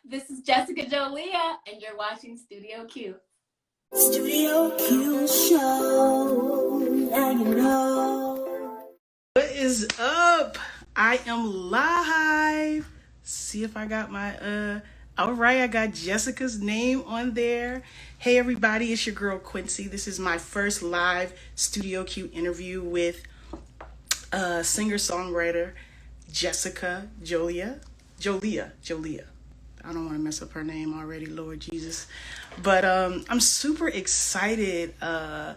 This is Jessica Jolia, and you're watching Studio Q. Studio Q show, now you know. What is up? I am live. See if I got my all right, I got Jessica's name on there. Hey everybody, it's your girl Quencie. This is my first live Studio Q interview with singer-songwriter Jessica Jolia. I don't want to mess up her name already, Lord Jesus. But I'm super excited. I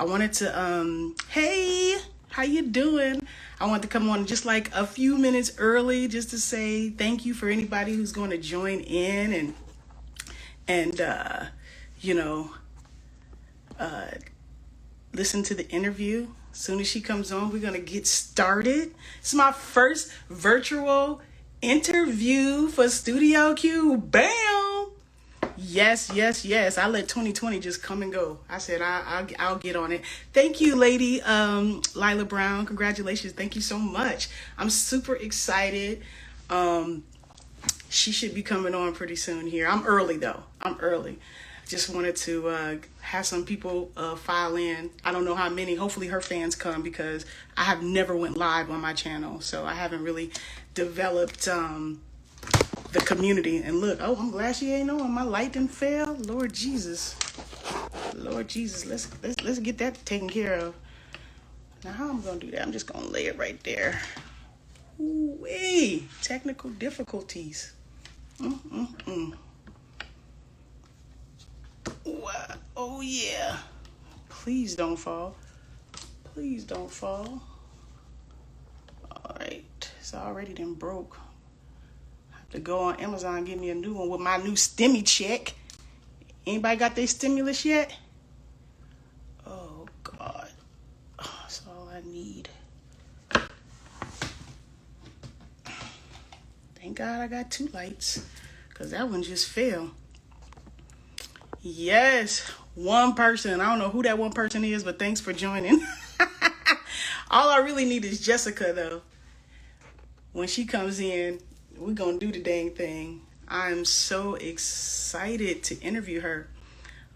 wanted to hey, how you doing? I wanted to come on just like a few minutes early just to say thank you for anybody who's going to join in and listen to the interview. As soon as she comes on, we're going to get started. It's my first virtual interview for Studio Q. Bam! Yes. I let 2020 just come and go. I said I'll get on it. Thank you, lady Lila Brown. Congratulations. Thank you so much. I'm super excited. She should be coming on pretty soon here. I'm early though. Just wanted to have some people file in. I don't know how many. Hopefully her fans come because I have never went live on my channel. So I haven't really developed the community. And look, oh, I'm glad she ain't on. My light didn't fail. Lord Jesus, let's get that taken care of. Now how I'm gonna do that? I'm just gonna lay it right there. Ooh-wee. Technical difficulties. Oh yeah. Please don't fall. All right, it's already done broke. To go on Amazon and get me a new one with my new stimmy check. Anybody got their stimulus yet? Oh God, that's all I need. Thank God I got two lights, cause that one just fell. Yes, one person. I don't know who that one person is, but thanks for joining. All I really need is Jessica though. When she comes in, we're gonna do the dang thing. I'm so excited to interview her.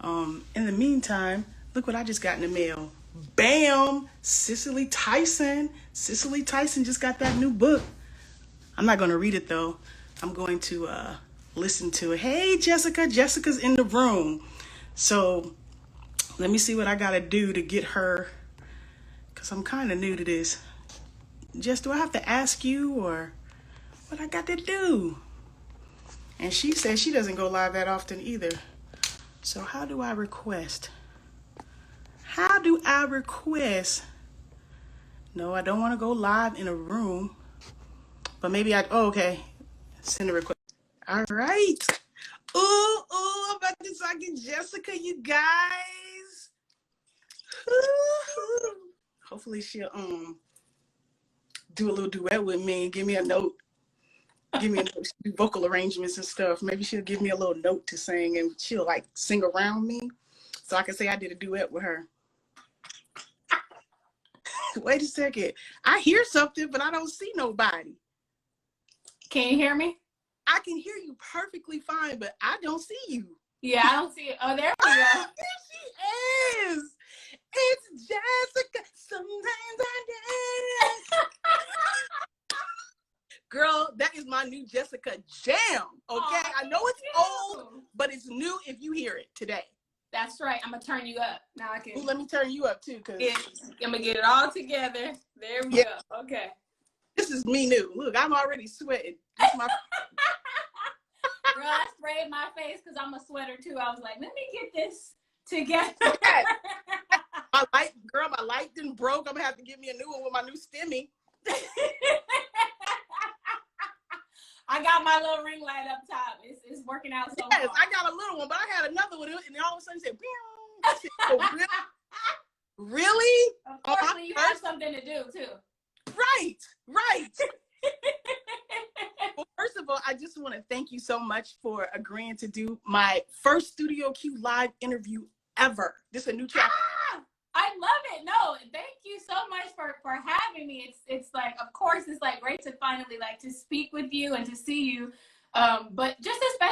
In the meantime, look what I just got in the mail. Bam! Cicely Tyson just got that new book. I'm not gonna read it though. I'm going to listen to it. Hey Jessica's in the room. So let me see what I gotta do to get her, because I'm kind of new to this. Jess, do I have to ask you or what I got to do? And she says she doesn't go live that often either. So how do I request? No, I don't want to go live in a room. But maybe okay. Send a request. All right. Ooh, I'm about to talk to Jessica, you guys. Ooh. Hopefully she'll do a little duet with me and give me a note. Give me a note. She'll do vocal arrangements and stuff. Maybe she'll give me a little note to sing and she'll like sing around me so I can say I did a duet with her. Wait a second. I hear something, but I don't see nobody. Can you hear me? I can hear you perfectly fine, but I don't see you. Yeah, I don't see it. Oh, there we go. There she is. It's Jessica. Sometimes I dance. Girl, that is my new Jessica jam. Okay, I know it's old, but it's new if you hear it today. That's right. I'm gonna turn you up now. I can. Ooh, let me turn you up too, cause I'm gonna get it all together. There we go. Okay. This is me new. Look, I'm already sweating. This is my. Girl, I sprayed my face because I'm a sweater too. I was like, let me get this together. my light didn't broke. I'm gonna have to get me a new one with my new stimmy. I got my little ring light up top. It's working out so Yes, far. I got a little one, but I had another one, and all of a sudden it said, oh, really? Of course, when you have something to do too. Right. Well, first of all, I just want to thank you so much for agreeing to do my first Studio Q live interview ever. This is a new chapter. I love it. No, thank you so much for having me. It's like, of course, it's like great to finally like to speak with you and to see you. But just especially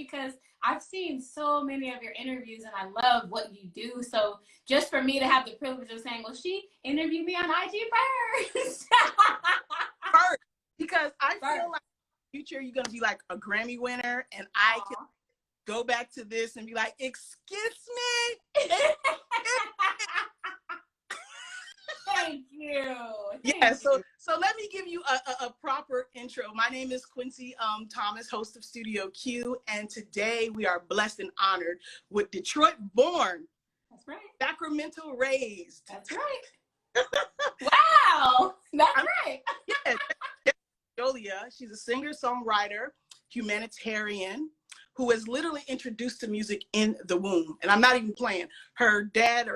because I've seen so many of your interviews and I love what you do. So just for me to have the privilege of saying, well, she interviewed me on IG first. First, because I feel like in the future you're going to be like a Grammy winner, and I can go back to this and be like, excuse me. Thank you. Yeah, so let me give you a proper intro. My name is Quencie Thomas, host of Studio Q, and today we are blessed and honored with Detroit born. That's right. Sacramento raised. That's right. Wow. That's right. Yeah. Jolia, she's a singer, songwriter, humanitarian, who was literally introduced to music in the womb. And I'm not even playing. Her dad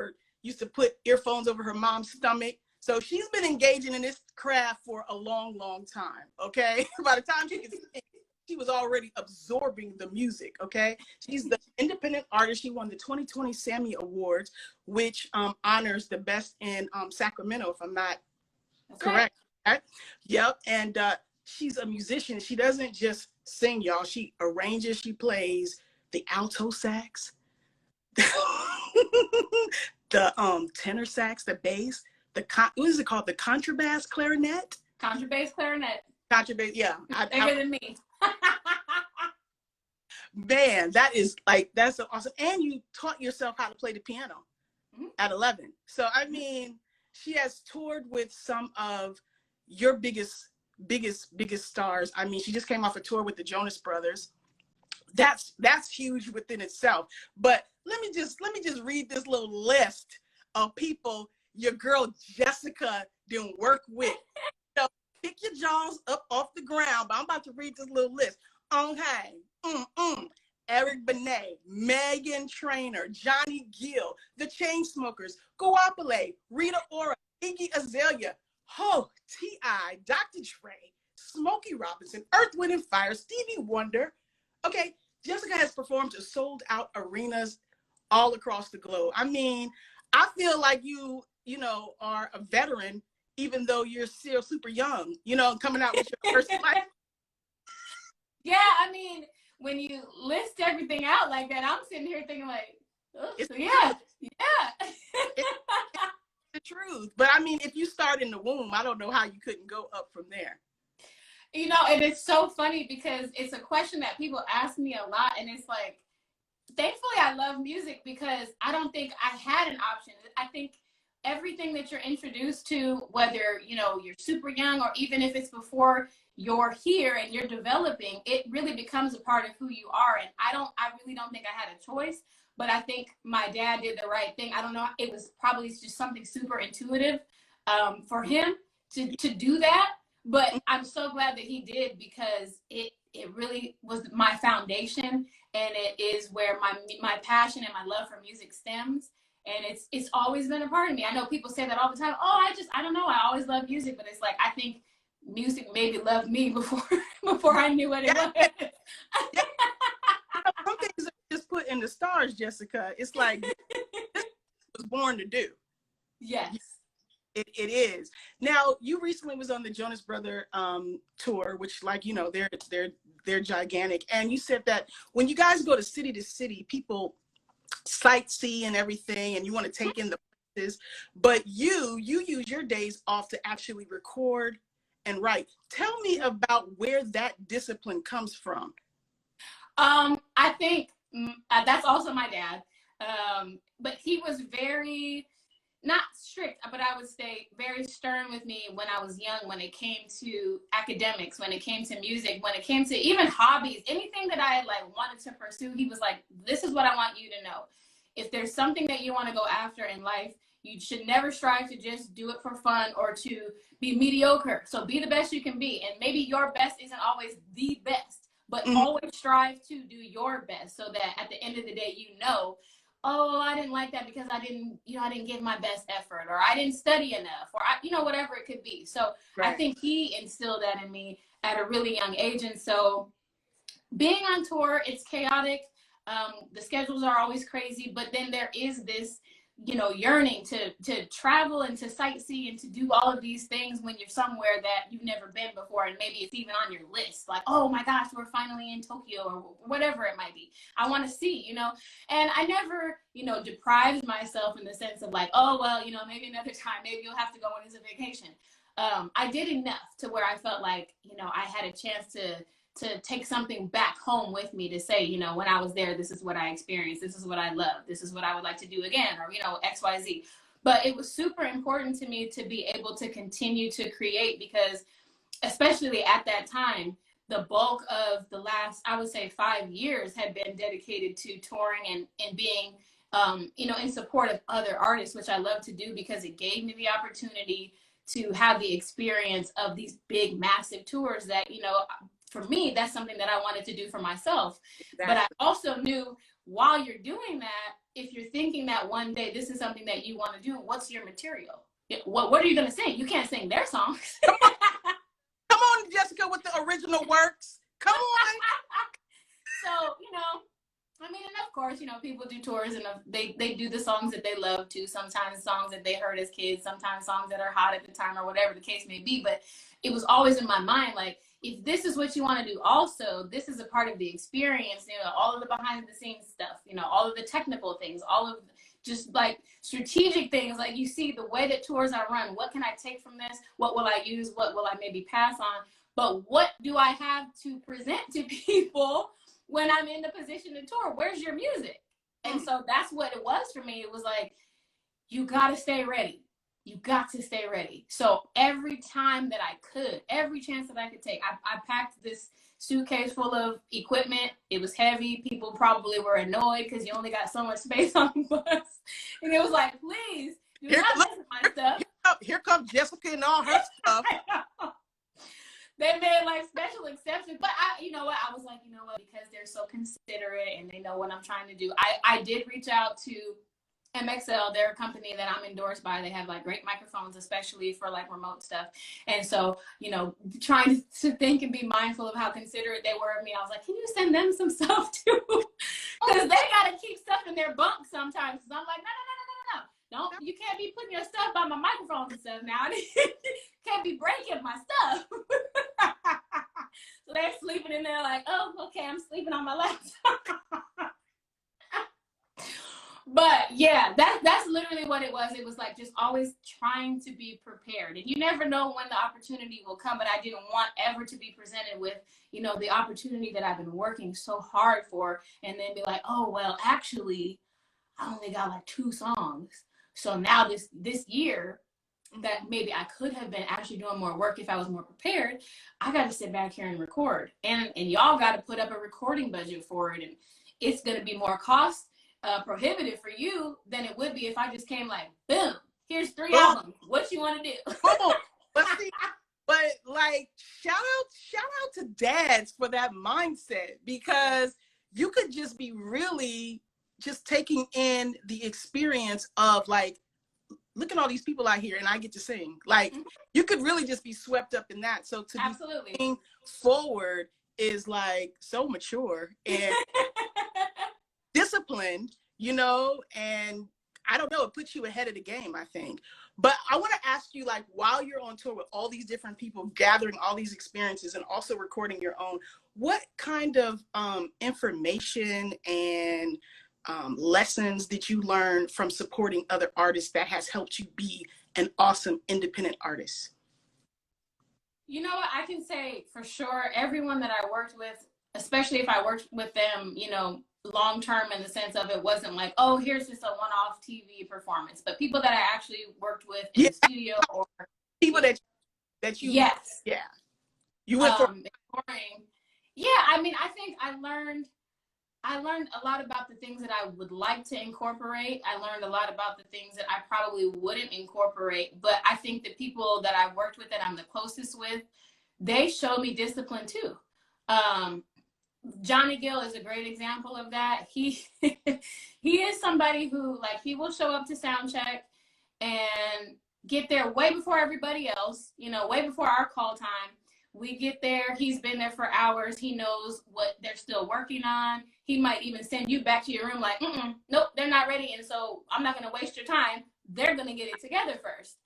used to put earphones over her mom's stomach. So she's been engaging in this craft for a long, long time, okay? By the time she could sing, she was already absorbing the music, okay? She's the independent artist. She won the 2020 Sammy Awards, which honors the best in Sacramento, if I'm not correct. Right? Yep, and she's a musician. She doesn't just sing, y'all. She arranges, she plays the alto sax, the tenor sax, the bass, what is it called? The contrabass clarinet? Contrabass clarinet. Contrabass, yeah. Bigger than me. Man, that's so awesome. And you taught yourself how to play the piano at 11. So, I mean, she has toured with some of your biggest stars. I mean, she just came off a tour with the Jonas Brothers. That's huge within itself. But let me just read this little list of people your girl Jessica didn't work with. So pick your jaws up off the ground. But I'm about to read this little list. Eric Benet, Megan Trainor, Johnny Gill, The Chainsmokers, Guapale, Rita Ora, Iggy Azalea, Ho, T.I., Dr. Dre, Smokey Robinson, Earth, Wind and Fire, Stevie Wonder. Okay, Jessica has performed to sold out arenas all across the globe. I mean, I feel like you are a veteran, even though you're still super young, coming out with your first life. Yeah, I mean, when you list everything out like that, I'm sitting here thinking like, yeah. It's the truth. But I mean, if you start in the womb, I don't know how you couldn't go up from there. And it's so funny because it's a question that people ask me a lot, and it's like, thankfully I love music because I don't think I had an option. I think everything that you're introduced to, whether you're super young or even if it's before you're here and you're developing, it really becomes a part of who you are. And I really don't think I had a choice, but I think my dad did the right thing. I don't know, it was probably just something super intuitive for him to do that. But I'm so glad that he did, because it really was my foundation, and it is where my passion and my love for music stems. And it's always been a part of me. I know people say that all the time. Oh, I don't know. I always love music, but it's like, I think music maybe loved me before I knew what it was. Some things are just put in the stars, Jessica. It's like this was born to do. Yes. It is. Now, you recently was on the Jonas Brother tour, which, they're gigantic. And you said that when you guys go to city, people sightsee and everything, and you want to take in the places. But you use your days off to actually record and write. Tell me about where that discipline comes from. I think that's also my dad. But he was very, not strict, but I would say very stern with me when I was young, when it came to academics, when it came to music, when it came to even hobbies, anything that I wanted to pursue. He was like, this is what I want you to know. If there's something that you want to go after in life, you should never strive to just do it for fun or to be mediocre. So be the best you can be. And maybe your best isn't always the best, but always strive to do your best, so that at the end of the day, oh, I didn't like that because I didn't give my best effort, or I didn't study enough, or whatever it could be. So right. I think he instilled that in me at a really young age. And so being on tour, it's chaotic. The schedules are always crazy, but then there is this you know, yearning to travel and to sightsee and to do all of these things when you're somewhere that you've never been before, and maybe it's even on your list, like, oh my gosh, we're finally in Tokyo, or whatever it might be. I want to see, you know. And I never, you know, deprived myself in the sense of like, oh well, you know, maybe another time, maybe you'll have to go when it's a vacation. I did enough to where I felt like, you know, I had a chance to take something back home with me to say, you know, when I was there, this is what I experienced. This is what I loved. This is what I would like to do again, or, you know, XYZ. But it was super important to me to be able to continue to create, because especially at that time, the bulk of the last, I would say, 5 years had been dedicated to touring and being, you know, in support of other artists, which I love to do because it gave me the opportunity to have the experience of these big, massive tours that, you know, for me, that's something that I wanted to do for myself. Exactly. But I also knew while you're doing that, if you're thinking that one day this is something that you want to do, what's your material? What are you going to sing? You can't sing their songs. Come on, Jessica, with the original works. Come on. So, you know, I mean, and of course, you know, people do tours and they do the songs that they love to, sometimes songs that they heard as kids, sometimes songs that are hot at the time or whatever the case may be. But it was always in my mind, like, if this is what you want to do also, this is a part of the experience, you know, all of the behind the scenes stuff, you know, all of the technical things, all of just like strategic things, like you see the way that tours are run, what can I take from this? What will I use? What will I maybe pass on? But what do I have to present to people when I'm in the position to tour? Where's your music? And so that's what it was for me. It was like, you got to stay ready. You got to stay ready. So every time that I could, every chance that I could take, I packed this suitcase full of equipment. It was heavy. People probably were annoyed because you only got so much space on the bus. And it was like, please, do not mess with my stuff. Here comes Jessica and all her stuff. They made like special exceptions. But you know what? I was like, you know what? Because they're so considerate and they know what I'm trying to do. I did reach out to MXL, they're a company that I'm endorsed by. They have like great microphones, especially for like remote stuff. And so, you know, trying to think and be mindful of how considerate they were of me. I was like, can you send them some stuff too? Because they got to keep stuff in their bunk sometimes. So I'm like, no. Don't, you can't be putting your stuff by my microphones and stuff now. Can't be breaking my stuff. So they're sleeping in there like, oh, okay, I'm sleeping on my laptop. But yeah, that's literally what it was. It was like just always trying to be prepared. And you never know when the opportunity will come, but I didn't want ever to be presented with, you know, the opportunity that I've been working so hard for and then be like, oh, well, actually, I only got like 2 songs. So now this year that maybe I could have been actually doing more work if I was more prepared, I got to sit back here and record. And y'all got to put up a recording budget for it. And it's going to be more cost prohibitive for you than it would be if I just came like, boom, here's 3 albums. What you want to do? But see, but like shout out to dads for that mindset, because you could just be really just taking in the experience of like, look at all these people out here and I get to sing. Like you could really just be swept up in that. So to Absolutely. be moving forward is like so mature and disciplined, you know, and I don't know, it puts you ahead of the game, I think. But I want to ask you, like, while you're on tour with all these different people, gathering all these experiences and also recording your own, what kind of information and lessons did you learn from supporting other artists that has helped you be an awesome independent artist? You know what, I can say for sure, everyone that I worked with, especially if I worked with them, you know, long term, in the sense of it wasn't like, oh, here's just a one-off TV performance, but people that I actually worked with in the studio, or people that you you went for. Yeah, I mean, I think I learned a lot about the things that I would like to incorporate. I learned a lot about the things that I probably wouldn't incorporate. But I think the people that I've worked with, that I'm the closest with, they show me discipline too. Johnny Gill is a great example of that. He is somebody who, like, he will show up to sound check and get there way before everybody else, you know, way before our call time, We get there, he's been there for hours. He knows what they're still working on. He might even send you back to your room like, nope, they're not ready. And so I'm not going to waste your time. They're going to get it together first.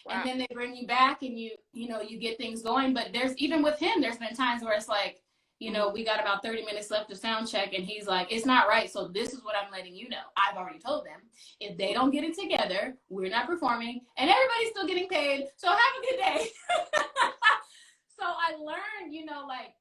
Wow. And then they bring you back and you get things going. But there's, even with him, there's been times where it's like, we got about 30 minutes left of sound check, and he's like, it's not right. So this is what I'm letting you know. I've already told them. If they don't get it together, we're not performing, and everybody's still getting paid. So have a good day. So I learned, like,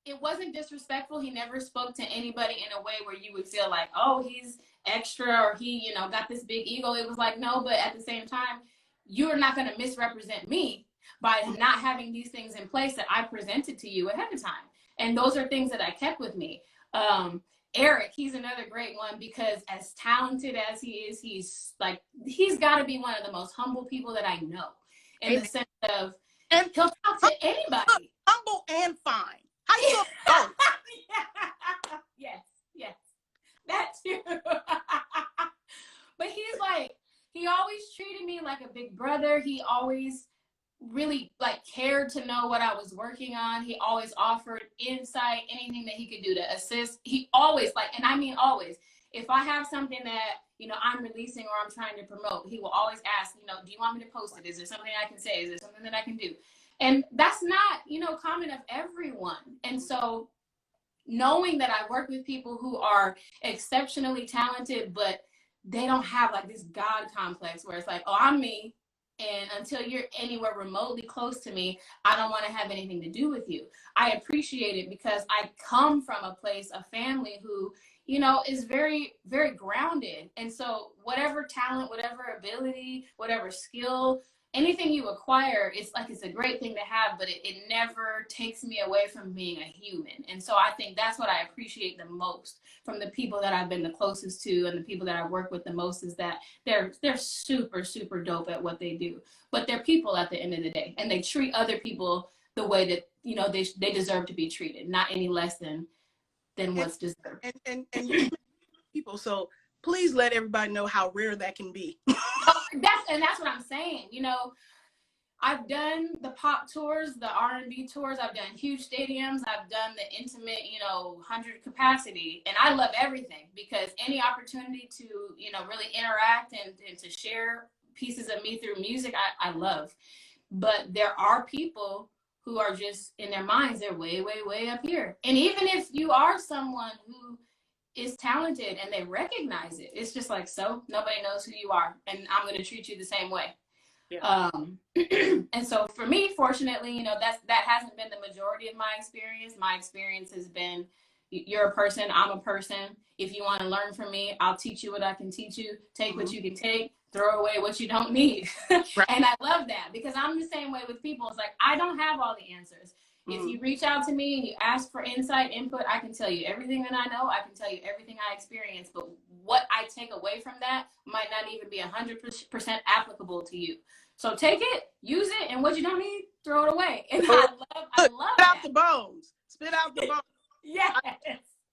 it wasn't disrespectful. He never spoke to anybody in a way where you would feel like, oh, he's extra, or he, got this big ego. It was like, no, but at the same time, you're not going to misrepresent me by not having these things in place that I presented to you ahead of time. And those are things that I kept with me. Eric, he's another great one, because as talented as he is, he's got to be one of the most humble people that I know, in the sense of, and he'll talk to anybody. Humble and fine. How you doing? Oh. Yes, that too. But he always treated me like a big brother. He always really cared to know what I was working on. He always offered insight, anything that he could do to assist. He always, and I mean always, if I have something that, I'm releasing or I'm trying to promote, he will always ask, do you want me to post it? Is there something I can say? Is there something that I can do? And that's not, common of everyone. And so knowing that I work with people who are exceptionally talented, but they don't have this God complex where it's like, oh, I'm me, and until you're anywhere remotely close to me, I don't want to have anything to do with you. I appreciate it because I come from a place, a family who, is very, very grounded. And so whatever talent, whatever ability, whatever skill, anything you acquire, it's a great thing to have, but it never takes me away from being a human. And so I think that's what I appreciate the most from the people that I've been the closest to, and the people that I work with the most, is that they're super, super dope at what they do, but they're people at the end of the day, and they treat other people the way that, they deserve to be treated, not any less than what's deserved. And you people, so please let everybody know how rare that can be. That's what I'm saying. I've done the pop tours, the R&B tours. I've done huge stadiums. I've done the intimate, 100 capacity. And I love everything, because any opportunity to, really interact and to share pieces of me through music, I love. But there are people who are just, in their minds, they're way, way, way up here. And even if you are someone who is talented and they recognize it, it's just so nobody knows who you are, and I'm going to treat you the same way. Yeah. And so for me, fortunately, that hasn't been the majority of my experience. My experience has been, you're a person, I'm a person. If you want to learn from me, I'll teach you what I can teach you. Take what you can take, throw away what you don't need. Right. And I love that, because I'm the same way with people. It's I don't have all the answers. If you reach out to me and you ask for insight, input, I can tell you everything that I know. I can tell you everything I experience. But what I take away from that might not even be 100% applicable to you. So take it, use it, and what you don't need, throw it away. And I love Spit that. Out the bones. Spit out the bones. Yes.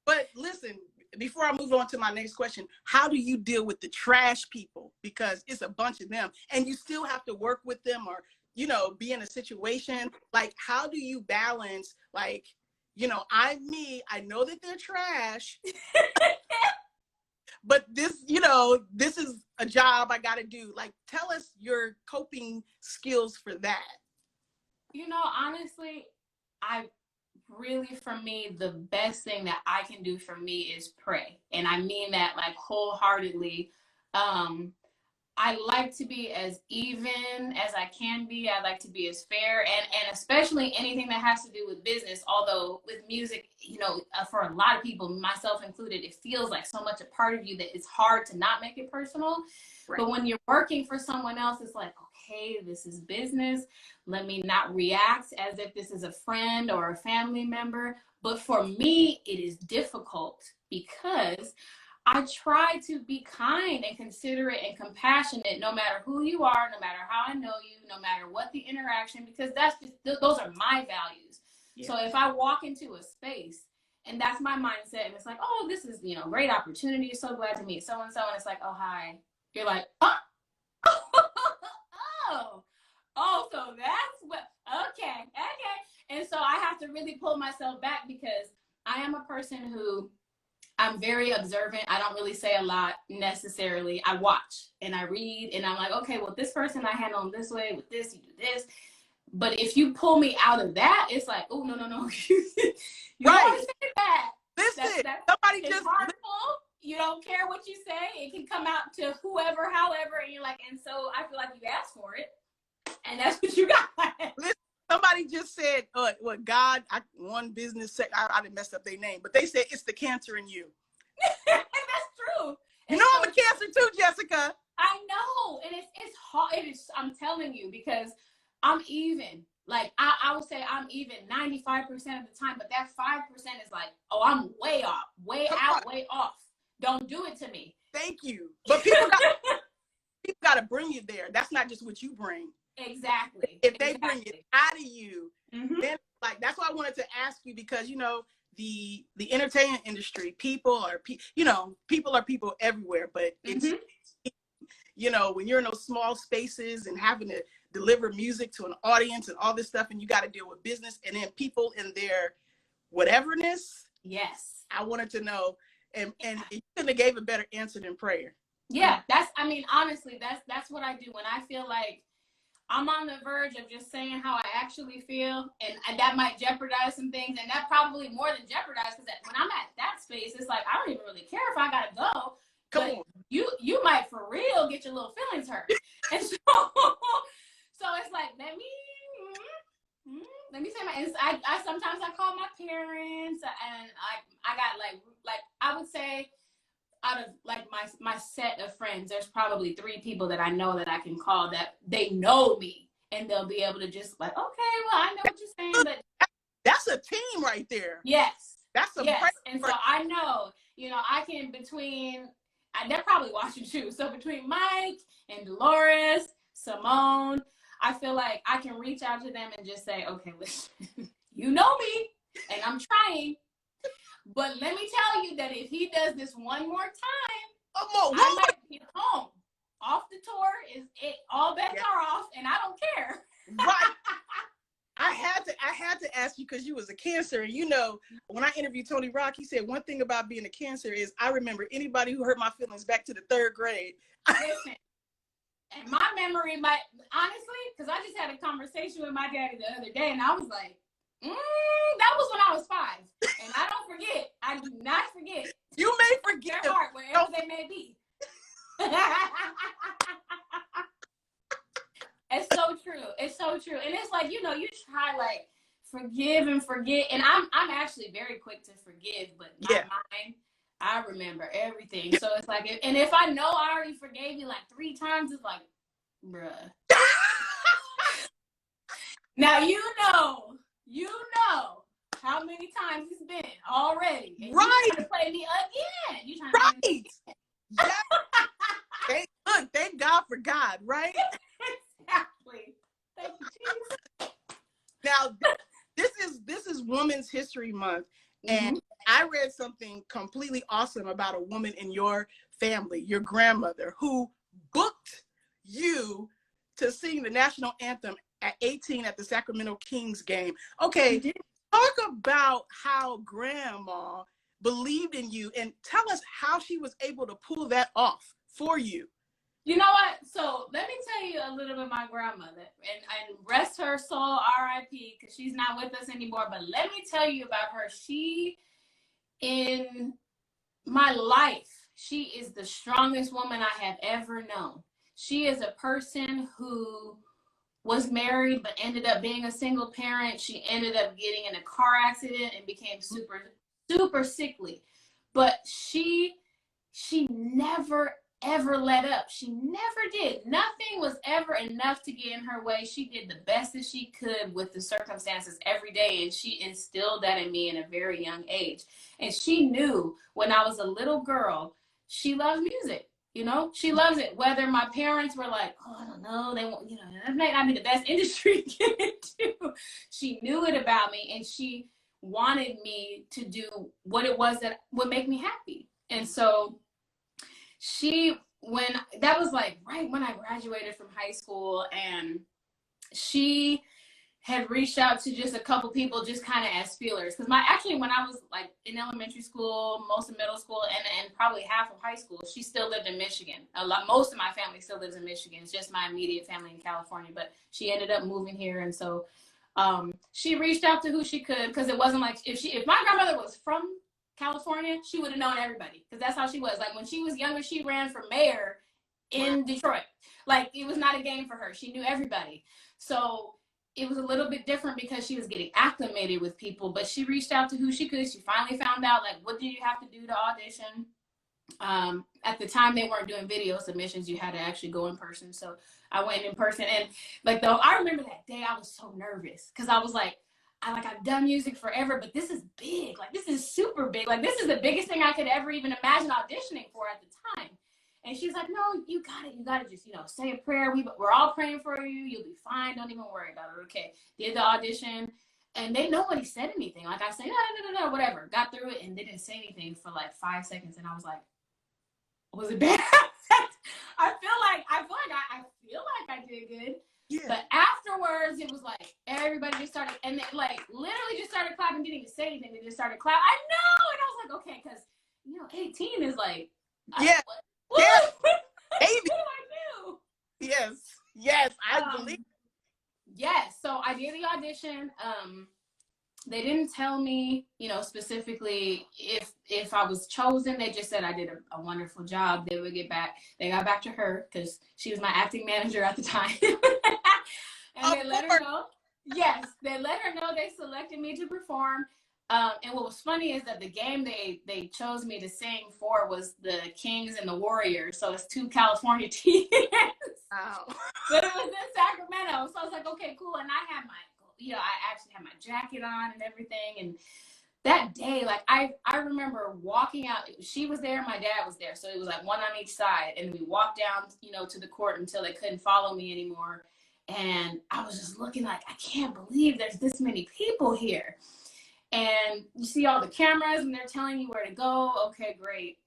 But listen, before I move on to my next question, how do you deal with the trash people? Because it's a bunch of them, and you still have to work with them, or be in a situation. How do you balance, I'm me, I know that they're trash, but this is a job I got to do. Tell us your coping skills for that. Honestly, for me, the best thing that I can do for me is pray. And I mean that wholeheartedly. I like to be as even as I can be. I like to be as fair, and especially anything that has to do with business. Although with music, for a lot of people, myself included, it feels like so much a part of you that it's hard to not make it personal. Right. But when you're working for someone else, it's okay, this is business. Let me not react as if this is a friend or a family member. But for me, it is difficult, because I try to be kind and considerate and compassionate, no matter who you are, no matter how I know you, no matter what the interaction, because those are my values. Yeah. So if I walk into a space and that's my mindset, and it's oh, this is, great opportunity, so glad to meet so-and-so, and it's oh, hi. You're oh, oh, so that's what, okay. And so I have to really pull myself back because I am a person who I'm very observant. I don't really say a lot necessarily. I watch and I read and I'm like, okay, well, this person I handle them this way, with this, you do this. But if you pull me out of that, it's like, oh, no. you don't want to say that. Listen, somebody just harmful. You don't care what you say. It can come out to whoever, however, and you're like, and so I feel like you asked for it. And that's what you got. Listen, somebody just said, what God, one business, I didn't mess up their name, but they said it's the cancer in you. That's true. You know I'm a cancer too, Jessica. I know. And it's hard. I'm telling you, because I'm even. Like, I would say I'm even 95% of the time, but that 5% is like, oh, I'm way off, way off. Don't do it to me. Thank you. But people got to bring you there. That's not just what you bring. Exactly. If they bring it out of you, then like that's why I wanted to ask you, because the entertainment industry, people are people everywhere, but it's when you're in those small spaces and having to deliver music to an audience and all this stuff, and you got to deal with business and then people in their whateverness. Yes. I wanted to know, and you couldn't have gave a better answer than prayer. Yeah, honestly, that's what I do when I feel like I'm on the verge of just saying how I actually feel, and that might jeopardize some things, and that probably more than jeopardize, because when I'm at that space, it's like, I don't even really care if I gotta go. Come on. You might for real get your little feelings hurt. And so it's like, let me say I sometimes I call my parents, and I got like I would say, out of like my set of friends, there's probably 3 people that I know that I can call that they know me, and they'll be able to just like, okay, well, I know what you're saying, but that's a team right there. Yes. That's a and so I know, I can they're probably watching too. So between Mike and Dolores, Simone, I feel like I can reach out to them and just say, okay, listen, you know me, and I'm trying. But let me tell you that if he does this one more time, I might be home. Off the tour, all bets are off, and I don't care. Right. I had to ask you, because you was a Cancer, and when I interviewed Tony Rock, he said one thing about being a Cancer is I remember anybody who hurt my feelings back to the 3rd grade. Listen, and my memory might, honestly, because I just had a conversation with my daddy the other day, and I was like, that was when I was 5, and I don't forget. I do not forget. You may forget their heart, wherever they may be. It's so true. It's so true. And it's like, you try like forgive and forget. And I'm actually very quick to forgive, but my mind, I remember everything. So it's like, and if I know I already forgave you like 3 times, it's like, bruh. Now you know how many times it's been already. And right. You trying to play me again. You trying to play me again. Yeah. Thank God for God, right? Exactly. Thank you, Jesus. Now, this is Women's History Month, and I read something completely awesome about a woman in your family, your grandmother, who booked you to sing the national anthem at 18 at the Sacramento Kings game. Okay, talk about how grandma believed in you, and tell us how she was able to pull that off for you. You know what? So let me tell you a little bit of my grandmother, and rest her soul, R.I.P., because she's not with us anymore. But let me tell you about her. She, in my life, she is the strongest woman I have ever known. She is a person who was married but ended up being a single parent. She ended up getting in a car accident and became super, super sickly. But she never ever let up. She never did. Nothing was ever enough to get in her way. She did the best that she could with the circumstances every day, and she instilled that in me in a very young age. And she knew when I was a little girl, she loves music. She loves it. Whether my parents were like, oh, I don't know, they won't, that might not be the best industry to get into. She knew it about me, and she wanted me to do what it was that would make me happy. And so that was like right when I graduated from high school, and she had reached out to just a couple people just kind of as feelers. Because actually when I was like in elementary school, most of middle school, and probably half of high school, she still lived in Michigan. Most of my family still lives in Michigan. It's just my immediate family in California, but she ended up moving here. And so she reached out to who she could, because it wasn't like, if my grandmother was from California, she would have known everybody, because that's how she was. Like when she was younger, she ran for mayor in Detroit. Like it was not a game for her. She knew everybody. So it was a little bit different because she was getting acclimated with people, but she reached out to who she could. She finally found out, like, what do you have to do to audition? At the time they weren't doing video submissions. You had to actually go in person. So I went in person, and like, though, I remember that day I was so nervous because I was like, I've done music forever, but this is big. Like, this is super big. Like, this is the biggest thing I could ever even imagine auditioning for at the time. And she's like, no, you got it. You got to just, say a prayer. We're all praying for you. You'll be fine. Don't even worry about it. Okay. Did the audition, and they nobody said anything. Like, I said, no, whatever. Got through it, and they didn't say anything for like 5 seconds. And I was like, was it bad? I feel like I did good. Yeah. But afterwards, it was like everybody just started, and they like literally just started clapping. Didn't even say anything. They just started clapping. I know, and I was like, okay, because 18 is like, yeah, what? Yeah. What do I do? Yes, I believe. Yes, so I did the audition. They didn't tell me, specifically if I was chosen. They just said I did a wonderful job. They would get back. They got back to her because she was my acting manager at the time. And they let her know. Yes, they let her know they selected me to perform. And what was funny is that the game they chose me to sing for was the Kings and the Warriors. So it's 2 California teams. Wow. But it was in Sacramento. So I was like, okay, cool. And I had I actually had my jacket on and everything. And that day, like, I remember walking out. She was there, my dad was there. So it was like one on each side. And we walked down, to the court until they couldn't follow me anymore. And I was just looking like, I can't believe there's this many people here. And you see all the cameras, and they're telling you where to go. Okay, great.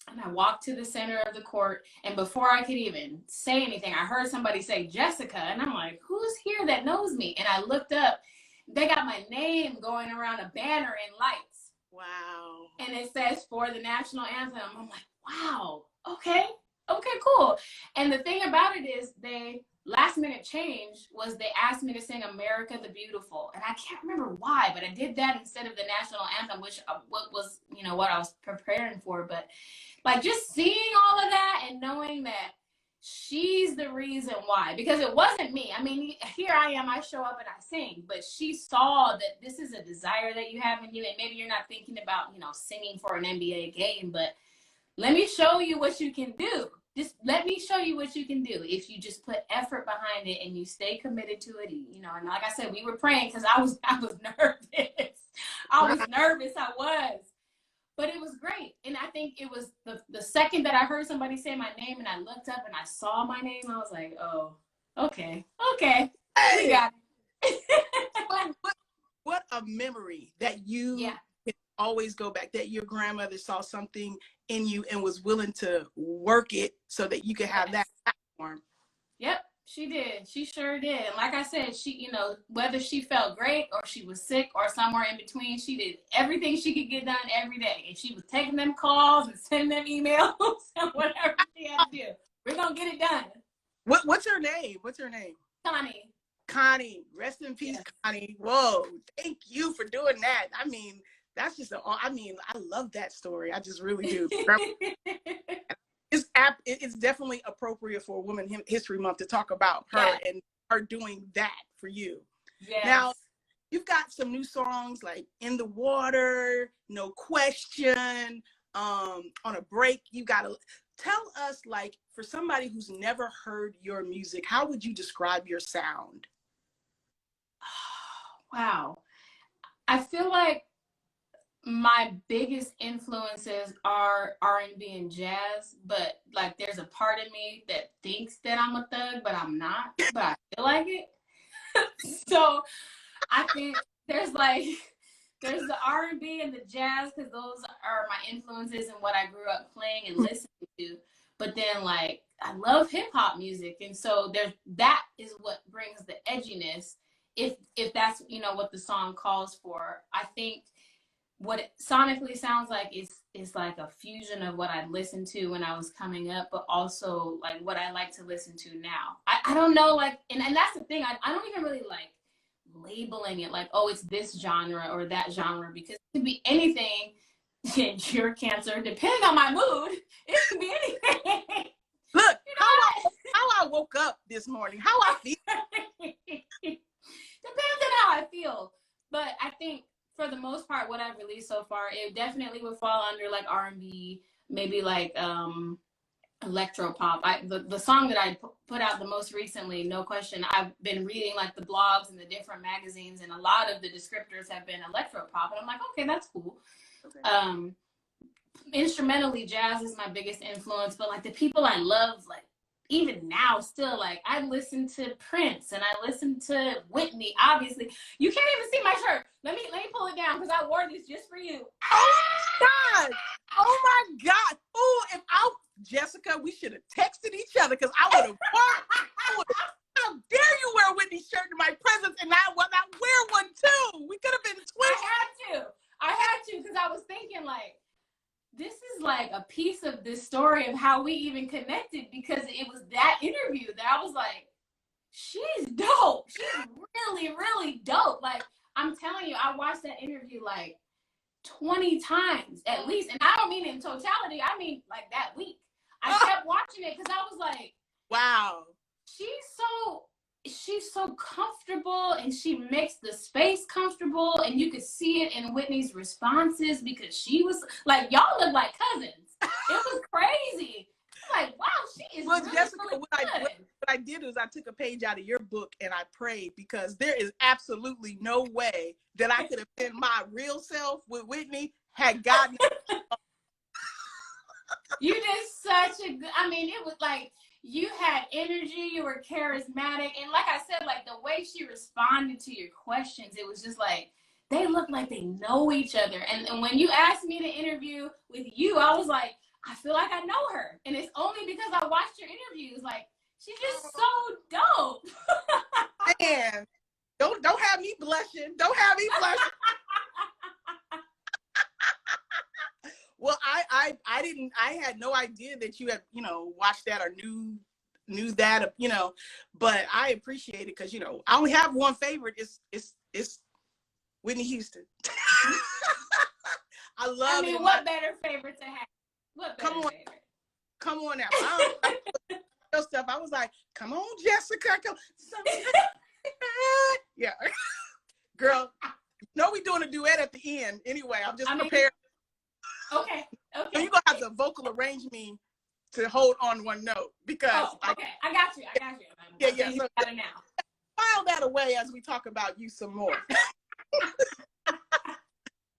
And I walked to the center of the court, and before I could even say anything, I heard somebody say Jessica, and I'm like, who's here that knows me? And I looked up, they got my name going around a banner in lights. Wow. And it says for the national anthem. I'm like, wow, okay, cool. And the thing about it is, last minute change was they asked me to sing America the Beautiful. And I can't remember why, but I did that instead of the national anthem, which what was, what I was preparing for. But like, just seeing all of that and knowing that she's the reason why, because it wasn't me. I mean, here I am, I show up and I sing, but she saw that this is a desire that you have in you, and maybe you're not thinking about, singing for an NBA game, but let me show you what you can do. Just let me show you what you can do if you just put effort behind it and you stay committed to it. And like I said, we were praying because I was nervous. I was nervous. But it was great. And I think it was the second that I heard somebody say my name and I looked up and I saw my name, I was like, oh, okay, we got it. What a memory that you can always go back, that your grandmother saw something in you and was willing to work it so that you could have that platform. Yep. She did. She sure did. And like I said, she, whether she felt great or she was sick or somewhere in between, she did everything she could get done every day. And she was taking them calls and sending them emails and whatever she had to do. We're going to get it done. What's her name? Connie. Rest in peace, Connie. Whoa. Thank you for doing that. I mean, that's just, I love that story. I just really do. It's definitely appropriate for Women's History Month to talk about her and her doing that for you. Yes. Now, you've got some new songs like In the Water, No Question, On a Break. You got to tell us, like, for somebody who's never heard your music, how would you describe your sound? Wow. I feel like my biggest influences are R&B and jazz, but like there's a part of me that thinks that I'm a thug, but I'm not, but I feel like it. So I think there's the R&B and the jazz, because those are my influences and what I grew up playing and listening to. But then, like, I love hip hop music, and so that is what brings the edginess. if that's, you know, what the song calls for. I think what it sonically sounds like is like a fusion of what I listened to when I was coming up, but also like what I like to listen to now. I don't know, like, and that's the thing, I don't even really like labeling it like, oh, it's this genre or that genre, because it could be anything. Your Cancer, depending on my mood, it could be anything. Look, You know how I woke up this morning, how I feel. Depends on how I feel. But I think for the most part, what I've released so far, it definitely would fall under like R&B, maybe like electro pop. The song that I put out the most recently, no question, I've been reading like the blogs and the different magazines, and a lot of the descriptors have been electro pop, and I'm like, okay, that's cool. Okay. Instrumentally, jazz is my biggest influence, but like the people I love, like even now still, like I listen to Prince and I listen to Whitney. Obviously, you can't even see my shirt. Let me pull it down because I wore this just for you. Oh God! Oh my God! Oh, Jessica, we should have texted each other because I would have. How dare you wear a Whitney shirt in my presence and I wear one too? We could have been twins. I had to because I was thinking like, this is like a piece of this story of how we even connected, because it was that interview that I was like, she's dope. She's really, really dope. Like, I'm telling you, I watched that interview like 20 times at least. And I don't mean in totality. I mean like that week. I kept watching it because I was like, wow. She's so comfortable, and she makes the space comfortable, and you could see it in Whitney's responses because she was like, y'all look like cousins. It was crazy. Like, wow, she is really, Jessica, really what I did was I took a page out of your book and I prayed, because there is absolutely no way that I could have been my real self with Whitney had God. You did such a good, I mean, it was like, you had energy, you were charismatic, and like I said, like the way she responded to your questions, it was just like, they look like they know each other. And when you asked me to interview with you, I was like, I feel like I know her. And it's only because I watched your interviews. Like, she's just so dope. Man, don't have me blushing. Don't have me blushing. Well, I had no idea that you had, you know, watched that or knew that, you know, but I appreciate it because, you know, I only have one favorite. It's Whitney Houston. I love it. What better favorite to have? What better favorite? Come on now. Stuff. I was like, come on, Jessica. Come. Yeah. Girl, no, we doing a duet at the end. Anyway, I'm just prepared. Okay. So you're going to have to vocal arrange me to hold on one note because. Okay. I got you. Yeah. So got it now. File that away as we talk about you some more.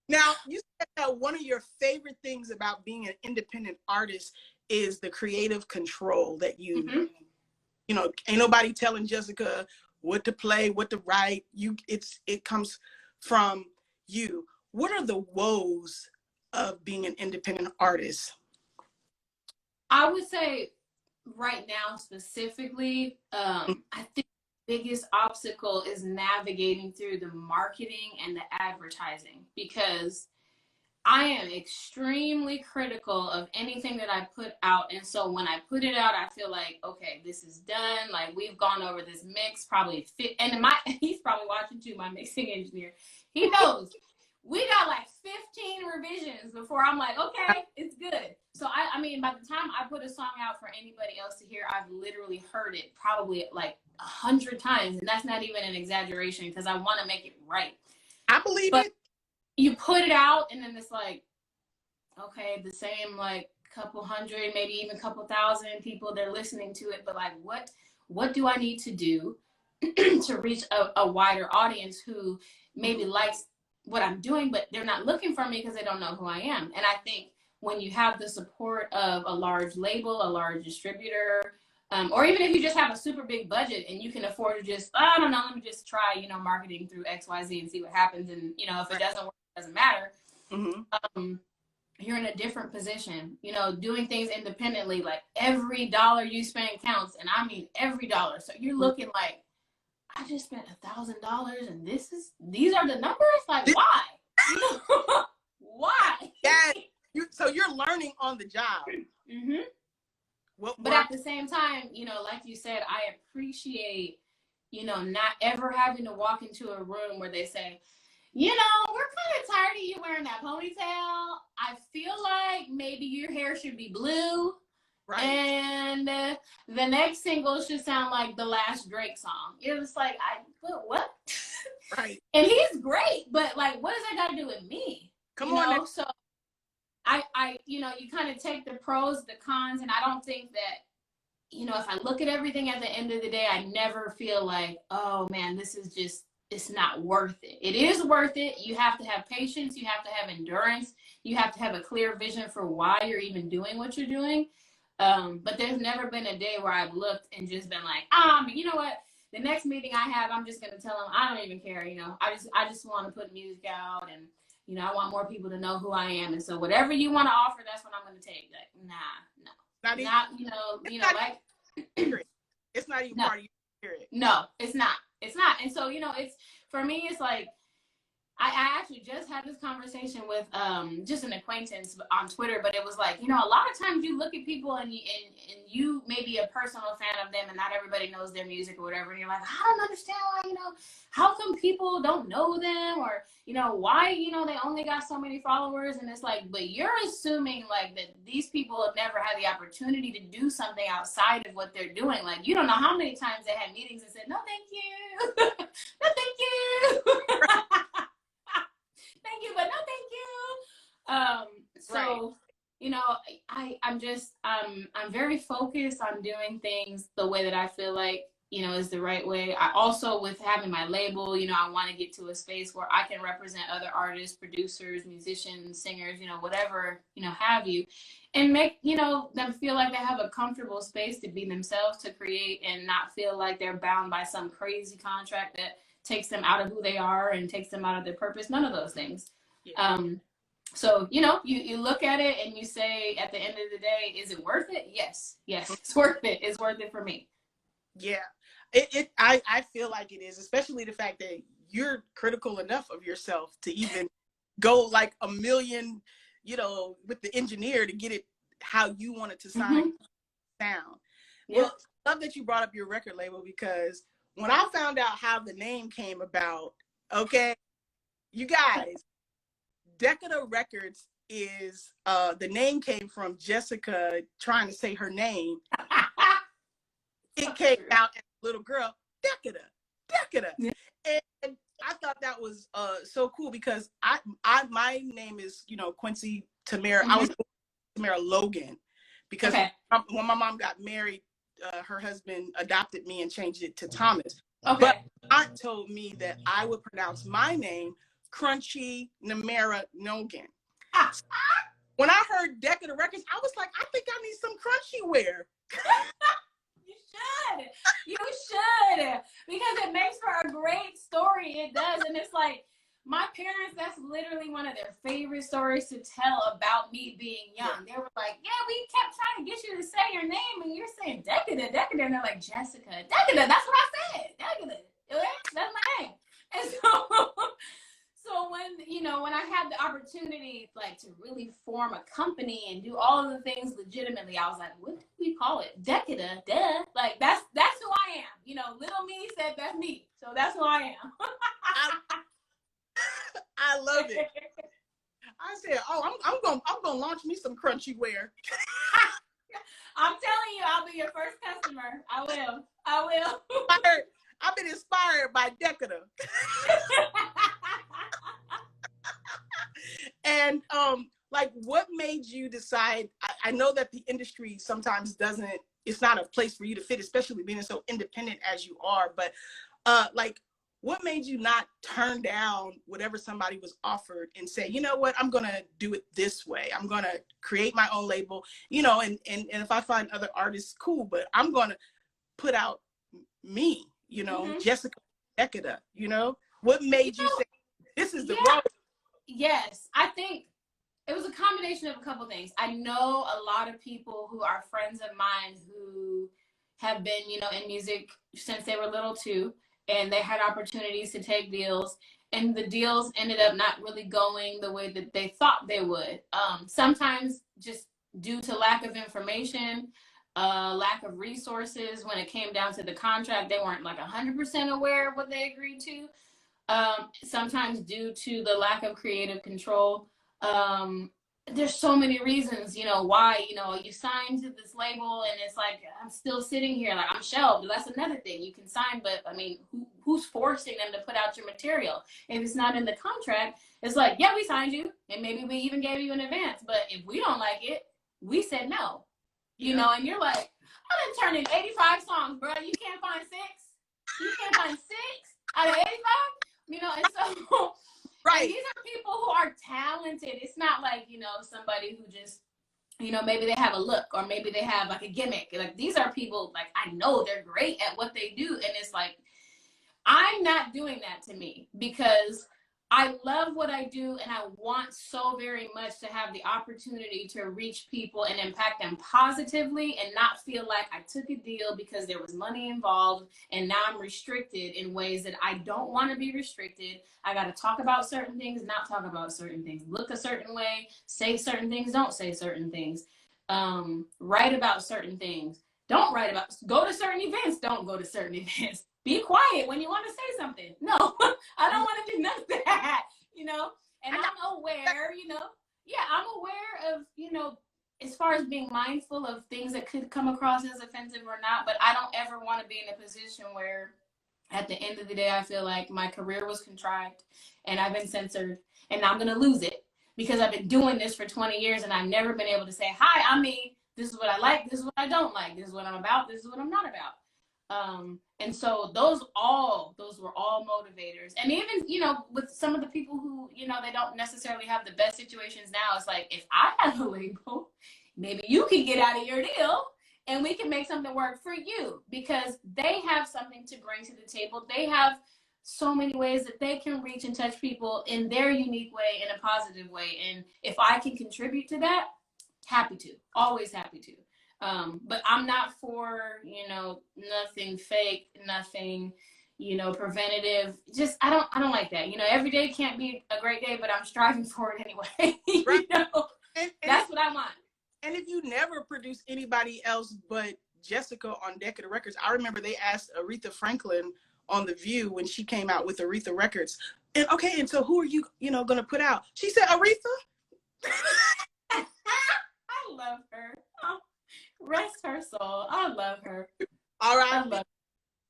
Now, you said that one of your favorite things about being an independent artist is the creative control that you, you know, ain't nobody telling Jessica what to play, what to write. It comes from you. What are the woes of being an independent artist? I would say right now specifically, I think the biggest obstacle is navigating through the marketing and the advertising, because I am extremely critical of anything that I put out. And so when I put it out, I feel like, okay, this is done. Like, we've gone over this mix, probably fit. And he's probably watching too, my mixing engineer. He knows. We got like 15 revisions before I'm like, okay, it's good. So I mean, by the time I put a song out for anybody else to hear, I've literally heard it probably like 100 times. And that's not even an exaggeration, because I want to make it right. I believe it. You put it out and then it's like, okay, the same like couple hundred, maybe even couple thousand people, they're listening to it. But like, what do I need to do to reach a wider audience who maybe likes what I'm doing, but they're not looking for me because they don't know who I am? And I think when you have the support of a large label, a large distributor, or even if you just have a super big budget and you can afford to just, I don't know, let me just try, you know, marketing through XYZ and see what happens. And, you know, if it doesn't work, it doesn't matter. You're in a different position, you know, doing things independently. Like, every dollar you spend counts. And I mean, every dollar. So you're looking like, I just spent $1,000 and these are the numbers? Like, why? You know, why? Yeah. So you're learning on the job. Mm-hmm. But at the same time, you know, like you said, I appreciate, you know, not ever having to walk into a room where they say, you know, we're kind of tired of you wearing that ponytail. I feel like maybe your hair should be blue. Right. And the next single should sound like the last Drake song. It was like, what? Right. And he's great, but like, what does that got to do with me? Come on. Know? So I, you know, you kind of take the pros, the cons, and I don't think that, you know, if I look at everything at the end of the day, I never feel like, oh man, this is just, it's not worth it. It is worth it. You have to have patience. You have to have endurance. You have to have a clear vision for why you're even doing what you're doing. But there's never been a day where I've looked and just been like, you know what? The next meeting I have, I'm just going to tell them, I don't even care. You know, I just want to put music out, and, you know, I want more people to know who I am. And so whatever you want to offer, that's what I'm going to take. Like, no. Not you know, like, it's not even part of your spirit. No, it's not. It's not. And so, you know, it's, for me, it's like, I actually just had this conversation with just an acquaintance on Twitter, but it was like, you know, a lot of times you look at people and you may be a personal fan of them and not everybody knows their music or whatever. And you're like, I don't understand why, you know, how come people don't know them, or, you know, why, you know, they only got so many followers. And it's like, but you're assuming like that these people have never had the opportunity to do something outside of what they're doing. Like, you don't know how many times they had meetings and said, no, thank you. No, thank you. Thank you, but no thank you. So, right. You know, I'm very focused on doing things the way that I feel like, you know, is the right way. I also, with having my label, you know, I want to get to a space where I can represent other artists, producers, musicians, singers, you know, whatever, you know, have you, and make, you know, them feel like they have a comfortable space to be themselves, to create, and not feel like they're bound by some crazy contract that takes them out of who they are and takes them out of their purpose. None of those things. Yeah. So, you know, you look at it and you say, at the end of the day, is it worth it? Yes, it's worth it. It's worth it for me. Yeah, I feel like it is, especially the fact that you're critical enough of yourself to even go like a million, you know, with the engineer to get it how you want it to sound. Yeah. Well, I love that you brought up your record label, because when I found out how the name came about, okay, you guys, Decada Records is, the name came from Jessica trying to say her name. It came out as a little girl, Decada. Yeah. And I thought that was so cool, because my name is, you know, Quencie Tamara. I was born Tamara Logan, because when my mom got married, her husband adopted me and changed it to Thomas. Okay. But aunt told me that I would pronounce my name Crunchy Namara Nogan. When I heard Decada Records, I was like, I think I need some crunchy wear. You should, because it makes for a great story. It does. And it's like, my parents, that's literally one of their favorite stories to tell about me being young. They were like, yeah, we kept trying to get you to say your name, and you're saying Decada. And they're like, Jessica, Decada, that's what I said. Decada, that's my name. And so when, you know, when I had the opportunity, like, to really form a company and do all of the things legitimately, I was like, what do we call it? Decada, duh. Like, that's who I am. You know, little me said that's me. So that's who I am. I love it. I said, oh, I'm gonna launch me some crunchy wear. I'm telling you, I'll be your first customer. I will. I've been inspired by Decada. And like, what made you decide? I know that the industry sometimes it's not a place for you to fit, especially being so independent as you are. But like, what made you not turn down whatever somebody was offered and say, you know what, I'm gonna do it this way. I'm gonna create my own label, you know, and if I find other artists, cool, but I'm gonna put out me, you know, Jessica Decada, you know? What made you say, this is the road? Yes, I think it was a combination of a couple things. I know a lot of people who are friends of mine who have been, you know, in music since they were little too. and they had opportunities to take deals, and the deals ended up not really going the way that they thought they would. Sometimes just due to lack of information, lack of resources. When it came down to the contract, they weren't like 100% aware of what they agreed to. Sometimes due to the lack of creative control. There's so many reasons, why, you signed to this label and it's like, I'm still sitting here, like I'm shelved. That's another thing. You can sign, but I mean, who's forcing them to put out your material? If it's not in the contract, it's like, yeah, we signed you and maybe we even gave you an advance, but if we don't like it, we said no, and you're like, I done turned in 85 songs, bro. You can't find six? You can't find six out of 85? And so right. And these are people who are talented. It's not like, somebody who just, maybe they have a look or maybe they have like a gimmick. Like these are people, like, I know they're great at what they do. And it's like, I'm not doing that to me because I love what I do and I want so very much to have the opportunity to reach people and impact them positively and not feel like I took a deal because there was money involved and now I'm restricted in ways that I don't want to be restricted. I got to talk about certain things, not talk about certain things, look a certain way, say certain things, don't say certain things, write about certain things, don't write about, go to certain events, don't go to certain events. Be quiet when you want to say something. No, I don't want to do none of that, and I'm aware, I'm aware of, as far as being mindful of things that could come across as offensive or not, but I don't ever want to be in a position where at the end of the day, I feel like my career was contrived and I've been censored and I'm going to lose it because I've been doing this for 20 years and I've never been able to say, hi, I'm me. This is what I like. This is what I don't like. This is what I'm about. This is what I'm not about. And so those were all motivators. And even, with some of the people who, they don't necessarily have the best situations now, it's like, if I have a label, maybe you can get out of your deal and we can make something work for you because they have something to bring to the table. They have so many ways that they can reach and touch people in their unique way, in a positive way. And if I can contribute to that, happy to, always happy to. But I'm not for, nothing fake, nothing, preventative. Just, I don't like that. Every day can't be a great day, but I'm striving for it anyway. Right. And that's what I want. And if you never produce anybody else but Jessica on Decade Records, I remember they asked Aretha Franklin on The View when she came out with Aretha Records. And okay, and so who are you, going to put out? She said, Aretha. I love her. Oh, rest her soul. I love her. All right. I love her.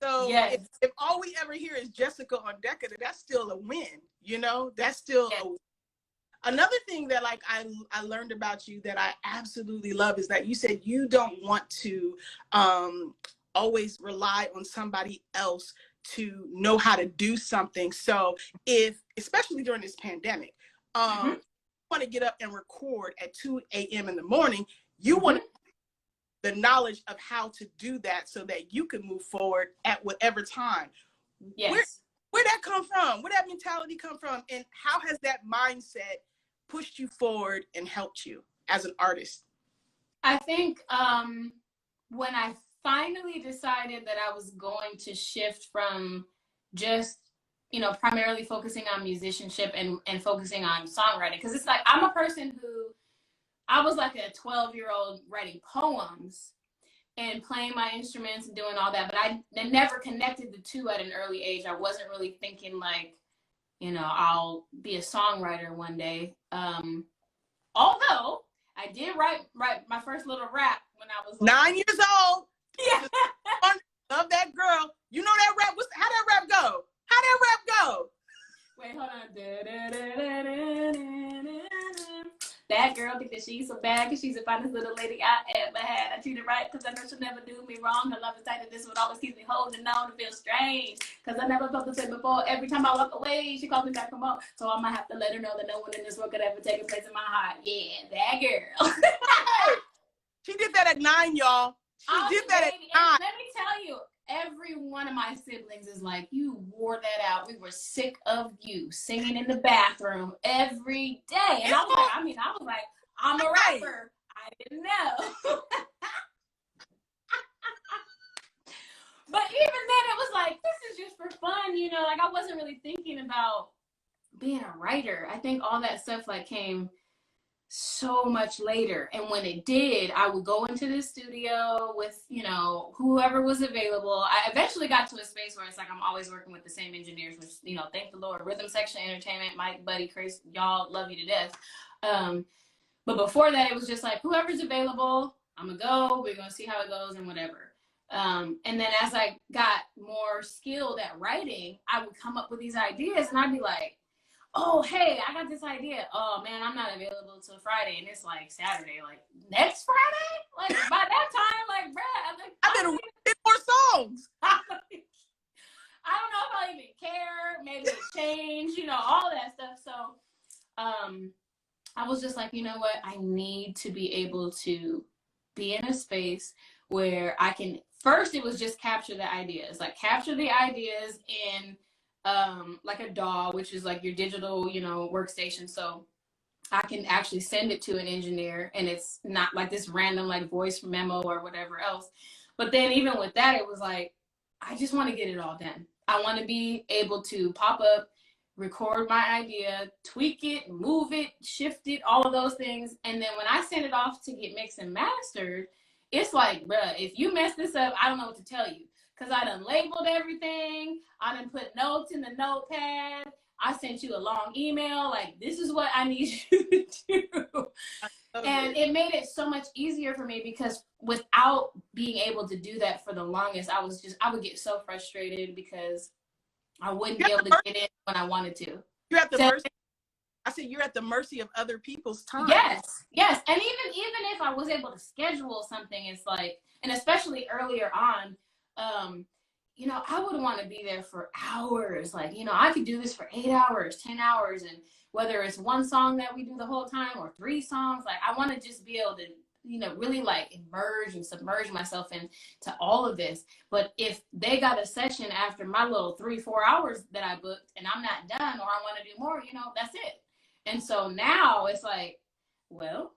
So yes. if all we ever hear is Jessica on Decade, that's still a win, That's still yes. a win. Another thing that I learned about you that I absolutely love is that you said you don't want to always rely on somebody else to know how to do something. So especially during this pandemic, you want to get up and record at 2 a.m. in the morning, you want the knowledge of how to do that so that you can move forward at whatever time. Yes. Where'd that come from? Where'd that mentality come from? And how has that mindset pushed you forward and helped you as an artist? I think when I finally decided that I was going to shift from just, primarily focusing on musicianship and focusing on songwriting, because it's like, I'm a person who, I was like a 12-year-old writing poems and playing my instruments and doing all that, but I never connected the two at an early age. I wasn't really thinking like, I'll be a songwriter one day. Although I did write my first little rap when I was like 9 years old. Yeah. Love that girl. You know that rap? How that rap go? How that rap go? Wait, hold on. That girl think that she's so bad because she's the finest little lady I ever had. I treat her right because I know she'll never do me wrong. Her love is tight and this would always keep me holding on to feel strange because I never felt the same before. Every time I walk away, she calls me back for more. So I might have to let her know that no one in this world could ever take a place in my heart. Yeah, that girl. She did that at 9, y'all. She did that at 9. Let me tell you, every one of my siblings is like, you wore that out. We were sick of you singing in the bathroom every day. And I was like, I'm a rapper. I didn't know. But even then it was like, this is just for fun, you know, like I wasn't really thinking about being a writer. I think all that stuff like came so much later. And when it did, I would go into the studio with, you know, whoever was available. I eventually got to a space where it's like I'm always working with the same engineers, which, you know, thank the Lord. Rhythm Section Entertainment, Mike, Buddy, Chris, y'all love you to death. But before that, it was just like whoever's available, I'm gonna go, we're gonna see how it goes and whatever. And then as I got more skilled at writing, I would come up with these ideas and I'd be like, oh, hey, I got this idea. Oh, man, I'm not available till Friday. And it's like Saturday, like next Friday? Like by that time, like, bruh, I did 10 more songs. I don't know if I'll even care. Maybe it change, you know, all that stuff. So I was just like, you know what? I need to be able to be in a space where I can, first it was just capture the ideas, like capture the ideas in like a DAW, which is like your digital, you know, workstation. So I can actually send it to an engineer and it's not like this random like voice memo or whatever else. But then even with that, it was like, I just want to get it all done. I want to be able to pop up, record my idea, tweak it, move it, shift it, all of those things. And then when I send it off to get mixed and mastered, it's like, bruh, if you mess this up, I don't know what to tell you. Because I done labeled everything. I done put notes in the notepad. I sent you a long email. Like, this is what I need you to do. And it made it so much easier for me because without being able to do that for the longest, I would get so frustrated because I wouldn't be able to get in when I wanted to. You're at the mercy. I said you're at the mercy of other people's time. Yes. And even if I was able to schedule something, it's like, and especially earlier on, you know, I would want to be there for hours. Like, you know, I could do this for 8 hours, 10 hours. And whether it's one song that we do the whole time or 3 songs, like I want to just be able to, you know, really like immerse and submerge myself into all of this. But if they got a session after my little 3-4 hours that I booked and I'm not done or I want to do more, you know, that's it. And so now it's like, well,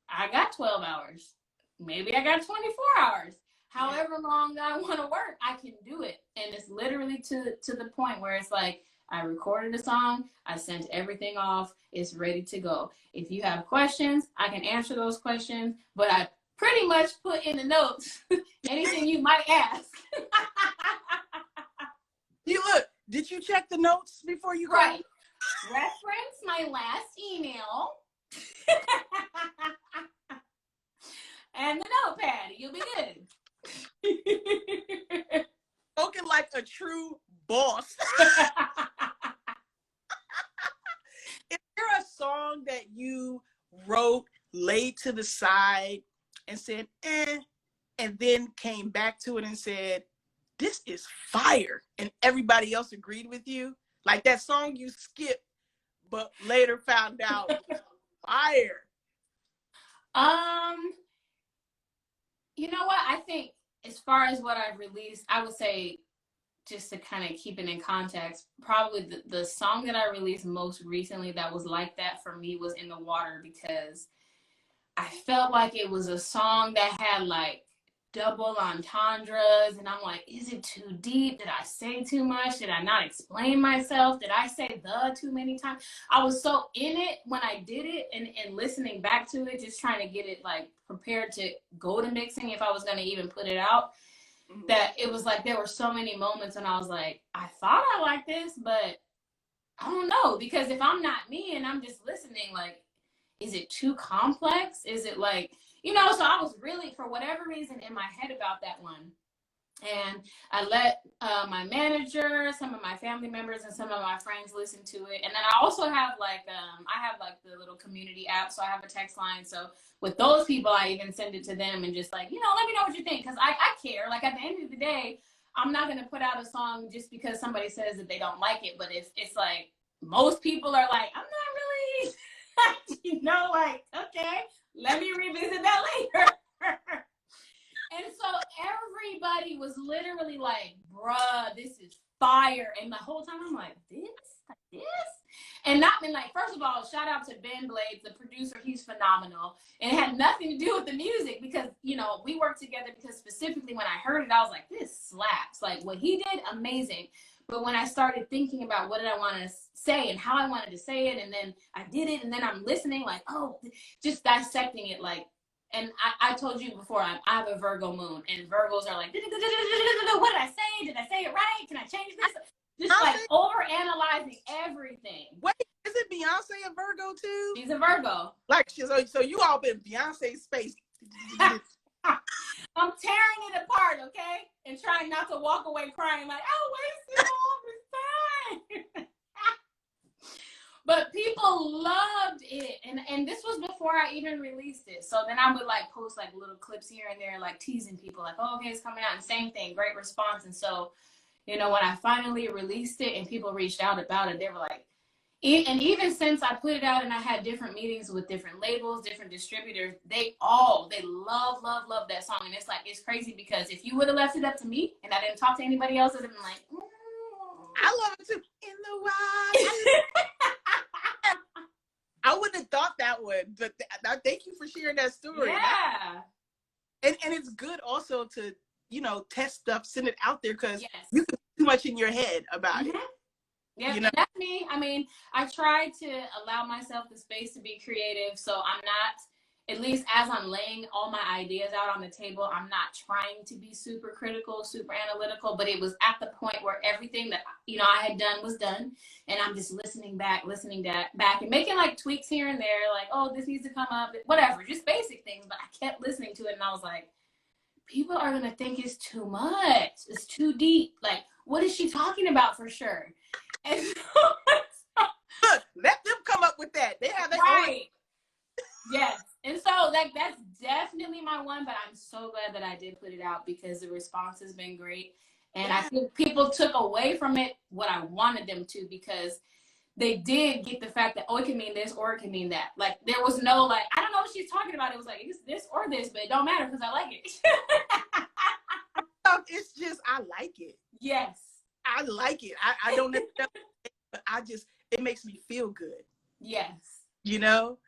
I got 12 hours. Maybe I got 24 hours. However long I want to work, I can do it. And it's literally to the point where it's like, I recorded a song, I sent everything off, it's ready to go. If you have questions, I can answer those questions, but I pretty much put in the notes anything you might ask. Did you check the notes before you right? Reference my last email and the notepad. You'll be good. Spoken like a true boss. Is there a song that you wrote, laid to the side, and said, and then came back to it and said, this is fire, and everybody else agreed with you? Like that song you skipped, but later found out fire. You know what? I think as far as what I've released, I would say, just to kind of keep it in context, probably the song that I released most recently that was like that for me was In the Water, because I felt like it was a song that had like double entendres, and I'm like, is it too deep? Did I say too much? Did I not explain myself? Did I say the too many times? I was so in it when I did it, and listening back to it, just trying to get it like prepared to go to mixing if I was going to even put it out, that it was like there were so many moments and I was like, I thought I liked this, but I don't know, because if I'm not me and I'm just listening, like, is it too complex? Is it like, you know? So I was really, for whatever reason, in my head about that one. And I let my manager, some of my family members, and some of my friends listen to it. And then I also have like, I have like the little community app. So I have a text line. So with those people, I even send it to them and just like, you know, let me know what you think. Because I care. Like at the end of the day, I'm not going to put out a song just because somebody says that they don't like it. But if it's like, most people are like, I'm not really, you know, like, okay, let me revisit that later. And so everybody was literally like, bruh, this is fire. And the whole time I'm like, this? And not been like, first of all, shout out to Ben Blades, the producer. He's phenomenal. And it had nothing to do with the music because, you know, we worked together because specifically when I heard it, I was like, this slaps. Like what he did, amazing. But when I started thinking about what did I want to say and how I wanted to say it, and then I did it, and then I'm listening like, oh, just dissecting it like, and I told you before, I have a Virgo moon, and Virgos are like, what did I say? Did I say it right? Can I change this? Just like over-analyzing everything. Wait, is it Beyonce a Virgo too? She's a Virgo. Like, so you all been Beyonce's space. I'm tearing it apart, okay? And trying not to walk away crying like, I wasted all this time. But people loved it. And this was before I even released it. So then I would like post like little clips here and there, like teasing people like, oh, okay, it's coming out. And same thing, great response. And so, you know, when I finally released it and people reached out about it, they were like, and even since I put it out and I had different meetings with different labels, different distributors, they love that song. And it's like, it's crazy because if you would have left it up to me and I didn't talk to anybody else, I'd have been like, I love it too. In the wild. I wouldn't have thought that would, but thank you for sharing that story. Yeah. And it's good also to, you know, test stuff, send it out there because yes. you can too much in your head about it. Yeah, you know? that's me. I mean, I try to allow myself the space to be creative. So I'm not, at least as I'm laying all my ideas out on the table, I'm not trying to be super critical, super analytical, but it was at the point where everything that, you know, I had done was done. And I'm just listening back and making like tweaks here and there, like, oh, this needs to come up, whatever, just basic things. But I kept listening to it and I was like, people are going to think it's too much. It's too deep. Like, what is she talking about for sure? And so, look, let them come up with that. They have that. Right. Yes. And so that's definitely my one, but I'm so glad that I did put it out because the response has been great. And I think people took away from it what I wanted them to, because they did get the fact that, oh, it can mean this or it can mean that. Like, there was no, like, I don't know what she's talking about. It was like, it's this or this, but it don't matter because I like it. It's just, I like it. Yes. I like it. I don't know, but it makes me feel good. Yes. You know?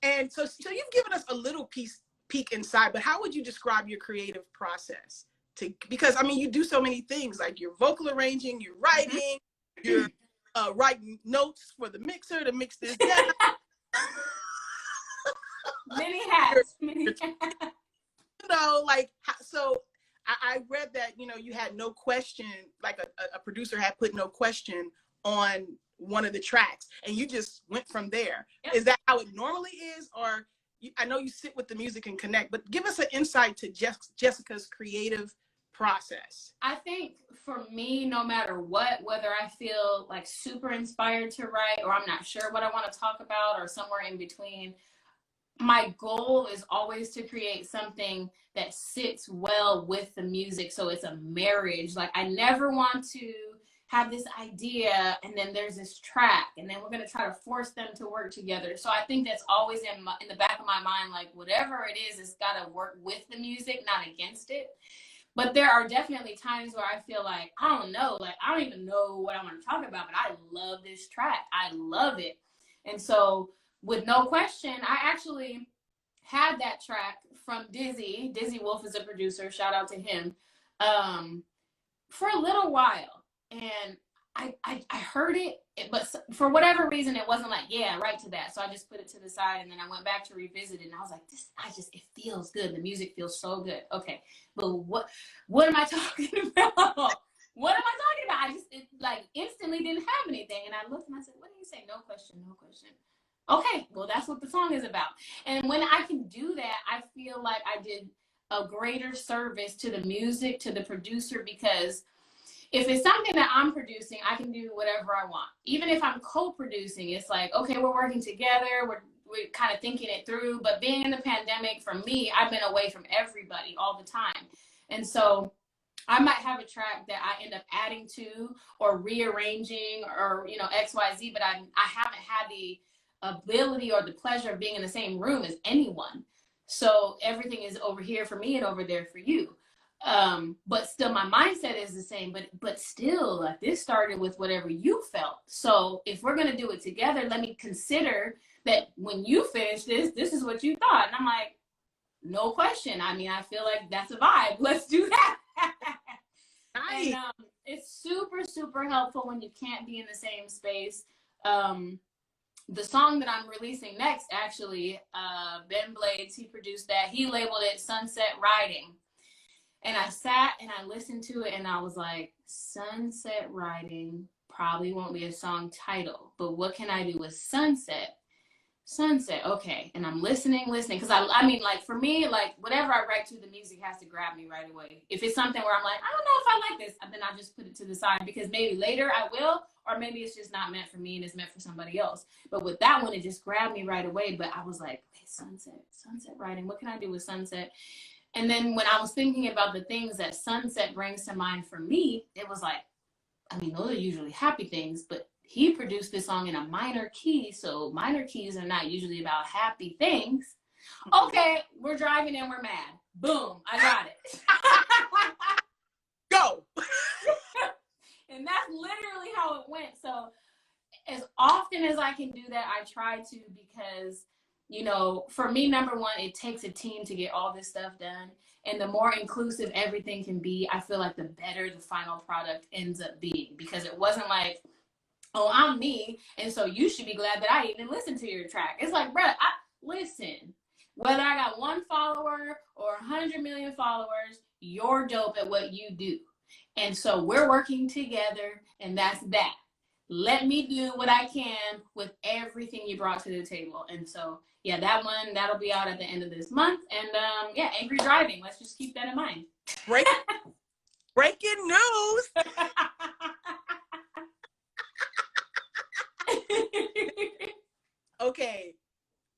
And so you've given us a little peek inside, but how would you describe your creative process? Because, I mean, you do so many things, like you're vocal arranging, you're writing, you're writing notes for the mixer to mix this down. Many hats. You know, like, so I read that, you know, you had no question, like a producer had put no question on one of the tracks and you just went from there. Yep. Is that how it normally is? Or I know you sit with the music and connect, but give us an insight to Jessica's creative process. I think for me, no matter what, whether I feel like super inspired to write or I'm not sure what I want to talk about or somewhere in between, my goal is always to create something that sits well with the music. So it's a marriage. Like, I never want to have this idea and then there's this track and then we're going to try to force them to work together. So I think that's always in the back of my mind, like, whatever it is, it's got to work with the music, not against it. But there are definitely times where I feel like, I don't know, like, I don't even know what I want to talk about, but I love this track. I love it. And so with no question, I actually had that track from Dizzy. Dizzy Wolf is a producer. Shout out to him. For a little while. And I heard it, but for whatever reason, it wasn't like, yeah, right to that. So I just put it to the side and then I went back to revisit it and I was like, it feels good. The music feels so good. Okay, but what am I talking about? What am I talking about? It like instantly didn't have anything. And I looked and I said, what do you say? No question, no question. Okay, well, that's what the song is about. And when I can do that, I feel like I did a greater service to the music, to the producer, because if it's something that I'm producing, I can do whatever I want. Even if I'm co-producing, it's like, okay, we're working together, we're kind of thinking it through. But being in the pandemic, for me, I've been away from everybody all the time. And so I might have a track that I end up adding to or rearranging or, you know, XYZ, but I haven't had the ability or the pleasure of being in the same room as anyone. So everything is over here for me and over there for you. But still my mindset is the same, but still, like, this started with whatever you felt. So if we're going to do it together, let me consider that when you finish this is what you thought. And I'm like, no question. I mean, I feel like that's a vibe. Let's do that. Nice. And it's super, super helpful when you can't be in the same space. The song that I'm releasing next, actually, Ben Blades, he produced that. He labeled it Sunset Riding. And I sat and I listened to it and I was like, Sunset Riding probably won't be a song title, but what can I do with sunset? Sunset, okay. And I'm listening, because I mean, like, for me, like, whatever I write to, the music has to grab me right away. If it's something where I'm like, I don't know if I like this, then I just put it to the side, because maybe later I will, or maybe it's just not meant for me and it's meant for somebody else. But with that one, it just grabbed me right away. But I was like, okay, sunset Riding, what can I do with sunset? And then when I was thinking about the things that sunset brings to mind for me, it was like, I mean, those are usually happy things, but he produced this song in a minor key, so minor keys are not usually about happy things. Okay, we're driving and we're mad. Boom, I got it. Go. And that's literally how it went. So as often as I can do that, I try to, because, you know, for me, number one, it takes a team to get all this stuff done. And the more inclusive everything can be, I feel like the better the final product ends up being. Because it wasn't like, oh, I'm me, and so you should be glad that I even listened to your track. It's like, bruh, listen, whether I got 1 follower or 100 million followers, you're dope at what you do. And so we're working together, and that's that. Let me do what I can with everything you brought to the table. And so, yeah, that one, that'll be out at the end of this month. And yeah, Angry Driving, let's just keep that in mind. Breaking news. Okay,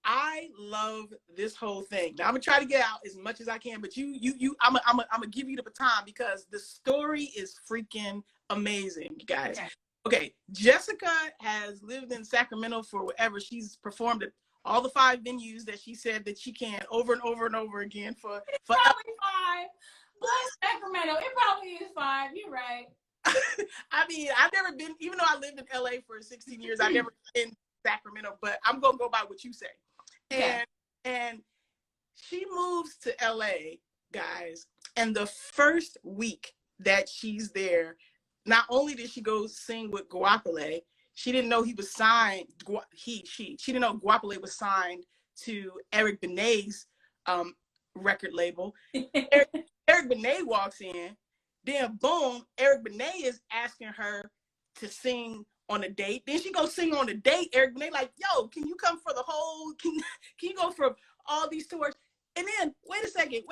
I love this whole thing. Now I'm gonna try to get out as much as I can, but I'm gonna give you the baton, because the story is freaking amazing, you guys. Okay, Jessica has lived in Sacramento for whatever. She's performed at all the 5 venues that she said that she can, over and over and over again for probably 5. Plus Sacramento, it probably is 5. You're right. I mean, I've never been, even though I lived in LA for 16 years, I've never been in Sacramento, but I'm gonna go by what you say. Okay. And she moves to LA, guys, and the first week that she's there, not only did she go sing with Guapole, she didn't know he was signed. She didn't know Guapole was signed to Eric Benet's record label. Eric Benet walks in. Then boom, Eric Benet is asking her to sing on a date. Then she goes sing on a date. Eric Benet like, yo, can you come for the whole, can you go for all these tours? And then, wait a second.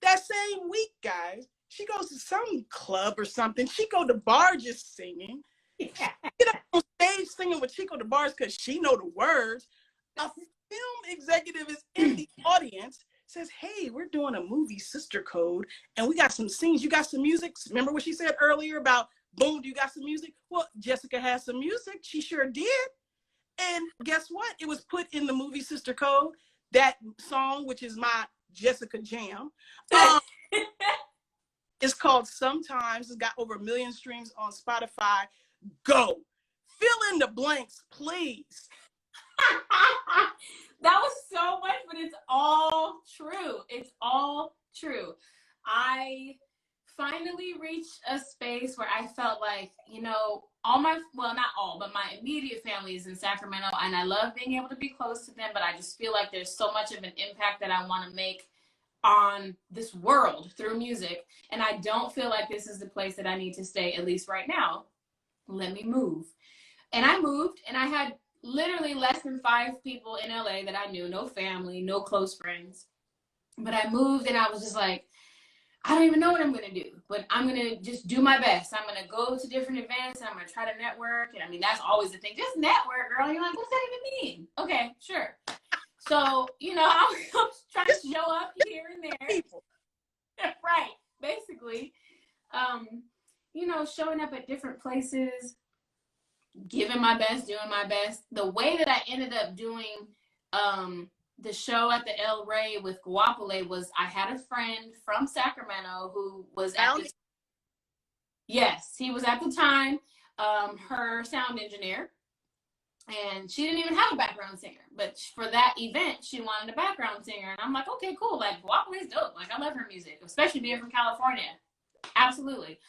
That same week, guys, she goes to some club or something. Chico DeBarge just singing. Yeah. Get up on stage singing with Chico DeBarge because she know the words. A film executive is in the audience, says, hey, we're doing a movie sister code, and we got some scenes. You got some music? Remember what she said earlier about, boom, do you got some music? Well, Jessica has some music. She sure did. And guess what? It was put in the movie sister code. That song, which is my Jessica jam, it's called Sometimes. It's got over 1 million streams on Spotify. Go. Fill in the blanks, please. That was so much, but it's all true. It's all true. I finally reached a space where I felt like, you know, well, not all, but my immediate family is in Sacramento, and I love being able to be close to them, but I just feel like there's so much of an impact that I want to make on this world through music, and I don't feel like this is the place that I need to stay, at least right now. Let me move. And I moved, and I had literally less than 5 people in LA that I knew, no family, no close friends. But I moved, and I was just like, I don't even know what I'm going to do, but I'm going to just do my best. I'm going to go to different events, and I'm going to try to network. And I mean, that's always the thing. Just network, girl. And you're like, what's that even mean? Okay, sure. So, you know, I'm trying to show up here and there. Right, basically. You know, showing up at different places, giving my best, doing my best. The way that I ended up doing the show at the El Rey with Guapole was, I had a friend from Sacramento who was at the, yes, he was at the time her sound engineer, and she didn't even have a background singer, but for that event she wanted a background singer, and I'm like, okay, cool, like Guapole's dope, like I love her music, especially being from California. Absolutely.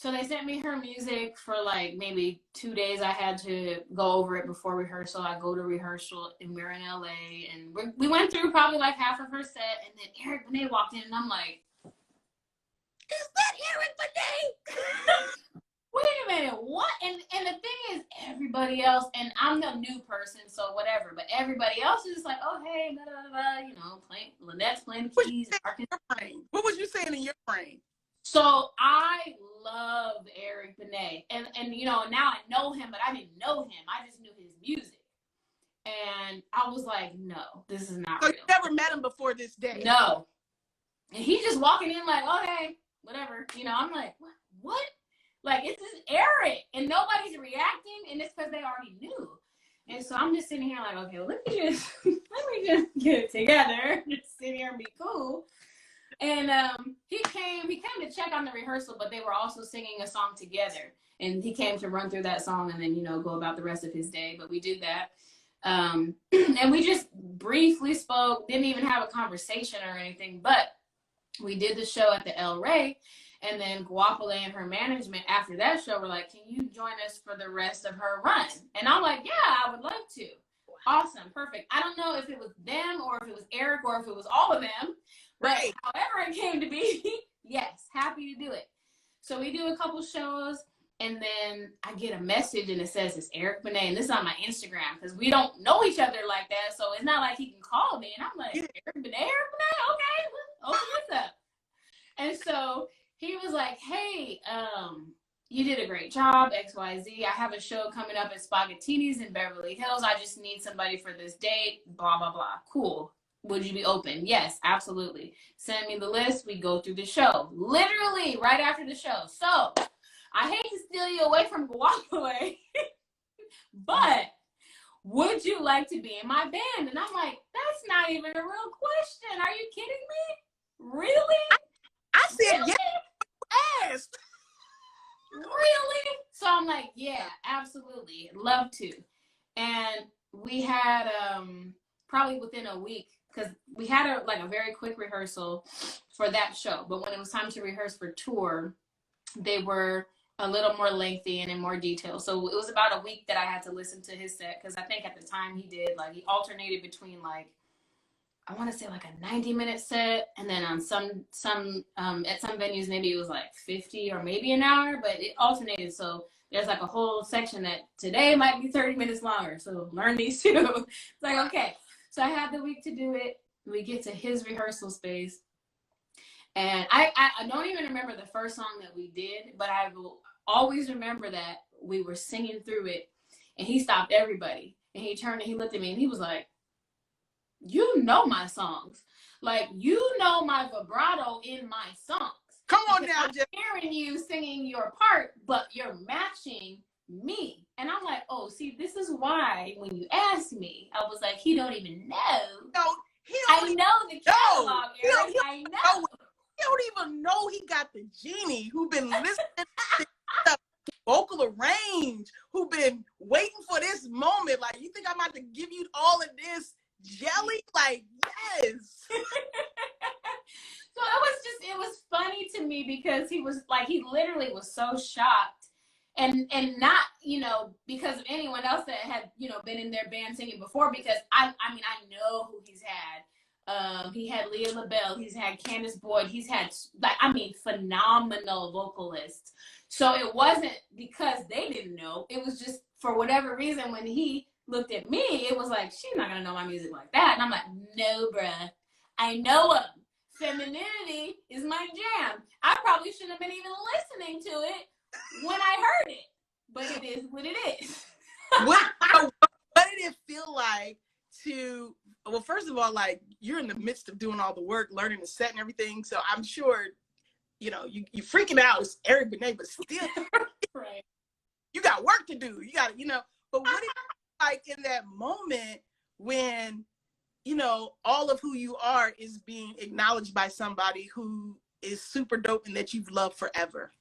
So they sent me her music for like maybe 2 days. I had to go over it before rehearsal. I go to rehearsal and we're in LA, and we went through probably like half of her set, and then Eric Benet walked in, and I'm like, is that Eric Benet? Wait a minute, what? And the thing is, everybody else, and I'm the new person, so whatever, but everybody else is just like, oh, hey, blah, blah, blah, you know, playing, Lynette's playing the keys. What was you saying in your brain? So I love Eric Benet, and you know, now I know him, but I didn't know him. I just knew his music, and I was like, no, this is not real. You never met him before this day? No. And he's just walking in like, oh, hey, whatever. You know, I'm like, what? Like, it's just Eric, and nobody's reacting, and it's because they already knew. And so I'm just sitting here like, okay, well, let me just get it together, just sit here and be cool. And he came to check on the rehearsal, but they were also singing a song together. And he came to run through that song and then, you know, go about the rest of his day. But we did that. And we just briefly spoke, didn't even have a conversation or anything. But we did the show at the El Rey. And then Guapole and her management after that show were like, can you join us for the rest of her run? And I'm like, yeah, I would love to. Awesome. Perfect. I don't know if it was them or if it was Eric or if it was all of them. But right. However it came to be, yes, happy to do it. So we do a couple shows, and then I get a message, and it says it's Eric Benet, and this is on my Instagram, because we don't know each other like that, so it's not like he can call me. And I'm like, Eric Benet, okay, open this up. And so he was like, hey, you did a great job, XYZ. I have a show coming up at Spaghettini's in Beverly Hills. I just need somebody for this date, blah, blah, blah. Cool. Would you be open? Yes, absolutely. Send me the list. We go through the show. Literally right after the show. So I hate to steal you away from Guapole, but would you like to be in my band? And I'm like, that's not even a real question. Are you kidding me? Really? I said, really? Yes. Really? So I'm like, yeah, absolutely. Love to. And we had probably within a week, because we had a very quick rehearsal for that show. But when it was time to rehearse for tour, they were a little more lengthy and in more detail. So it was about a week that I had to listen to his set, because I think at the time he alternated between I want to say a 90-minute set, and then on some at some venues maybe it was 50 or maybe an hour, but it alternated. So there's a whole section that today might be 30 minutes longer. So learn these two. It's like, okay. So I had the week to do it. We get to his rehearsal space, and I don't even remember the first song that we did, but I will always remember that we were singing through it, and he stopped everybody, and he turned and he looked at me, and he was like, you know my songs. You know my vibrato in my songs. Come on now, I'm hearing you singing your part, but you're matching me. And I'm like, oh, see, this is why when you asked me, I was like, he don't even know. No, I know the catalog, Eric. I know. He don't even know he got the genie who been listening to the vocal range, who been waiting for this moment. You think I'm about to give you all of this jelly? Yes. So it was funny to me, because he was he literally was so shocked. And not, because of anyone else that had, been in their band singing before, because I know who he's had. He had Leah LaBelle, he's had Candace Boyd, he's had, phenomenal vocalists. So it wasn't because they didn't know, it was just for whatever reason, when he looked at me, it was like, she's not gonna know my music like that. And I'm like, no, bruh, I know him. Femininity is my jam. I probably shouldn't have been even listening to it when I heard it, but it is what it is. What did it feel like to, well, first of all, you're in the midst of doing all the work, learning the set and everything, so I'm sure, you freaking out. It's Eric Benet, but still, right. You got work to do. You got, but what did it feel like in that moment when, you know, all of who you are is being acknowledged by somebody who is super dope and that you've loved forever?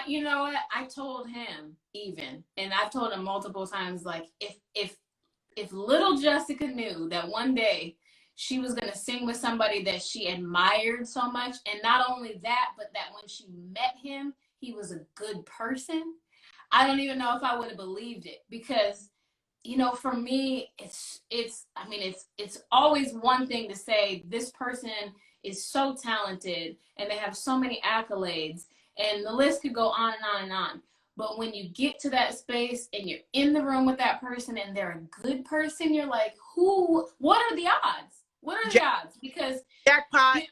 You know what? I told him even, and I've told him multiple times, like, if little Jessica knew that one day she was going to sing with somebody that she admired so much, and not only that, but that when she met him, he was a good person, I don't even know if I would have believed it. Because, you know, for me, it's always one thing to say this person is so talented and they have so many accolades, and the list could go on and on and on. But when you get to that space and you're in the room with that person and they're a good person, you're like, what are the odds? What are the odds? Because jackpot.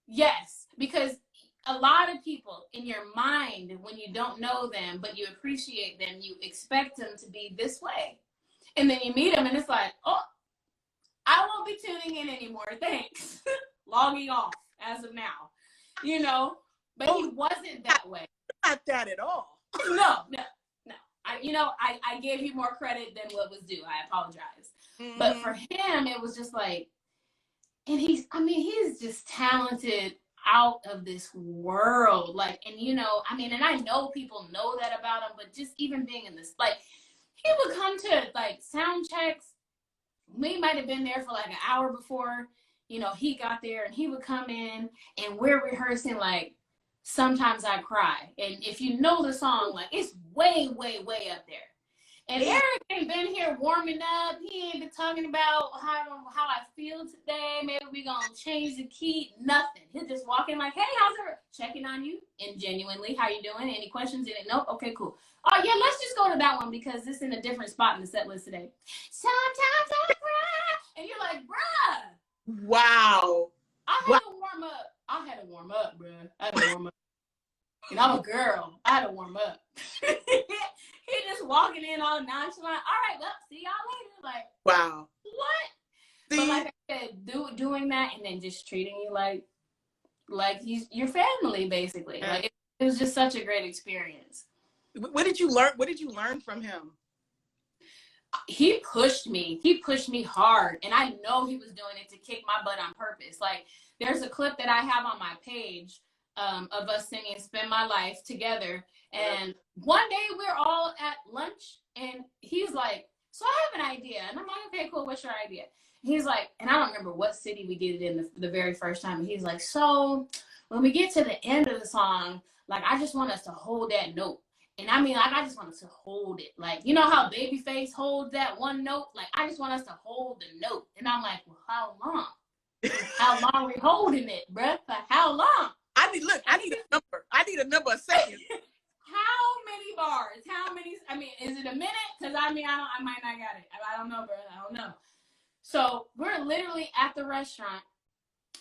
Yes, because a lot of people in your mind, when you don't know them, but you appreciate them, you expect them to be this way. And then you meet them and it's like, oh, I won't be tuning in anymore. Thanks. Logging off as of now, you know, but he wasn't that way. Not that at all. No. I gave you more credit than what was due. I apologize. Mm-hmm. But for him, it was just like, and he's just talented out of this world. Like, and you know, and I know people know that about him, but just even being in this, like, he would come to like sound checks. We might have been there for like an hour before, you know, he got there, and he would come in and we're rehearsing like Sometimes I Cry. And if you know the song, like, it's way, way, way up there. And Eric ain't been here warming up. He ain't been talking about how I feel today. Maybe we gonna change the key. Nothing. He'll just walk in like, hey, how's it? Checking on you. And genuinely, how you doing? Any questions in it? Nope. Okay, cool. Oh, yeah, let's just go to that one because it's in a different spot in the set list today. Sometimes I cry. And you're like, bruh. Wow. I had to warm up, bruh. I had to warm up. And I'm a girl. I had to warm up. He just walking in all nonchalant. All right, well, see y'all later. Like, wow. What? See? But like I said, doing that and then just treating you like he's your family, basically. Yeah. Like it was just such a great experience. What did you learn? What did you learn from him? He pushed me. He pushed me hard, and I know he was doing it to kick my butt on purpose. Like, there's a clip that I have on my page of us singing "Spend My Life" together. And one day we're all at lunch, and he's like, "So I have an idea." And I'm like, "Okay, cool. What's your idea?" He's like, and I don't remember what city we did it in the very first time. And he's like, "So when we get to the end of the song, like, I just want us to hold that note." And I just want us to hold it. Like, you know how Babyface holds that one note? Like, I just want us to hold the note. And I'm like, well, how long? How long we holding it, bruh? For how long? I need a number. I need a number of seconds. How many bars? How many? Is it a minute? Because I might not got it. I don't know, bro. I don't know. So we're literally at the restaurant,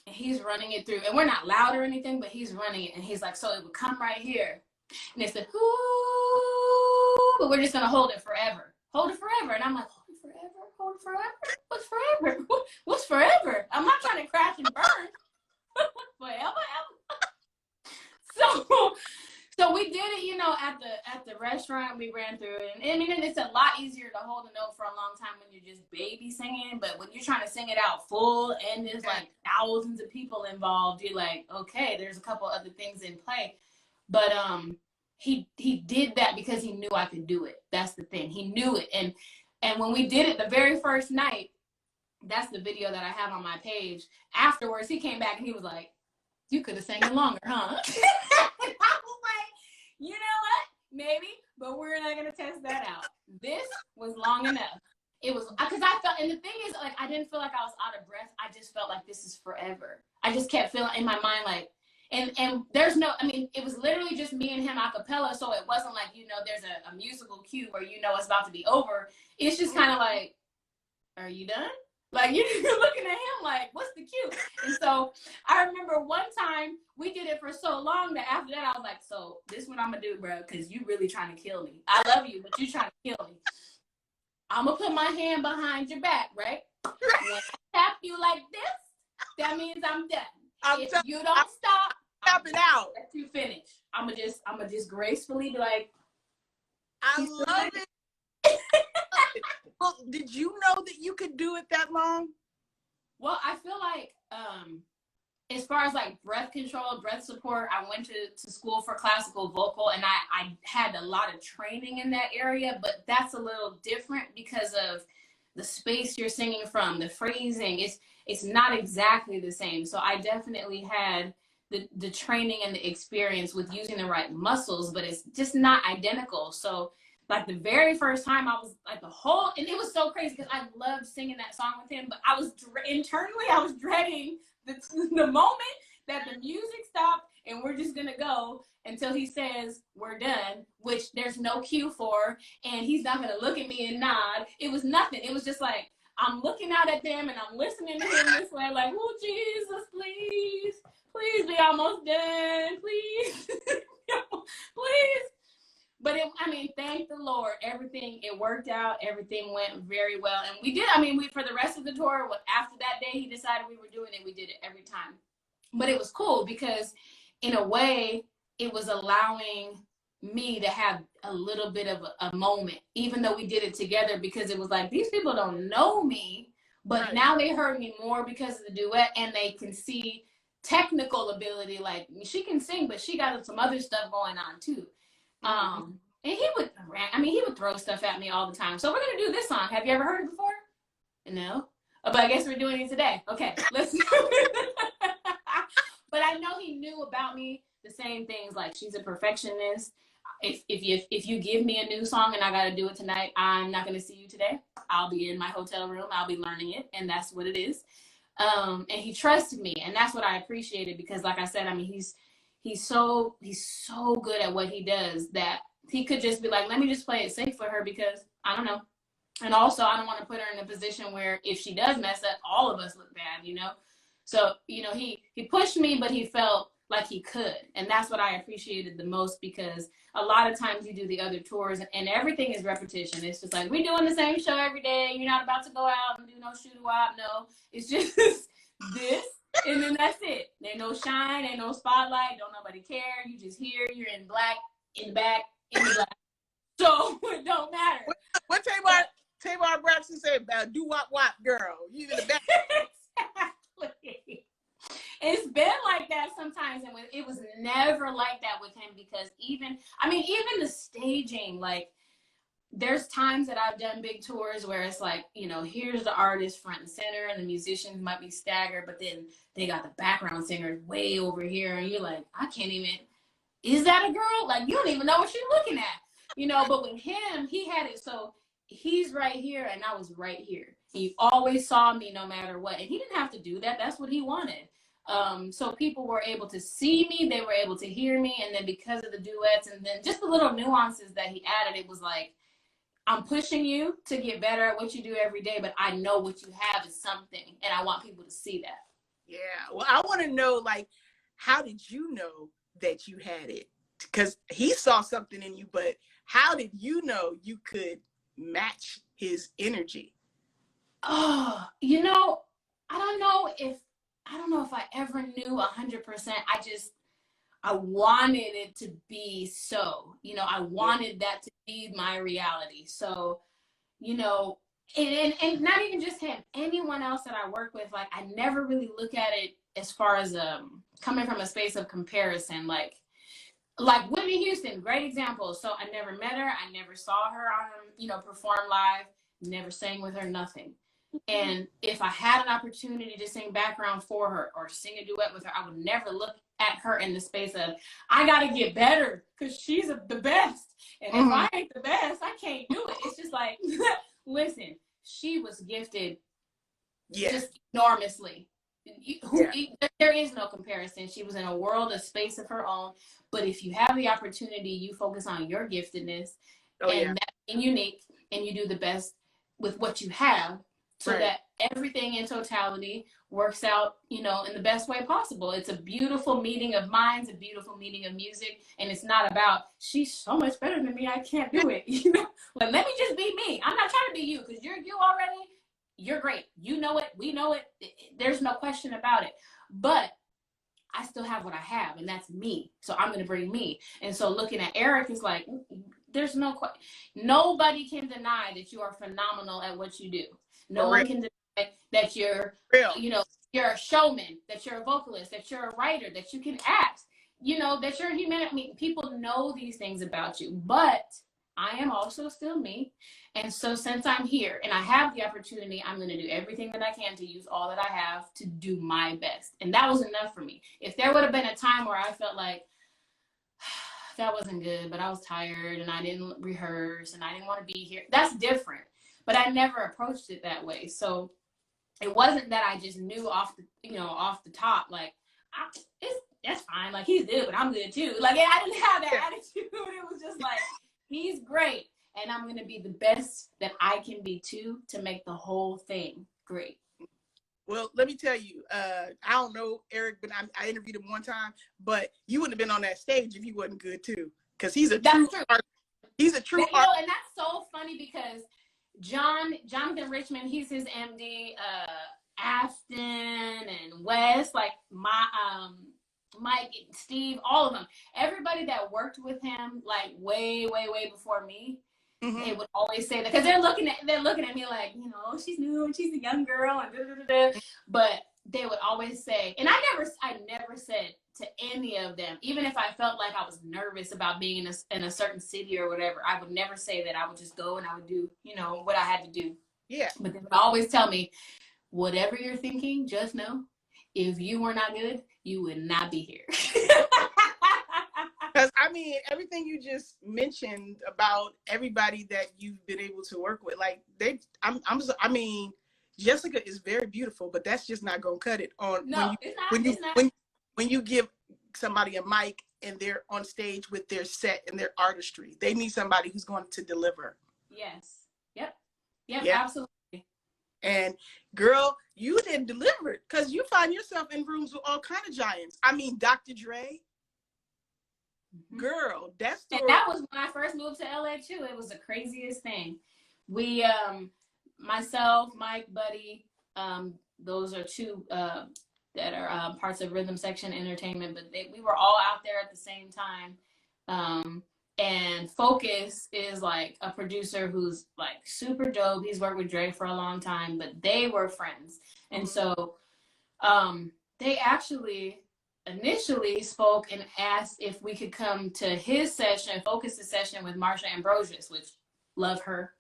and he's running it through. And we're not loud or anything, but he's running it. And he's like, so it would come right here. And it said, ooh, but we're just going to hold it forever. Hold it forever. And I'm like, hold it forever? Hold it forever? What's forever? What's forever? I'm not trying to crash and burn. Forever. So we did it, you know, at the restaurant. We ran through it. And it's a lot easier to hold a note for a long time when you're just baby singing. But when you're trying to sing it out full and there's like thousands of people involved, you're like, okay, there's a couple other things in play. But he did that because he knew I could do it. That's the thing. He knew it. And when we did it the very first night, that's the video that I have on my page. Afterwards, he came back and he was like, you could have sang it longer, huh? And I was like, you know what? Maybe, but we're not going to test that out. This was long enough. It was, because I felt, and the thing is, like, I didn't feel like I was out of breath. I just felt like this is forever. I just kept feeling in my mind, like, and there's no, it was literally just me and him a cappella, so it wasn't like, you know, there's a musical cue where you know it's about to be over. It's just kind of like, are you done? Like, you're looking at him like, what's the cue? And so I remember one time we did it for so long that after that I was like, so this is what I'm going to do, bro, because you really trying to kill me. I love you, but you trying to kill me. I'm going to put my hand behind your back, right? When I tap you like this, that means I'm done. If you don't stop, Stop it out. Let you finish. I'm gonna just gracefully be like, I love it. Well, did you know that you could do it that long? Well, I feel like as far as like breath control, breath support, I went to school for classical vocal, and I had a lot of training in that area, but that's a little different because of the space you're singing from, the phrasing. It's not exactly the same. So I definitely had the training and the experience with using the right muscles, but it's just not identical. So like the very first time I was like and it was so crazy because I loved singing that song with him, but I was internally, I was dreading the moment that the music stopped and we're just gonna go until he says we're done, which there's no cue for, and he's not gonna look at me and nod. It was nothing. It was just like I'm looking out at them and I'm listening to him this way, like, oh Jesus, please be almost done, please. Please. But thank the Lord, it worked out. Everything went very well. And we did, for the rest of the tour, after that day, he decided we were doing it. We did it every time. But it was cool because in a way, it was allowing me to have a little bit of a moment, even though we did it together, because it was like, these people don't know me, but right. Now they heard me more because of the duet, and they can see technical ability. Like, she can sing, but she got some other stuff going on too. And he would throw stuff at me all the time. So we're going to do this song. Have you ever heard it before? No. But I guess we're doing it today. Okay, let's do it. But I know he knew about me the same things, like she's a perfectionist. If you give me a new song and I got to do it tonight, I'm not going to see you today. I'll be in my hotel room. I'll be learning it, and that's what it is. And he trusted me, and that's what I appreciated, because like I said, he's so good at what he does that he could just be like, let me just play it safe for her, because I don't know. And also, I don't want to put her in a position where if she does mess up, all of us look bad, So, he pushed me, but he felt like he could. And that's what I appreciated the most, because a lot of times you do the other tours and everything is repetition. It's just like, we're doing the same show every day. You're not about to go out and do no shoot-a-wop. No, it's just this. And then that's it. Ain't no shine, ain't no spotlight, don't nobody care. You just here, you're in black, in the back, in the black. So it don't matter. What Tamar Braxton say about do-wop-wop, girl? You in the back. Exactly. It's been like that sometimes, and it was never like that with him, because even the staging, like, there's times that I've done big tours where it's like, here's the artist front and center, and the musicians might be staggered, but then they got the background singers way over here, and you're like, I can't even, is that a girl? Like, you don't even know what you're looking at, but with him, he had it so he's right here and I was right here. He always saw me no matter what, and he didn't have to do that. That's what he wanted. So people were able to see me, they were able to hear me, and then because of the duets and then just the little nuances that he added, it was like, I'm pushing you to get better at what you do every day, but I know what you have is something, and I want people to see that. Yeah. Well, I want to know, like, how did you know that you had it? Because he saw something in you, but how did you know you could match his energy? Oh, I don't know if I ever knew 100%. I wanted it to be so, I wanted that to be my reality. So, and not even just him, anyone else that I work with, like, I never really look at it as far as coming from a space of comparison. Like Whitney Houston, great example. So I never met her. I never saw her on, perform live, never sang with her, nothing. And if I had an opportunity to sing background for her or sing a duet with her, I would never look at her in the space of, I got to get better because she's the best. And if I ain't the best, I can't do it. It's just like, listen, she was gifted just enormously. There is no comparison. She was in a world, a space of her own. But if you have the opportunity, you focus on your giftedness and that being unique, and you do the best with what you have, so that everything in totality works out, in the best way possible. It's a beautiful meeting of minds, a beautiful meeting of music. And it's not about, she's so much better than me, I can't do it. Like, let me just be me. I'm not trying to be you, because you're you already. You're great. You know it. We know it. There's no question about it. But I still have what I have, and that's me. So I'm going to bring me. And so looking at Eric is like, there's nobody can deny that you are phenomenal at what you do. No one can deny that you're, you're a showman, that you're a vocalist, that you're a writer, that you can act, that you're a human. I mean, people know these things about you, but I am also still me. And so since I'm here and I have the opportunity, I'm going to do everything that I can to use all that I have to do my best. And that was enough for me. If there would have been a time where I felt like that wasn't good, but I was tired and I didn't rehearse and I didn't want to be here, that's different. But I never approached it that way. So it wasn't that I just knew off the top, like, that's fine. Like, he's good, but I'm good too. Like, I didn't have that attitude. It was just like, he's great. And I'm going to be the best that I can be too, to make the whole thing great. Well, let me tell you, I don't know Eric, but I interviewed him one time, but you wouldn't have been on that stage if he wasn't good too. Because he's a true artist. He's a true artist. And that's so funny because Jonathan Richmond, he's his MD, Afton and Wes, like Mike, Steve, all of them. Everybody that worked with him, like way, way, way before me, they would always say that, because they're looking at me like, she's new and she's a young girl and da, da, da, da. But they would always say, and I never said to any of them, even if I felt like I was nervous about being in a certain city or whatever, I would never say that. I would just go and I would do, what I had to do. Yeah. But they would always tell me, whatever you're thinking, just know, if you were not good, you would not be here. Because I mean, everything you just mentioned about everybody that you've been able to work with, like I mean, Jessica is very beautiful, but that's just not gonna cut it on. No, when you give somebody a mic and they're on stage with their set and their artistry, they need somebody who's going to deliver. Yes. Yep. Absolutely. And girl, you didn't deliver it, because you find yourself in rooms with all kind of giants. I mean, Dr. Dre. Girl, that's and that was when I first moved to LA too. It was the craziest thing. We, myself, Mike, Buddy, those are two that are parts of Rhythm Section Entertainment, but we were all out there at the same time. And Focus is like a producer who's like super dope. He's worked with Dre for a long time, but they were friends. And so they actually initially spoke and asked if we could come to his session, Focus's session with Marsha Ambrosius, which love her.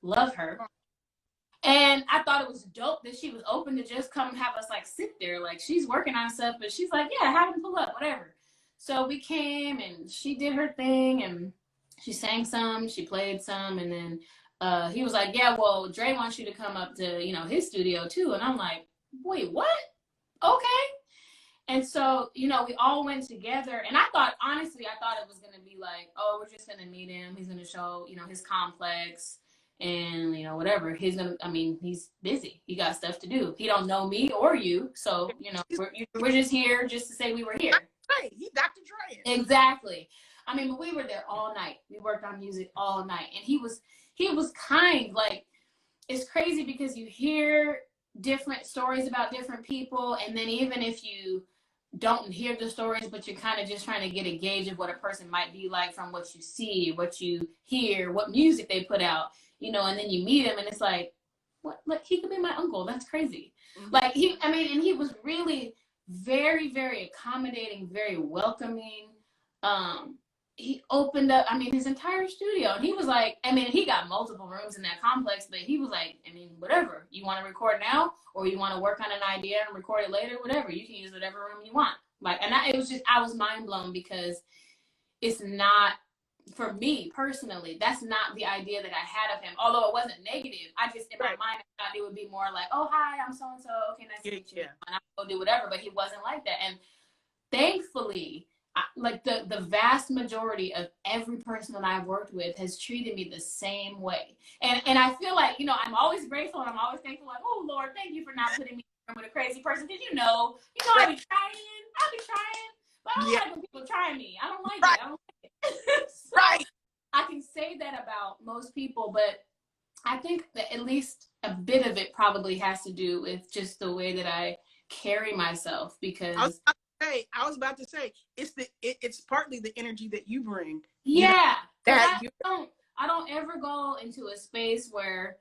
And I thought it was dope that she was open to just come have us like sit there. Like, she's working on stuff, but she's like, yeah, have him pull up, whatever. So we came and she did her thing and she sang some, she played some, and then he was like, yeah, well, Dre wants you to come up to, his studio too. And I'm like, wait, what? Okay. And so, we all went together, and honestly, I thought it was going to be like, oh, we're just going to meet him. He's going to show, his complex and, whatever. He's busy. He got stuff to do. He don't know me or you. So, we're just here just to say we were here. Right. He Dr. Dre. Exactly. I mean, but we were there all night. We worked on music all night, and he was kind. Like, it's crazy because you hear different stories about different people, and then even if you don't hear the stories, but you're kind of just trying to get a gauge of what a person might be like from what you see, what you hear, what music they put out, and then you meet him and it's like, what? Like, he could be my uncle. That's crazy. Like, and he was really very, very accommodating, very welcoming. He opened up, his entire studio, and he was like, he got multiple rooms in that complex, but he was like, whatever, you want to record now, or you want to work on an idea and record it later, whatever, you can use whatever room you want. Like, and I was mind blown, because it's not, for me personally, that's not the idea that I had of him, although it wasn't negative. I just, in my mind, I thought it would be more like, oh, hi, I'm so-and-so, okay, nice to meet you, and I'll go do whatever, but he wasn't like that. And thankfully, like the vast majority of every person that I've worked with has treated me the same way. And I feel like, I'm always grateful and I'm always thankful, like, oh Lord, thank you for not putting me with a crazy person. Because I be trying, but I don't like when people try me. I don't like it. I don't like it. So I can say that about most people, but I think that at least a bit of it probably has to do with just the way that I carry myself, because I was about to say it's partly the energy that you bring. Yeah. I don't ever go into a space where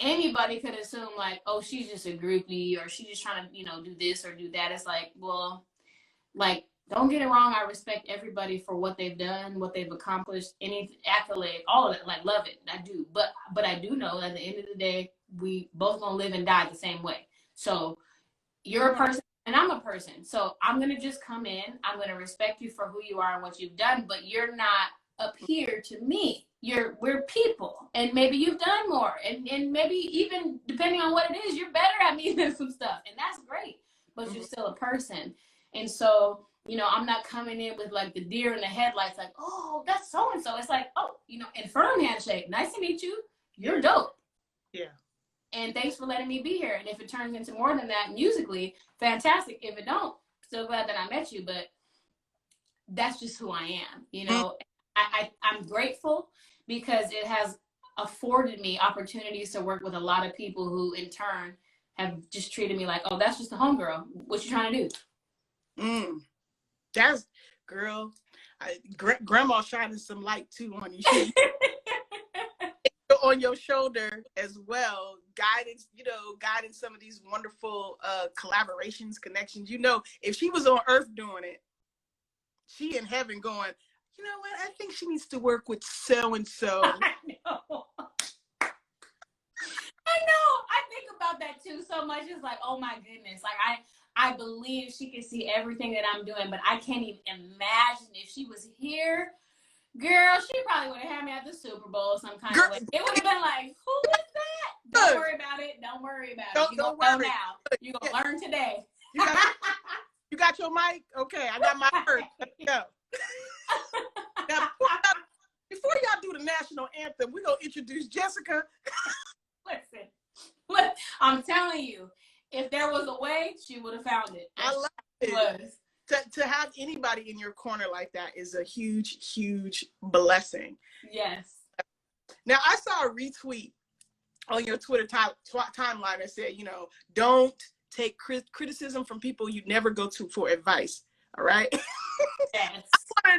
anybody could assume like, oh, she's just a groupie or she's just trying to, do this or do that. It's like, well, like, don't get it wrong. I respect everybody for what they've done, what they've accomplished, any accolade, all of it. Like, love it. I do. But I do know at the end of the day, we both gonna live and die the same way. So you're a person and I'm a person. So I'm gonna just come in. I'm gonna respect you for who you are and what you've done, but you're not up here to me. We're people, and maybe you've done more, and maybe even depending on what it is, you're better at me than some stuff, and that's great. But you're still a person, and so I'm not coming in with like the deer in the headlights, like, oh, that's so and so. It's like, oh, and firm handshake, nice to meet you. You're dope. Yeah. And thanks for letting me be here. And if it turns into more than that musically, fantastic. If it don't, still glad that I met you. But that's just who I am. I'm grateful because it has afforded me opportunities to work with a lot of people who in turn have just treated me like, oh, that's just a homegirl. What you trying to do? That's, girl, grandma shining some light too on you. On your shoulder as well, guiding some of these wonderful collaborations, connections. If she was on earth doing it, she in heaven going, you know what, I think she needs to work with so and so. I know. I think about that too so much. It's like, oh my goodness. Like I believe she can see everything that I'm doing, but I can't even imagine if she was here. Girl, she probably would have had me at the Super Bowl some kind of way. It would have been like, who is that? Don't worry about it. Don't worry about it. You're going to know now. You're going to learn today. You got your mic? Okay, I got my word. Let's go. Now, before y'all do the national anthem, we're going to introduce Jessica. Listen, I'm telling you, if there was a way, she would have found it. I love it. Was. To have anybody in your corner like that is a huge, huge blessing. Yes. Now, I saw a retweet on your Twitter timeline that said, don't take criticism from people you never go to for advice. All right? Yes. I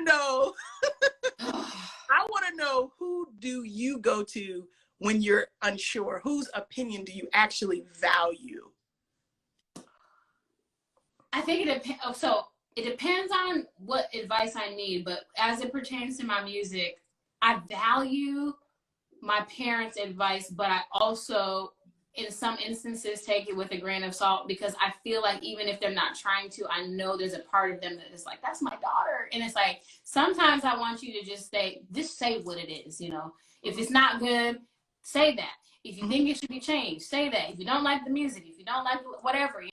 want to know, who do you go to when you're unsure? Whose opinion do you actually value? I think it depends. So it depends on what advice I need, but as it pertains to my music, I value my parents' advice, but I also, in some instances, take it with a grain of salt because I feel like even if they're not trying to, I know there's a part of them that is like, that's my daughter. And it's like, sometimes I want you to just say what it is, If it's not good, say that. If you think it should be changed, say that. If you don't like the music, if you don't like whatever, and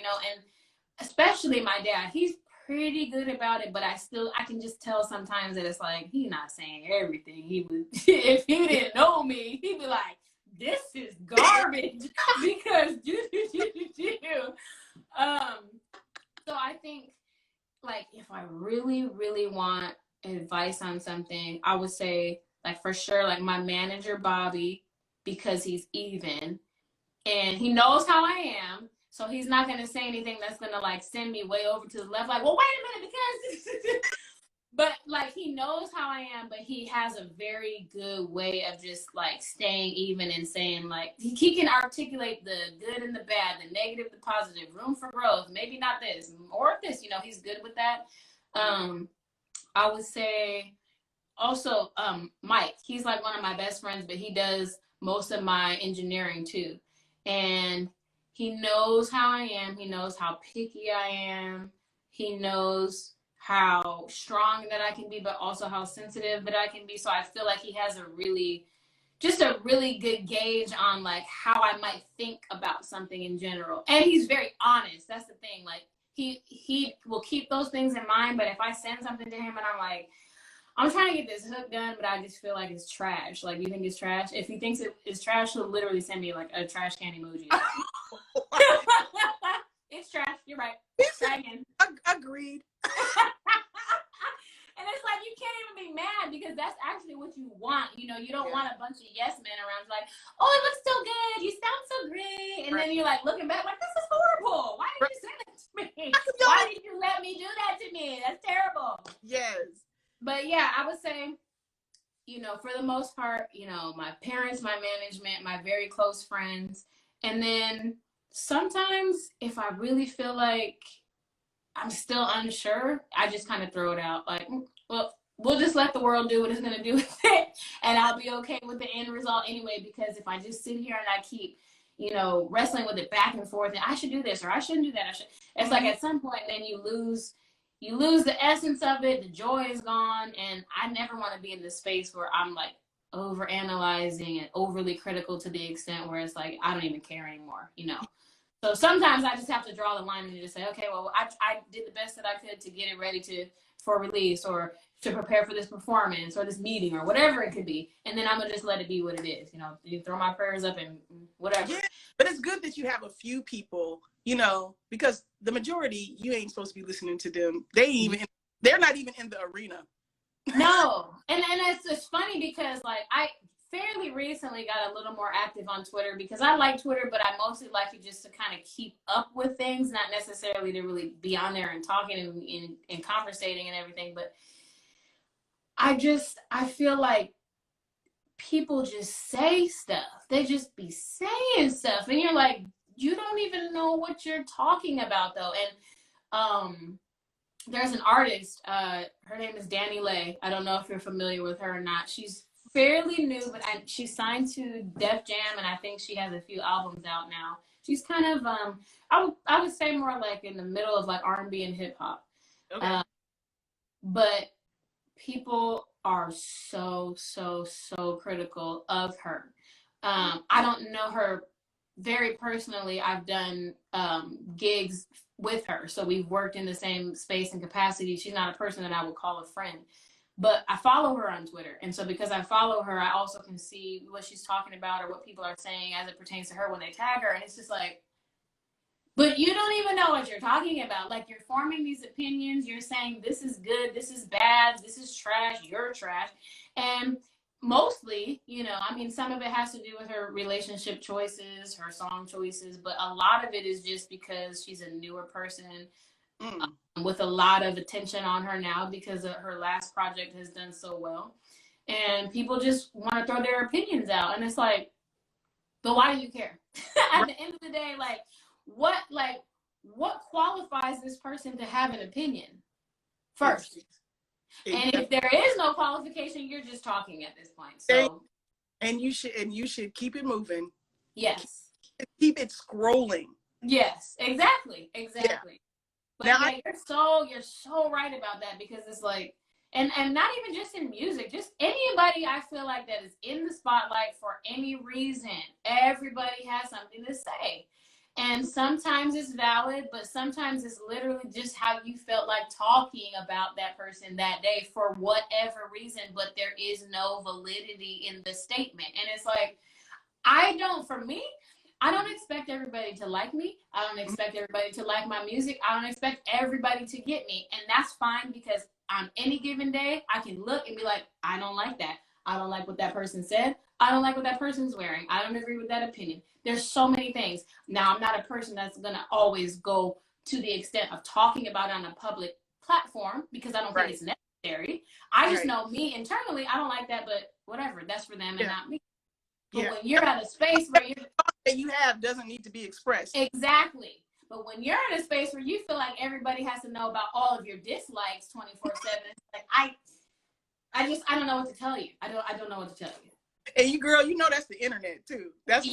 especially my dad, he's pretty good about it, but I can just tell sometimes that it's like, he's not saying everything. He would, if he didn't know me, he'd be like, this is garbage because so I think like if I really, really want advice on something, I would say like for sure, like my manager, Bobby, because he's even and he knows how I am. So he's not going to say anything that's going to like send me way over to the left. Like, well, wait a minute, because, but like, he knows how I am, but he has a very good way of just like staying even and saying like, he can articulate the good and the bad, the negative, the positive, room for growth, maybe not this or this, he's good with that. I would say also, Mike, he's like one of my best friends, but he does most of my engineering too. And he knows how I am. He knows how picky I am. He knows how strong that I can be, but also how sensitive that I can be. So I feel like he has a really good gauge on like how I might think about something in general. And he's very honest. That's the thing. Like he will keep those things in mind. But if I send something to him and I'm like, I'm trying to get this hook done, but I just feel like it's trash. Like, you think it's trash? If he thinks it is trash, he'll literally send me like a trash can emoji. It's trash. You're right. Try again. Agreed. And it's like, you can't even be mad because that's actually what you want. You don't want a bunch of yes men around like, oh, it looks so good. You sound so great. And then you're like looking back like, this is horrible. Why did you say that to me? Why did you let me do that to me? That's terrible. Yes. But yeah, I would say you know, for the most part, you know, my parents, my management, my very close friends. And then sometimes if I really feel like I'm still unsure, I just kind of throw it out like, well, we'll just let the world do what it's going to do with it. And I'll be okay with the end result anyway, because if I just sit here and I keep, you know, wrestling with it back and forth and I should do this or I shouldn't do that. It's like at some point then you lose the essence of it. The joy is gone. And I never want to be in this space where I'm like over analyzing and overly critical to the extent where it's like, I don't even care anymore, you know? So sometimes I just have to draw the line and just say, okay, well, I did the best that I could to get it ready for release or to prepare for this performance or this meeting or whatever it could be. And then I'm going to just let it be what it is. You know, you throw my prayers up and whatever. Yeah, but it's good that you have a few people, you know, because the majority, you ain't supposed to be listening to them. They're not even in the arena. No. And it's funny because like I fairly recently got a little more active on Twitter because I like Twitter, but I mostly like it just to kind of keep up with things, not necessarily to really be on there and talking and conversating and everything. But I feel like people just say stuff. They just be saying stuff. And you're like, you don't even know what you're talking about though. And there's an artist, her name is Danny Lay. I don't know if you're familiar with her or not. She's fairly new, but she's signed to Def Jam, and I think she has a few albums out now. She's kind of, I would say more like in the middle of like R&B and hip hop. Okay. But people are so critical of her. I don't know her very personally. I've done gigs with her, so we've worked in the same space and capacity. She's not a person that I would call a friend, but I follow her on Twitter. And so because I follow her, I also can see what she's talking about or what people are saying as it pertains to her when they tag her. And it's just like, but you don't even know what you're talking about. Like, you're forming these opinions. You're saying this is good, this is bad, this is trash, you're trash. And mostly, you know, I mean, some of it has to do with her relationship choices, her song choices, but a lot of it is just because she's a newer person with a lot of attention on her now because her last project has done so well. And people just want to throw their opinions out. And it's like, but why do you care? At the end of the day, what qualifies this person to have an opinion first? And if there is no qualification, you're just talking at this point. So, and you should keep it moving. Yes. Keep it scrolling. Yes, exactly. Yeah. But now, you're so right about that, because it's like, and not even just in music, just anybody I feel like that is in the spotlight for any reason, everybody has something to say. And sometimes it's valid, but sometimes it's literally just how you felt like talking about that person that day for whatever reason, but there is no validity in the statement. And it's like, I don't expect everybody to like me. I don't expect everybody to like my music. I don't expect everybody to get me. And that's fine, because on any given day, I can look and be like, I don't like that. I don't like what that person said. I don't like what that person's wearing. I don't agree with that opinion. There's so many things. Now, I'm not a person that's going to always go to the extent of talking about it on a public platform, because I don't think it's necessary. I just know me internally, I don't like that, but whatever. That's for them and not me. But when you're at a space where that you have doesn't need to be expressed. Exactly. But when you're in a space where you feel like everybody has to know about all of your dislikes 24/7, it's like I don't know what to tell you. I don't know what to tell you. And you, girl, you know that's the internet too. That's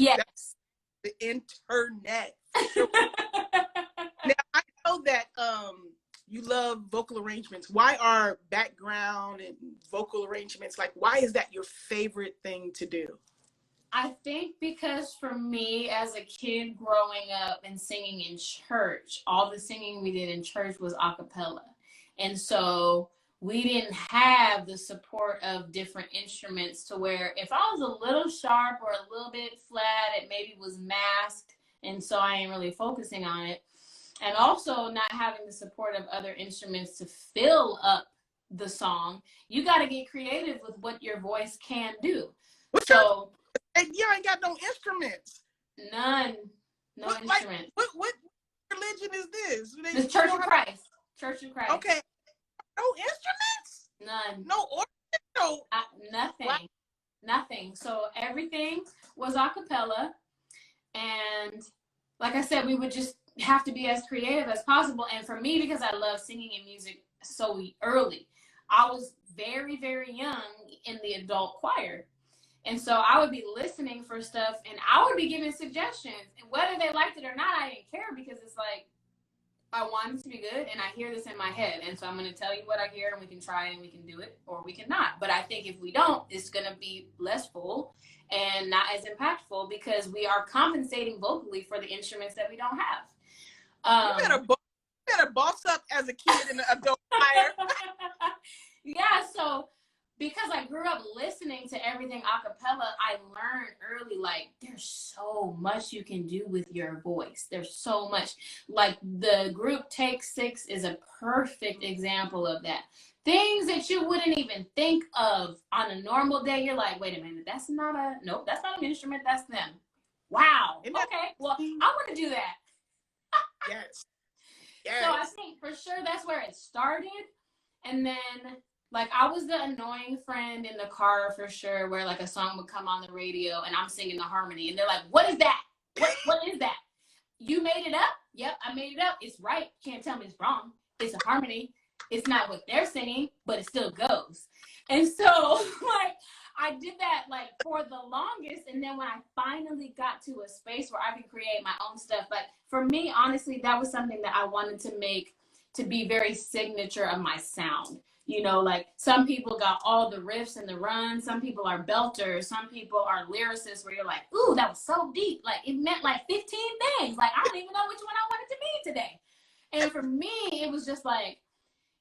the internet. Now I know that you love vocal arrangements. Why are background and vocal arrangements, like, why is that your favorite thing to do? I think because for me, as a kid growing up and singing in church, all the singing we did in church was a cappella. And so we didn't have the support of different instruments to where if I was a little sharp or a little bit flat, it maybe was masked. And so I ain't really focusing on it. And also not having the support of other instruments to fill up the song. You got to get creative with what your voice can do. And you ain't got no instruments. None. No instruments. What religion is this? The Church of Christ. Church of Christ. Okay. No instruments? None. No organ? No. Nothing. Wow. Nothing. So everything was a cappella. And like I said, we would just have to be as creative as possible. And for me, because I love singing and music so early, I was very, very young in the adult choir. And so I would be listening for stuff and I would be giving suggestions. And whether they liked it or not, I didn't care, because it's like, I want it to be good and I hear this in my head. And so I'm going to tell you what I hear and we can try it and we can do it or we cannot. But I think if we don't, it's going to be less full and not as impactful because we are compensating vocally for the instruments that we don't have. You better boss up as a kid in the adult choir. Yeah, so because I grew up listening to everything a cappella, I learned early, like, there's so much you can do with your voice. There's so much. Like, the group Take Six is a perfect example of that. Things that you wouldn't even think of on a normal day, you're like, wait a minute, that's not an instrument, that's them. Wow. Okay, well, I want to do that. Yes. So I think for sure that's where it started. And then, like, I was the annoying friend in the car for sure, where like a song would come on the radio and I'm singing the harmony and they're like, what is that? What is that? You made it up? Yep, I made it up. It's right. Can't tell me it's wrong. It's a harmony. It's not what they're singing, but it still goes. And so, like, I did that like for the longest. And then when I finally got to a space where I could create my own stuff, like for me, honestly, that was something that I wanted to make to be very signature of my sound. You know, like some people got all the riffs and the runs. Some people are belters. Some people are lyricists where you're like, ooh, that was so deep. Like it meant like 15 things. Like I don't even know which one I wanted to be today. And for me, it was just like,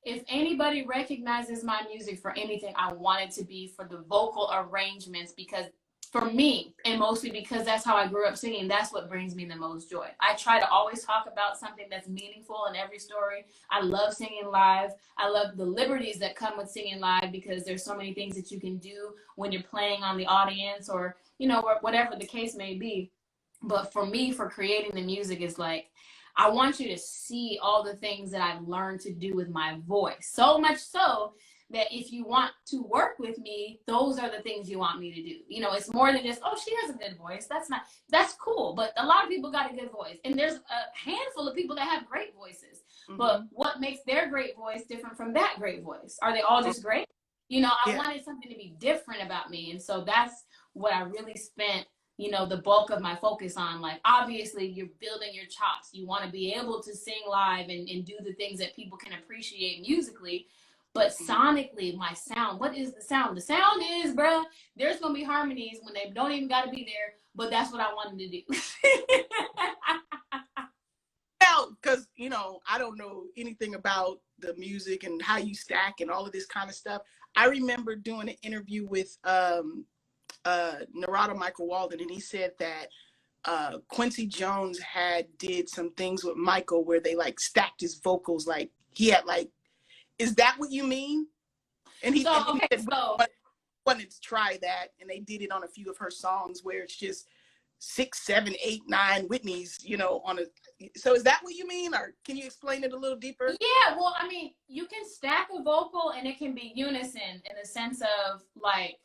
if anybody recognizes my music for anything, I want it to be for the vocal arrangements, because for me, and mostly because that's how I grew up singing, that's what brings me the most joy. I try to always talk about something that's meaningful in every story. I love singing live. I love the liberties that come with singing live, because there's so many things that you can do when you're playing on the audience or, you know, whatever the case may be. But for me, for creating the music is like, I want you to see all the things that I've learned to do with my voice. So much so that if you want to work with me, those are the things you want me to do. You know, it's more than just, oh, she has a good voice. That's cool. But a lot of people got a good voice. And there's a handful of people that have great voices. Mm-hmm. But what makes their great voice different from that great voice? Are they all just great? You know, I wanted something to be different about me. And so that's what I really spent, you know, the bulk of my focus on. Like, obviously you're building your chops. You want to be able to sing live and do the things that people can appreciate musically, but sonically, my sound, what is the sound? The sound is, bruh, there's going to be harmonies when they don't even got to be there, but that's what I wanted to do. Well, because, you know, I don't know anything about the music and how you stack and all of this kind of stuff. I remember doing an interview with Narada Michael Walden, and he said that Quincy Jones did some things with Michael where they like stacked his vocals, like he had like, is that what you mean? And he, wanted to try that, and they did it on a few of her songs where it's just 6, 7, 8, 9 Whitney's, you know, on a. So is that what you mean, or can you explain it a little deeper? Yeah, well, I mean, you can stack a vocal and it can be unison in the sense of like,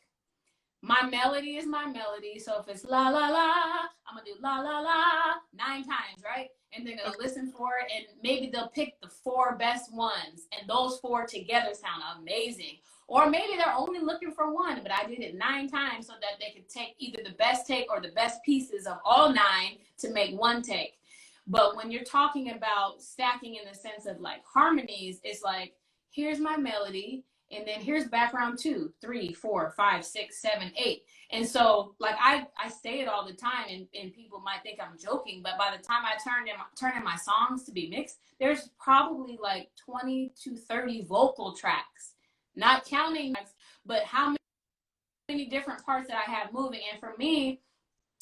my melody is my melody. So if it's la, la, la, I'm going to do la, la, la 9 times, right? And they're going to listen for it. And maybe they'll pick the 4 best ones. And those 4 together sound amazing. Or maybe they're only looking for 1, but I did it 9 times so that they could take either the best take or the best pieces of all 9 to make 1 take. But when you're talking about stacking in the sense of like harmonies, it's like, here's my melody. And then here's background 2, 3, 4, 5, 6, 7, 8. And so like I say it all the time, and people might think I'm joking, but by the time I turn in my songs to be mixed, there's probably like 20 to 30 vocal tracks, not counting, but how many different parts that I have moving. And for me,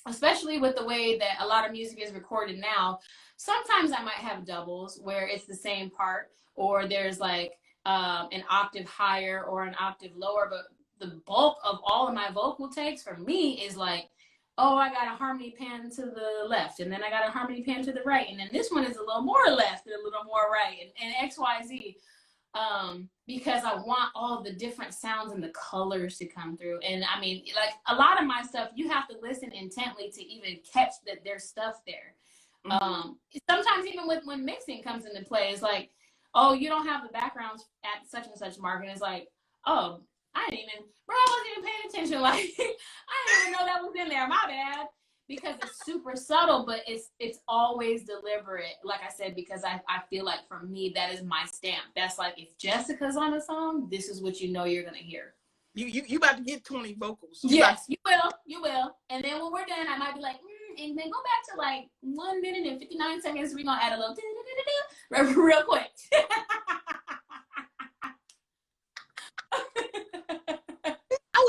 especially with the way that a lot of music is recorded now, sometimes I might have doubles where it's the same part, or there's like an octave higher or an octave lower, but the bulk of all of my vocal takes for me is like, oh, I got a harmony pan to the left, and then I got a harmony pan to the right, and then this one is a little more left and a little more right, and X, Y, Z. because I want all the different sounds and the colors to come through. And I mean, like a lot of my stuff, you have to listen intently to even catch that there's stuff there. Sometimes even when mixing comes into play, it's like, oh, you don't have the backgrounds at such and such mark, and it's like, oh, I wasn't even paying attention. Like, I didn't even know that was in there. My bad. Because it's super subtle, but it's always deliberate. Like I said, because I feel like for me, that is my stamp. That's like, if Jessica's on a song, this is what you know you're gonna hear. You about to get 20 vocals. Yes, you will. And then when we're done, I might be like, and then go back to like 1 minute and 59 seconds. We're gonna add a little real quick. I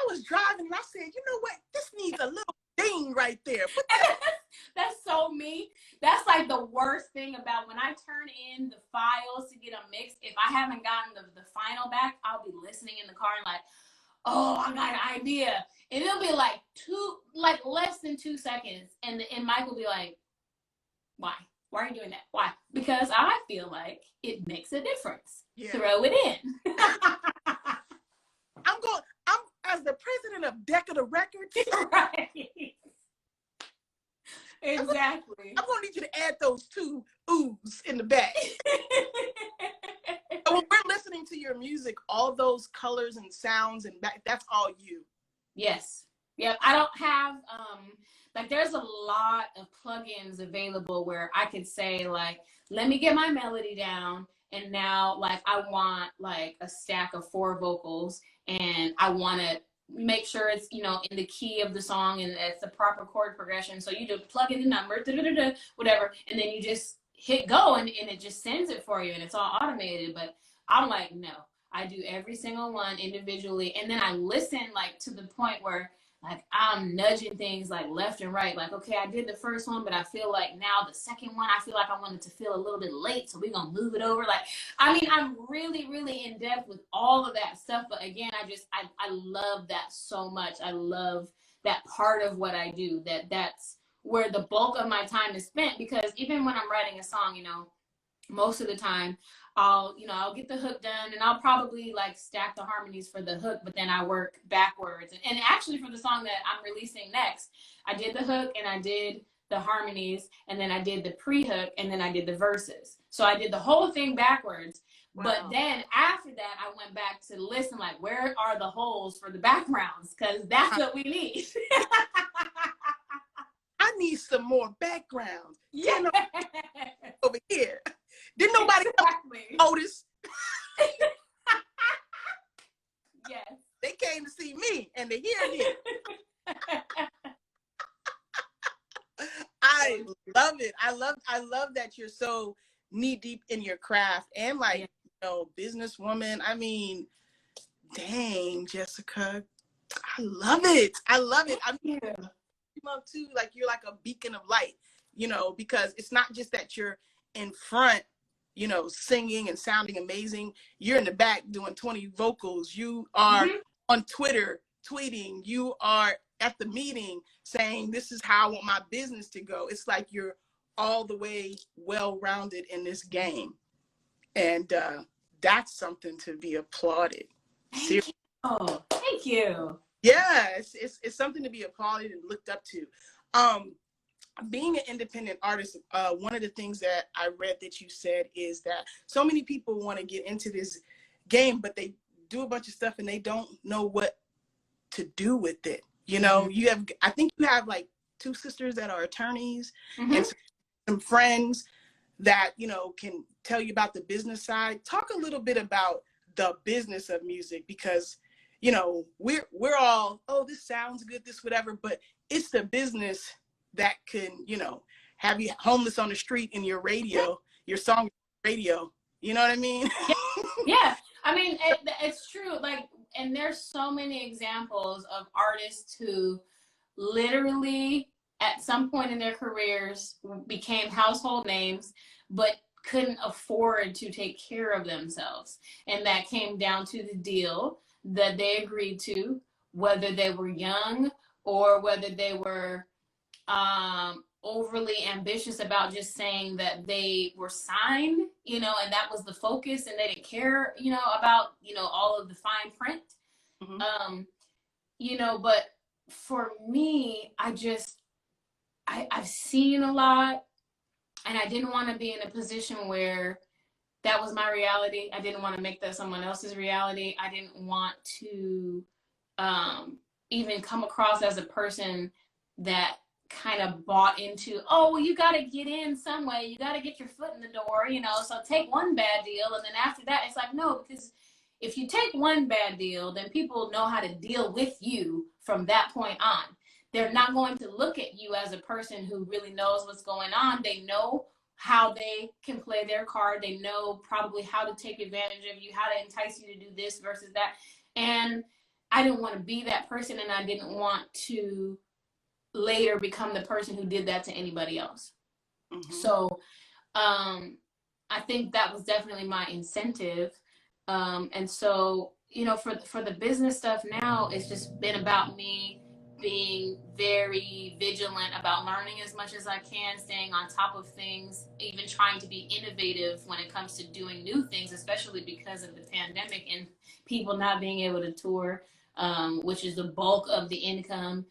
was driving and I said, you know what? This needs a little ding right there. That's so me. That's like the worst thing about when I turn in the files to get a mix. If I haven't gotten the final back, I'll be listening in the car and like, oh, I got an idea. And it'll be like less than 2 seconds. And Mike will be like, why? Why are you doing that? Why? Because I feel like it makes a difference. Yeah. Throw it in. I'm as the president of Deck of the Records. Right. Exactly. I'm gonna need you to add those 2 oohs in the back. So when we're listening to your music, all those colors and sounds and back, that's all you. Yes. Yep. I don't have like there's a lot of plugins available where I could say like, let me get my melody down, and now like I want like a stack of 4 vocals, and I want to make sure it's, you know, in the key of the song and it's the proper chord progression. So you just plug in the number, whatever, and then you just hit go and it just sends it for you, and it's all automated. But I'm like, no, I do every single one individually, and then I listen like to the point where like I'm nudging things like left and right. Like, okay, I did the first one, but I feel like now the second one, I feel like I wanted to feel a little bit late, so we're gonna move it over. Like, I mean, I'm really, really in depth with all of that stuff. But again, I love that so much. I love that part of what I do. That's where the bulk of my time is spent, because even when I'm writing a song, you know, most of the time I'll get the hook done, and I'll probably like stack the harmonies for the hook, but then I work backwards. And actually for the song that I'm releasing next, I did the hook and I did the harmonies, and then I did the pre-hook, and then I did the verses. So I did the whole thing backwards. Wow. But then after that, I went back to listen, like, where are the holes for the backgrounds? Because that's what we need. I need some more background. Yeah. Over here. Didn't nobody notice? Yes. They came to see me and they hear it. I love it. I love that you're so knee deep in your craft and like, you know, businesswoman. I mean, dang, Jessica. I love it. I mean, you love too, like you're like a beacon of light, you know, because it's not just that you're in front, you know, singing and sounding amazing. You're in the back doing 20 vocals. You are on Twitter tweeting. You are at the meeting saying, this is how I want my business to go. It's like you're all the way well-rounded in this game. And that's something to be applauded. Thank you. Thank you. Yeah, it's something to be applauded and looked up to. Being an independent artist, one of the things that I read that you said is that so many people want to get into this game, but they do a bunch of stuff and they don't know what to do with it. You know, I think you have like 2 sisters that are attorneys and some friends that, you know, can tell you about the business side. Talk a little bit about the business of music, because, you know, we're all, oh, this sounds good, this, whatever, but it's the business that can, you know, have you homeless on the street in your radio, your song radio. You know what I mean? Yeah. I mean, it's true. Like, and there's so many examples of artists who literally at some point in their careers became household names, but couldn't afford to take care of themselves. And that came down to the deal that they agreed to, whether they were young or whether they were overly ambitious about just saying that they were signed, you know, and that was the focus, and they didn't care, you know, about, you know, all of the fine print. You know, but for me, I've seen a lot, and I didn't want to be in a position where that was my reality. I didn't want to make that someone else's reality. I didn't want to even come across as a person that kind of bought into, oh, well, you got to get in some way. You got to get your foot in the door, you know, so take one bad deal. And then after that, it's like, no, because if you take one bad deal, then people know how to deal with you from that point on. They're not going to look at you as a person who really knows what's going on. They know how they can play their card. They know probably how to take advantage of you, how to entice you to do this versus that. And I didn't want to be that person, and I didn't want to later become the person who did that to anybody else. So I think that was definitely my incentive. And so, you know, for the business stuff now, it's just been about me being very vigilant about learning as much as I can, staying on top of things, even trying to be innovative when it comes to doing new things, especially because of the pandemic and people not being able to tour, which is the bulk of the income.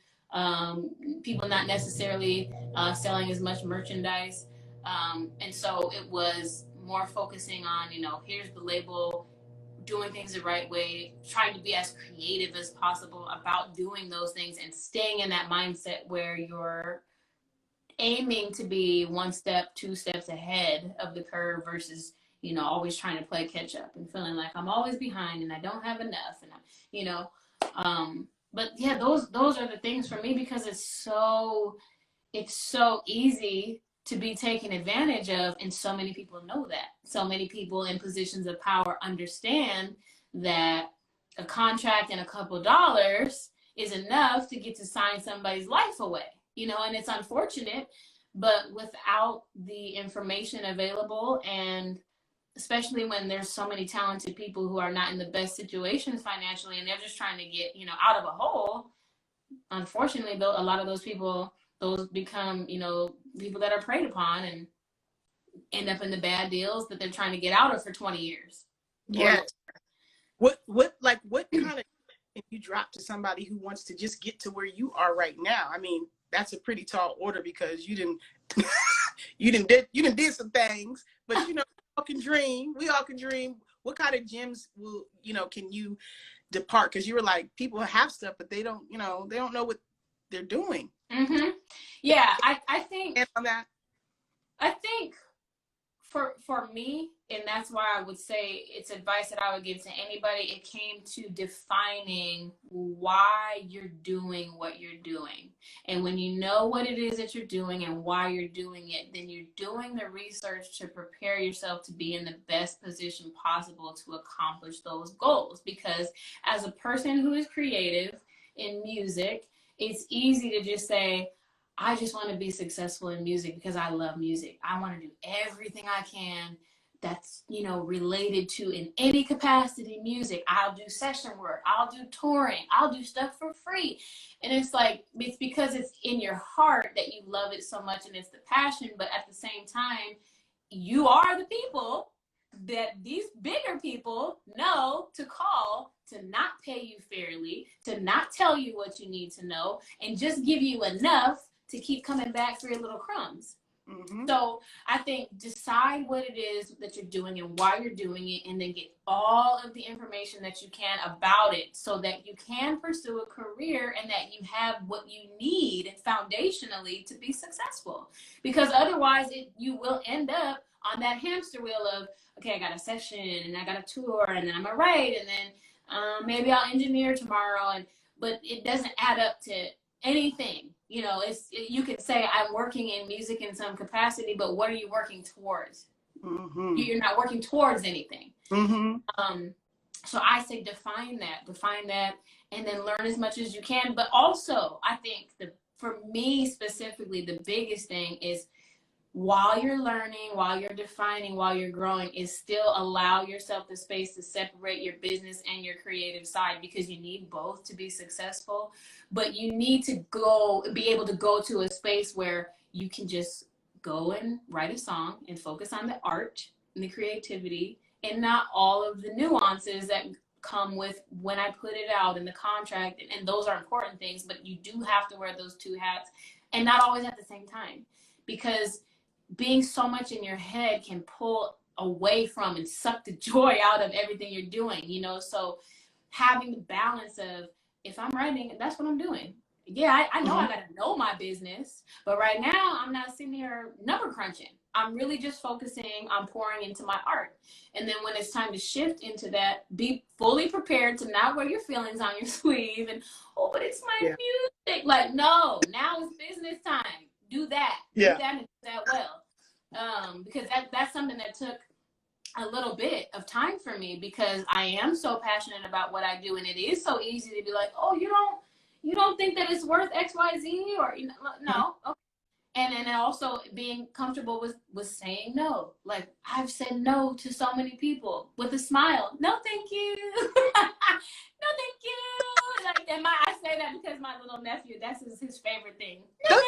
People not necessarily selling as much merchandise. And so it was more focusing on, you know, here's the label, doing things the right way, trying to be as creative as possible about doing those things, and staying in that mindset where you're aiming to be one step, two steps ahead of the curve versus, you know, always trying to play catch up and feeling like I'm always behind and I don't have enough, and you know, but yeah, those are the things for me, because it's so easy to be taken advantage of, and so many people know that. So many people in positions of power understand that a contract and a couple dollars is enough to get to sign somebody's life away, you know, and it's unfortunate, but without the information available, and especially when there's so many talented people who are not in the best situations financially, and they're just trying to get, you know, out of a hole, unfortunately, though, a lot of those people, those become, you know, people that are preyed upon and end up in the bad deals that they're trying to get out of for 20 years. Yeah. What kind of can you drop to somebody who wants to just get to where you are right now? I mean, that's a pretty tall order, because you did some things, but you know, we all can dream. What kind of gems will, you know, can you depart? Because you were like, people have stuff, but they don't, you know, they don't know what they're doing. Yeah, I think on that. I think for me, and that's why I would say it's advice that I would give to anybody, it came to defining why you're doing what you're doing. And when you know what it is that you're doing and why you're doing it, then you're doing the research to prepare yourself to be in the best position possible to accomplish those goals. Because as a person who is creative in music, it's easy to just say, I just want to be successful in music because I love music. I want to do everything I can that's, you know, related to, in any capacity, music. I'll do session work. I'll do touring. I'll do stuff for free. And it's like, it's because it's in your heart that you love it so much, and it's the passion. But at the same time, you are the people that these bigger people know to call, to not pay you fairly, to not tell you what you need to know, and just give you enough to keep coming back for your little crumbs. So I think decide what it is that you're doing and why you're doing it, and then get all of the information that you can about it so that you can pursue a career and that you have what you need foundationally to be successful. Because otherwise you will end up on that hamster wheel of, okay, I got a session and I got a tour and then I'm gonna write and then maybe I'll engineer tomorrow, but it doesn't add up to anything. You know, you could say I'm working in music in some capacity, but what are you working towards? You're not working towards anything. So I say define that, and then learn as much as you can. But also, I think for me specifically, the biggest thing is, while you're learning, while you're defining, while you're growing, is still allow yourself the space to separate your business and your creative side, because you need both to be successful. But you need to be able to go to a space where you can just go and write a song and focus on the art and the creativity and not all of the nuances that come with when I put it out in the contract. And those are important things, but you do have to wear those two hats, and not always at the same time, because being so much in your head can pull away from and suck the joy out of everything you're doing, you know? So having the balance of, if I'm writing, that's what I'm doing. Yeah, I know I gotta know my business, but right now I'm not sitting here number crunching. I'm really just focusing on pouring into my art. And then when it's time to shift into that, be fully prepared to not wear your feelings on your sleeve and, oh, but it's my music. Like, no, now it's business time. Do that. Do that and do that well. Because that's something that took a little bit of time for me, because I am so passionate about what I do, and it is so easy to be like, oh, you don't think that it's worth XYZ, or, you know, no. Okay. And then also being comfortable with saying no. Like, I've said no to so many people with a smile. No, thank you. No, thank you. Like, and I say that because my little nephew, that's his favorite thing. No,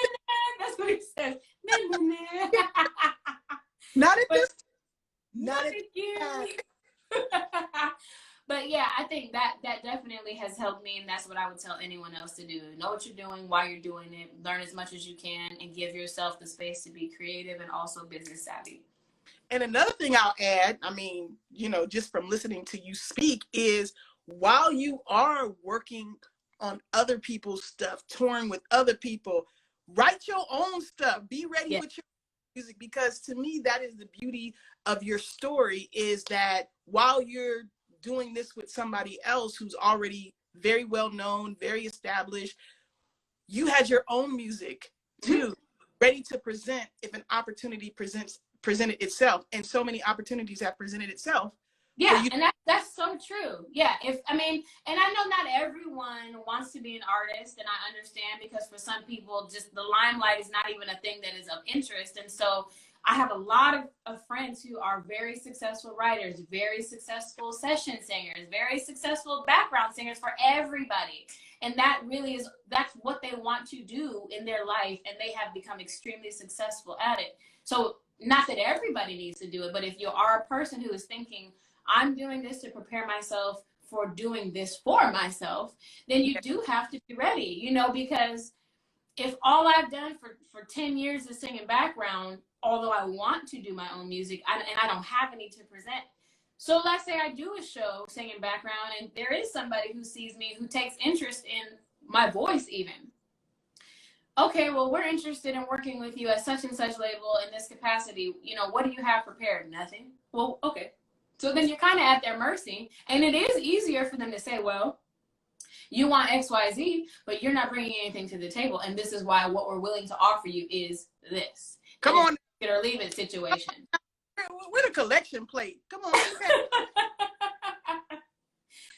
that's what he says. Not at this. Not at you. But yeah, I think that definitely has helped me, and that's what I would tell anyone else to do. Know what you're doing, why you're doing it, learn as much as you can, and give yourself the space to be creative and also business savvy. And another thing I'll add, I mean, you know, just from listening to you speak, is while you are working on other people's stuff, touring with other people, write your own stuff. Be ready with your music, because to me, that is the beauty of your story, is that while you're doing this with somebody else who's already very well known, very established, you had your own music too, ready to present if an opportunity presented itself. And so many opportunities have presented itself. Yeah, and that's so true. Yeah, and I know not everyone wants to be an artist, and I understand, because for some people, just the limelight is not even a thing that is of interest. And so I have a lot of friends who are very successful writers, very successful session singers, very successful background singers for everybody. And that really that's what they want to do in their life, and they have become extremely successful at it. So not that everybody needs to do it, but if you are a person who is thinking, I'm doing this to prepare myself for doing this for myself, then you do have to be ready, you know, because if all I've done for 10 years is singing background, although I want to do my own music, and I don't have any to present. So let's say I do a show singing background, and there is somebody who sees me, who takes interest in my voice even. Okay, well, we're interested in working with you at such and such label in this capacity. You know, what do you have prepared? Nothing. Well, okay. So then you're kind of at their mercy. And it is easier for them to say, well, you want XYZ, but you're not bringing anything to the table. And this is why what we're willing to offer you is this. Come on. Get or leave it situation. With a collection plate. Come on.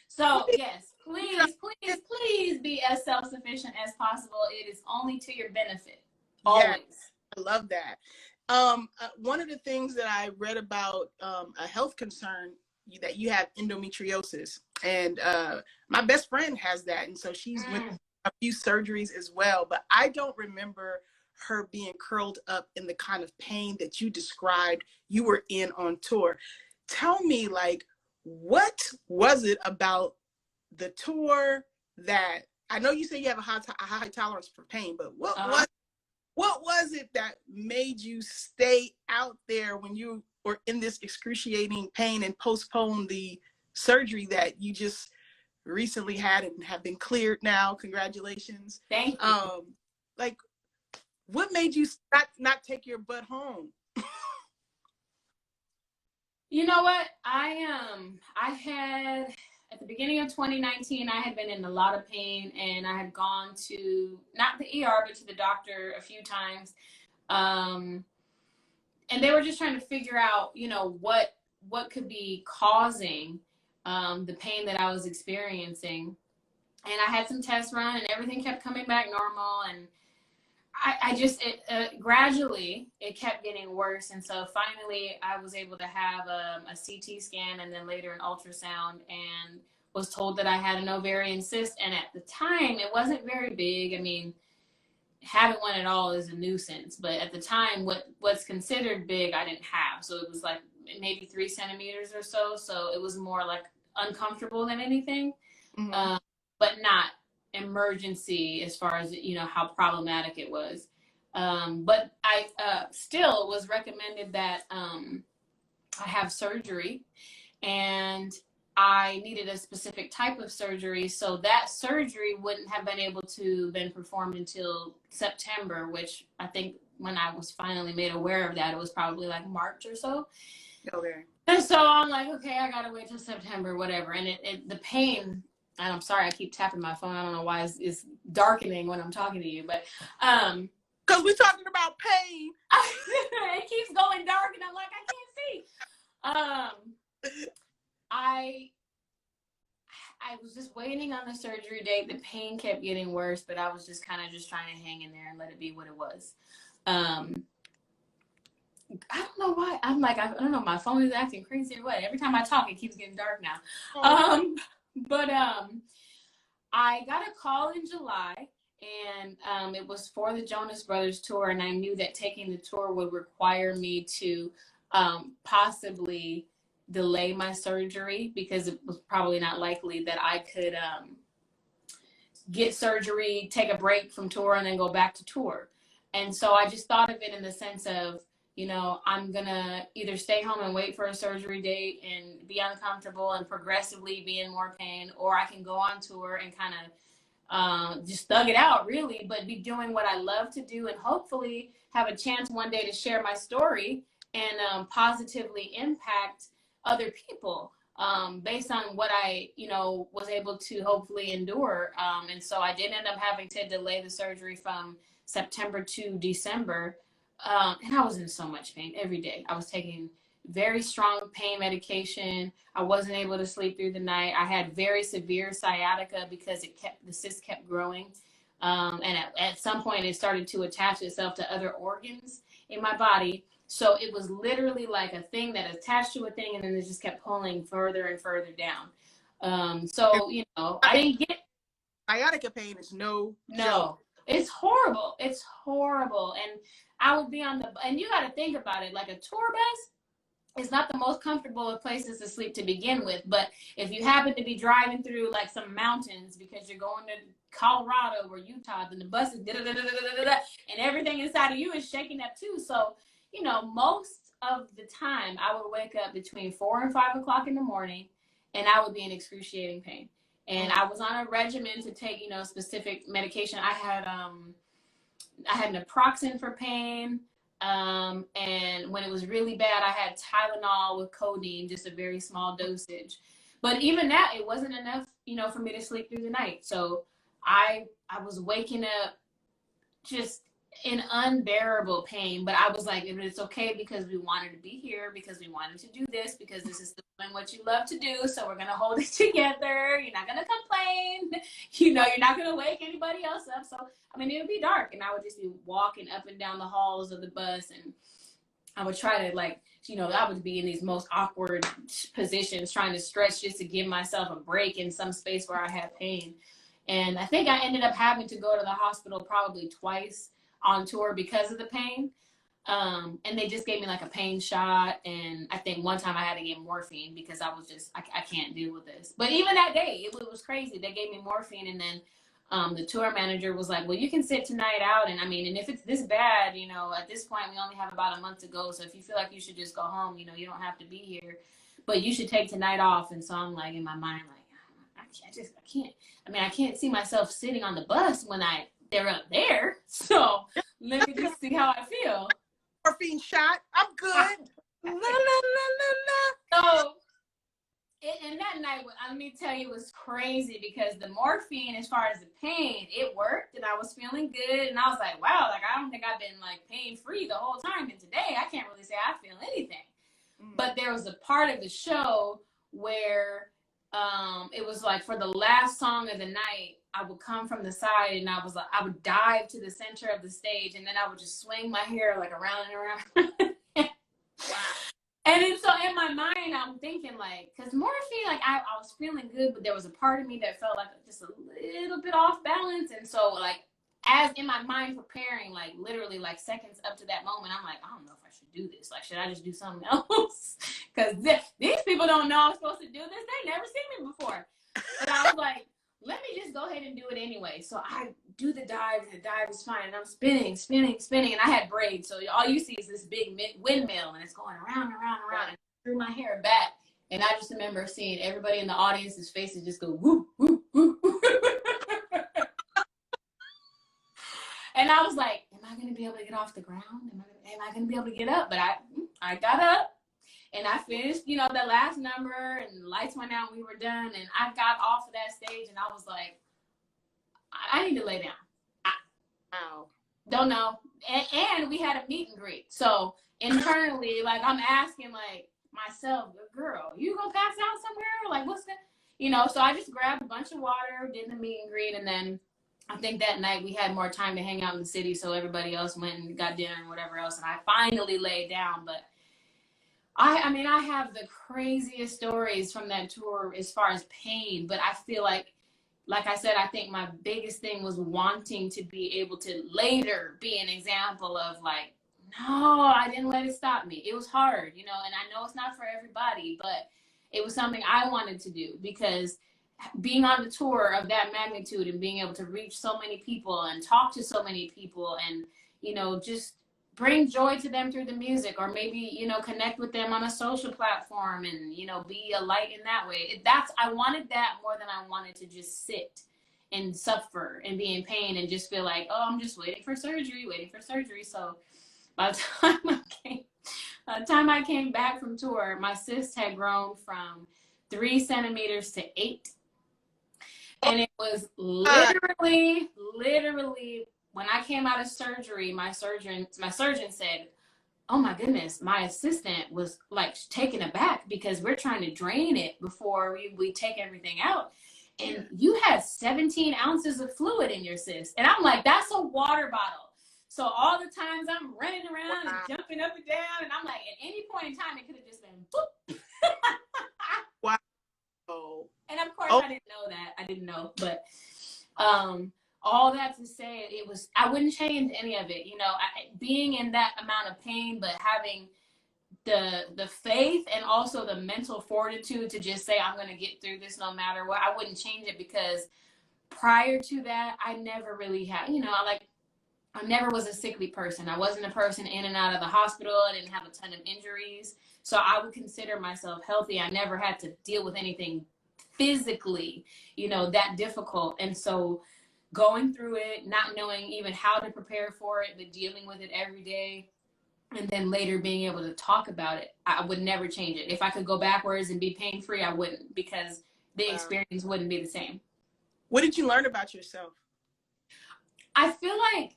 So yes, please be as self-sufficient as possible. It is only to your benefit. Always. Yes, I love that. One of the things that I read about a health concern, that you have endometriosis, and my best friend has that, and so she's went through a few surgeries as well, but I don't remember her being curled up in the kind of pain that you described you were in on tour. Tell me, like, what was it about the tour that, I know you say you have a high tolerance for pain, but what was it that made you stay out there when you were in this excruciating pain and postpone the surgery that you just recently had and have been cleared now? Congratulations. Thank you. Like, what made you not take your butt home? You know what? I had, at the beginning of 2019, I had been in a lot of pain, and I had gone to, not the ER, but to the doctor a few times. And they were just trying to figure out, you know, what could be causing the pain that I was experiencing. And I had some tests run, and everything kept coming back normal. And I just, gradually, it kept getting worse. And so finally, I was able to have a CT scan, and then later an ultrasound, and was told that I had an ovarian cyst. And at the time, it wasn't very big. I mean, having one at all is a nuisance. But at the time, what's considered big, I didn't have. So it was like maybe 3 centimeters or so. So it was more like uncomfortable than anything, but not emergency as far as, you know, how problematic it was. But I still was recommended that I have surgery, and I needed a specific type of surgery. So that surgery wouldn't have been able to been performed until September, which I think when I was finally made aware of that, it was probably like March or so. Okay. And so I'm like, okay, I gotta wait till September, whatever. And the pain, and I'm sorry, I keep tapping my phone. I don't know why it's darkening when I'm talking to you, but because we're talking about pain. it keeps going dark, and I'm like, I can't see. I was just waiting on the surgery date. The pain kept getting worse, but I was just kind of just trying to hang in there and let it be what it was. I don't know why. I'm like, I don't know. My phone is acting crazy or what. Every time I talk, it keeps getting dark now. But I got a call in July, and it was for the Jonas Brothers tour, and I knew that taking the tour would require me to possibly delay my surgery, because it was probably not likely that I could get surgery, take a break from tour, and then go back to tour. And so I just thought of it in the sense of, you know, I'm gonna either stay home and wait for a surgery date and be uncomfortable and progressively be in more pain, or I can go on tour and kind of just thug it out, really, but be doing what I love to do, and hopefully have a chance one day to share my story and positively impact other people based on what I, you know, was able to hopefully endure. And so I did end up having to delay the surgery from September to December. And I was in so much pain every day. I was taking very strong pain medication. I wasn't able to sleep through the night. I had very severe sciatica because the cyst kept growing. And at some point it started to attach itself to other organs in my body. So it was literally like a thing that attached to a thing, and then it just kept pulling further and further down. So, you know, I didn't get sciatica pain is no. It's horrible. It's horrible. And I would be and you got to think about it, like a tour bus is not the most comfortable of places to sleep to begin with. But if you happen to be driving through like some mountains because you're going to Colorado or Utah, then the bus is and everything inside of you is shaking up too. So, you know, most of the time I would wake up between 4 and 5 o'clock in the morning, and I would be in excruciating pain. And I was on a regimen to take, you know, specific medication. I had naproxen for pain. And when it was really bad, I had Tylenol with codeine, just a very small dosage. But even that, it wasn't enough, you know, for me to sleep through the night. So I was waking up just in unbearable pain, but I was like, it's okay, because we wanted to be here, because we wanted to do this, because this is doing what you love to do, so we're gonna hold it together. You're not gonna complain, you know, you're not gonna wake anybody else up. So I mean, it would be dark, and I would just be walking up and down the halls of the bus, and I would try to, like, you know, I would be in these most awkward positions trying to stretch just to give myself a break in some space where I had pain. And I think I ended up having to go to the hospital probably twice on tour because of the pain. And they just gave me like a pain shot. And I think one time I had to get morphine because I was just, I can't deal with this. But even that day, it was crazy. They gave me morphine, and then the tour manager was like, well, you can sit tonight out. And I mean, and if it's this bad, you know, at this point, we only have about a month to go. So if you feel like you should just go home, you know, you don't have to be here, but you should take tonight off. And so I'm like, in my mind, like, I can't. I mean, I can't see myself sitting on the bus when they're up there. So let me just see how I feel. Morphine shot. I'm good. La, la, la, la, la. So, and that night, let me tell you, it was crazy, because the morphine, as far as the pain, it worked, and I was feeling good. And I was like, wow, like, I don't think I've been like pain free the whole time. And today, I can't really say I feel anything. But there was a part of the show where it was like, for the last song of the night, I would come from the side, and I would dive to the center of the stage, and then I would just swing my hair like around and around. Wow. And then so in my mind, I'm thinking, like, because morphine, like, I was feeling good, but there was a part of me that felt like just a little bit off balance. And so, like, as in my mind preparing, like literally like seconds up to that moment, I'm like, I don't know if I should do this. Like, should I just do something else? Because these people don't know I'm supposed to do this. They never seen me before. But I was like, let me just go ahead and do it anyway. So I do the dive, and the dive is fine. And I'm spinning. And I had braids. So all you see is this big windmill, and it's going around and around and around. And I threw my hair back. And I just remember seeing everybody in the audience's faces just go, whoop, whoop, whoop. And I was like, am I going to be able to get off the ground? Am I going to be able to get up? But I got up, and I finished, you know, the last number, and the lights went out, and we were done. And I got off of that stage, and I was like, I need to lay down. Wow. Don't know. And we had a meet and greet. So internally, like, I'm asking, like, myself, girl, you gonna pass out somewhere? Like, what's that? You know, so I just grabbed a bunch of water, did the meet and greet, and then I think that night we had more time to hang out in the city, so everybody else went and got dinner and whatever else, and I finally laid down. But I mean, I have the craziest stories from that tour as far as pain, but I feel like I said, I think my biggest thing was wanting to be able to later be an example of like, no, I didn't let it stop me. It was hard, you know, and I know it's not for everybody, but it was something I wanted to do, because being on the tour of that magnitude and being able to reach so many people and talk to so many people and, you know, just bring joy to them through the music, or maybe, you know, connect with them on a social platform and, you know, be a light in that way. I wanted that more than I wanted to just sit and suffer and be in pain and just feel like, oh, I'm just waiting for surgery. So by the time I came back from tour, my cyst had grown from 3 centimeters to 8. And it was literally, when I came out of surgery, my surgeon said, oh my goodness, my assistant was like taken aback, because we're trying to drain it before we take everything out. And you had 17 ounces of fluid in your cyst. And I'm like, that's a water bottle. So all the times I'm running around and jumping up and down, and I'm like, at any point in time, it could have just been boop. Wow. And of course, I didn't know that. I didn't know. But all that to say, I wouldn't change any of it. You know, being in that amount of pain, but having the faith and also the mental fortitude to just say, I'm going to get through this no matter what. I wouldn't change it, because prior to that, I never really had, you know, I never was a sickly person. I wasn't a person in and out of the hospital. I didn't have a ton of injuries. So I would consider myself healthy. I never had to deal with anything physically, you know, that difficult. And so going through it, not knowing even how to prepare for it, but dealing with it every day, and then later being able to talk about it, I would never change it. If I could go backwards and be pain-free, I wouldn't, because the experience wouldn't be the same. What did you learn about yourself? I feel like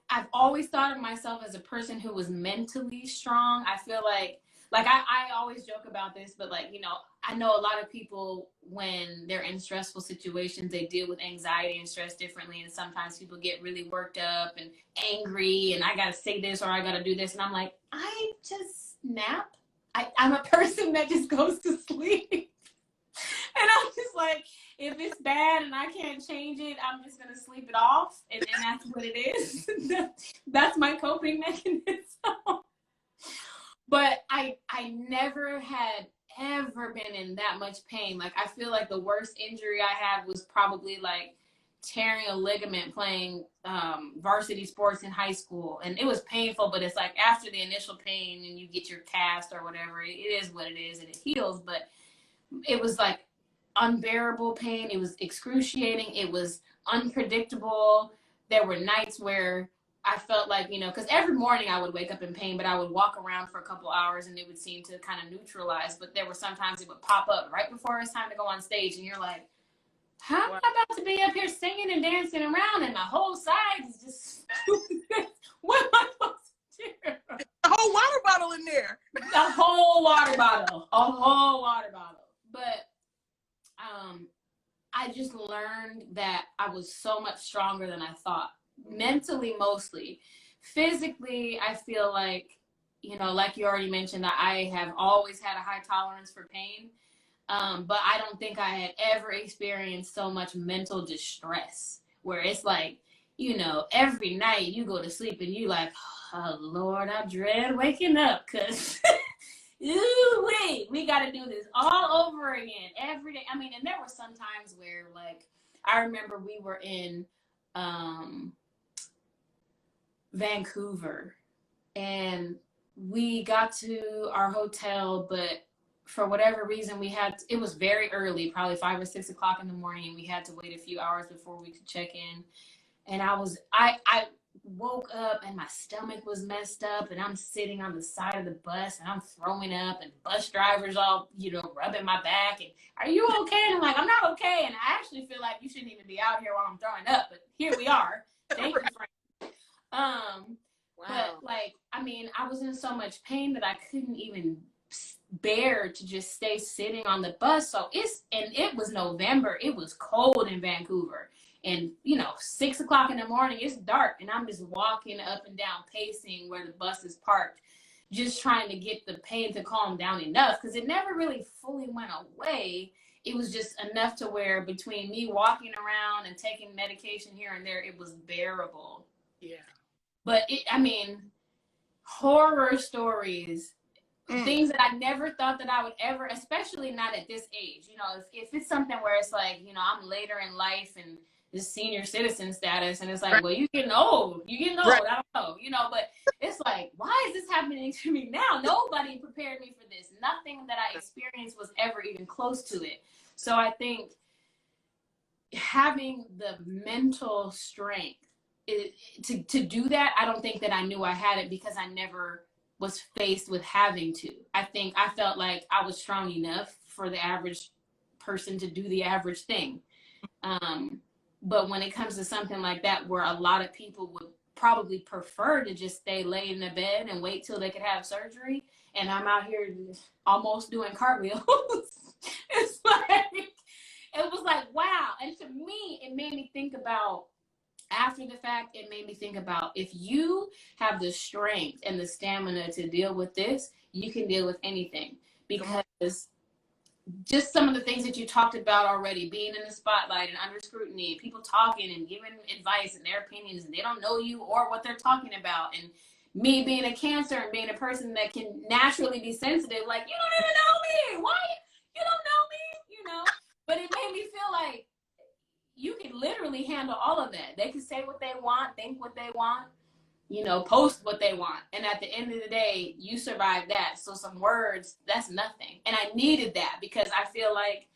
I've always thought of myself as a person who was mentally strong. I feel like I always joke about this, but like, you know, I know a lot of people, when they're in stressful situations, they deal with anxiety and stress differently. And sometimes people get really worked up and angry, and I got to say this or I got to do this. And I'm like, I just nap. I'm a person that just goes to sleep. And I'm just like, if it's bad and I can't change it, I'm just going to sleep it off. And that's what it is. That's my coping mechanism. But I never had ever been in that much pain. Like, I feel like the worst injury I had was probably like tearing a ligament playing varsity sports in high school. And it was painful, but it's like after the initial pain and you get your cast or whatever, it is what it is and it heals. But it was like unbearable pain. It was excruciating. It was unpredictable. There were nights where I felt like, you know, because every morning I would wake up in pain, but I would walk around for a couple hours and it would seem to kind of neutralize. But there were sometimes it would pop up right before it's time to go on stage. And you're like, how am I about to be up here singing and dancing around and my whole side is just, what am I supposed to do? A whole water bottle in there. A whole water bottle. A whole water bottle. But I just learned that I was so much stronger than I thought. Mentally, mostly. Physically, I feel like, you know, like you already mentioned, that I have always had a high tolerance for pain. But I don't think I had ever experienced so much mental distress, where it's like you know, every night you go to sleep and you like, oh Lord, I dread waking up because ooh, wait, we got to do this all over again every day. I mean, and there were some times where, like, I remember we were in Vancouver and we got to our hotel, but for whatever reason, it was very early, probably 5 or 6 o'clock in the morning, and we had to wait a few hours before we could check in. And I woke up and my stomach was messed up and I'm sitting on the side of the bus and I'm throwing up and bus drivers all, you know, rubbing my back and, are you okay? And I'm like, I'm not okay. And I actually feel like you shouldn't even be out here while I'm throwing up, but here we are. Thank you, Frank. Wow. But like, I mean, I was in so much pain that I couldn't even bear to just stay sitting on the bus. So it was November. It was cold in Vancouver. And, you know, 6 o'clock in the morning, it's dark. And I'm just walking up and down, pacing where the bus is parked, just trying to get the pain to calm down enough. Because it never really fully went away. It was just enough to where between me walking around and taking medication here and there, it was bearable. Yeah. But I mean, horror stories, things that I never thought that I would ever, especially not at this age. You know, if it's something where it's like, you know, I'm later in life and this senior citizen status, and it's like, well, you're getting old. I don't know, you know, but it's like, why is this happening to me now? Nobody prepared me for this. Nothing that I experienced was ever even close to it. So I think having the mental strength to do that, I don't think that I knew I had it because I never was faced with having to. I think I felt like I was strong enough for the average person to do the average thing. But when it comes to something like that, where a lot of people would probably prefer to just stay laid in the bed and wait till they could have surgery, and I'm out here almost doing cartwheels, it's like, it was like, wow. And to me, it made me think about, after the fact, it made me think about, if you have the strength and the stamina to deal with this, you can deal with anything. Because just some of the things that you talked about already, being in the spotlight and under scrutiny, people talking and giving advice and their opinions, and they don't know you or what they're talking about. And me being a Cancer and being a person that can naturally be sensitive, like, you don't even know me. Why? You don't know me, you know? But it made me feel like you can literally handle all of that. They can say what they want, think what they want, you know, post what they want. And at the end of the day, you survive that. So some words, that's nothing. And I needed that because I feel like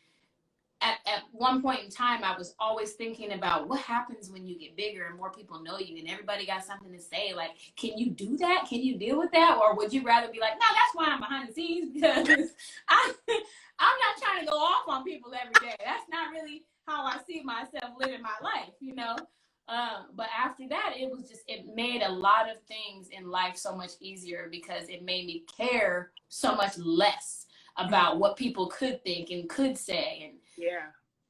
at one point in time, I was always thinking about what happens when you get bigger and more people know you and everybody got something to say. Like, can you do that? Can you deal with that? Or would you rather be like, no, that's why I'm behind the scenes, because I'm not trying to go off on people every day. That's not really how I see myself living my life, you know? But after that, it made a lot of things in life so much easier because it made me care so much less about what people could think and could say. And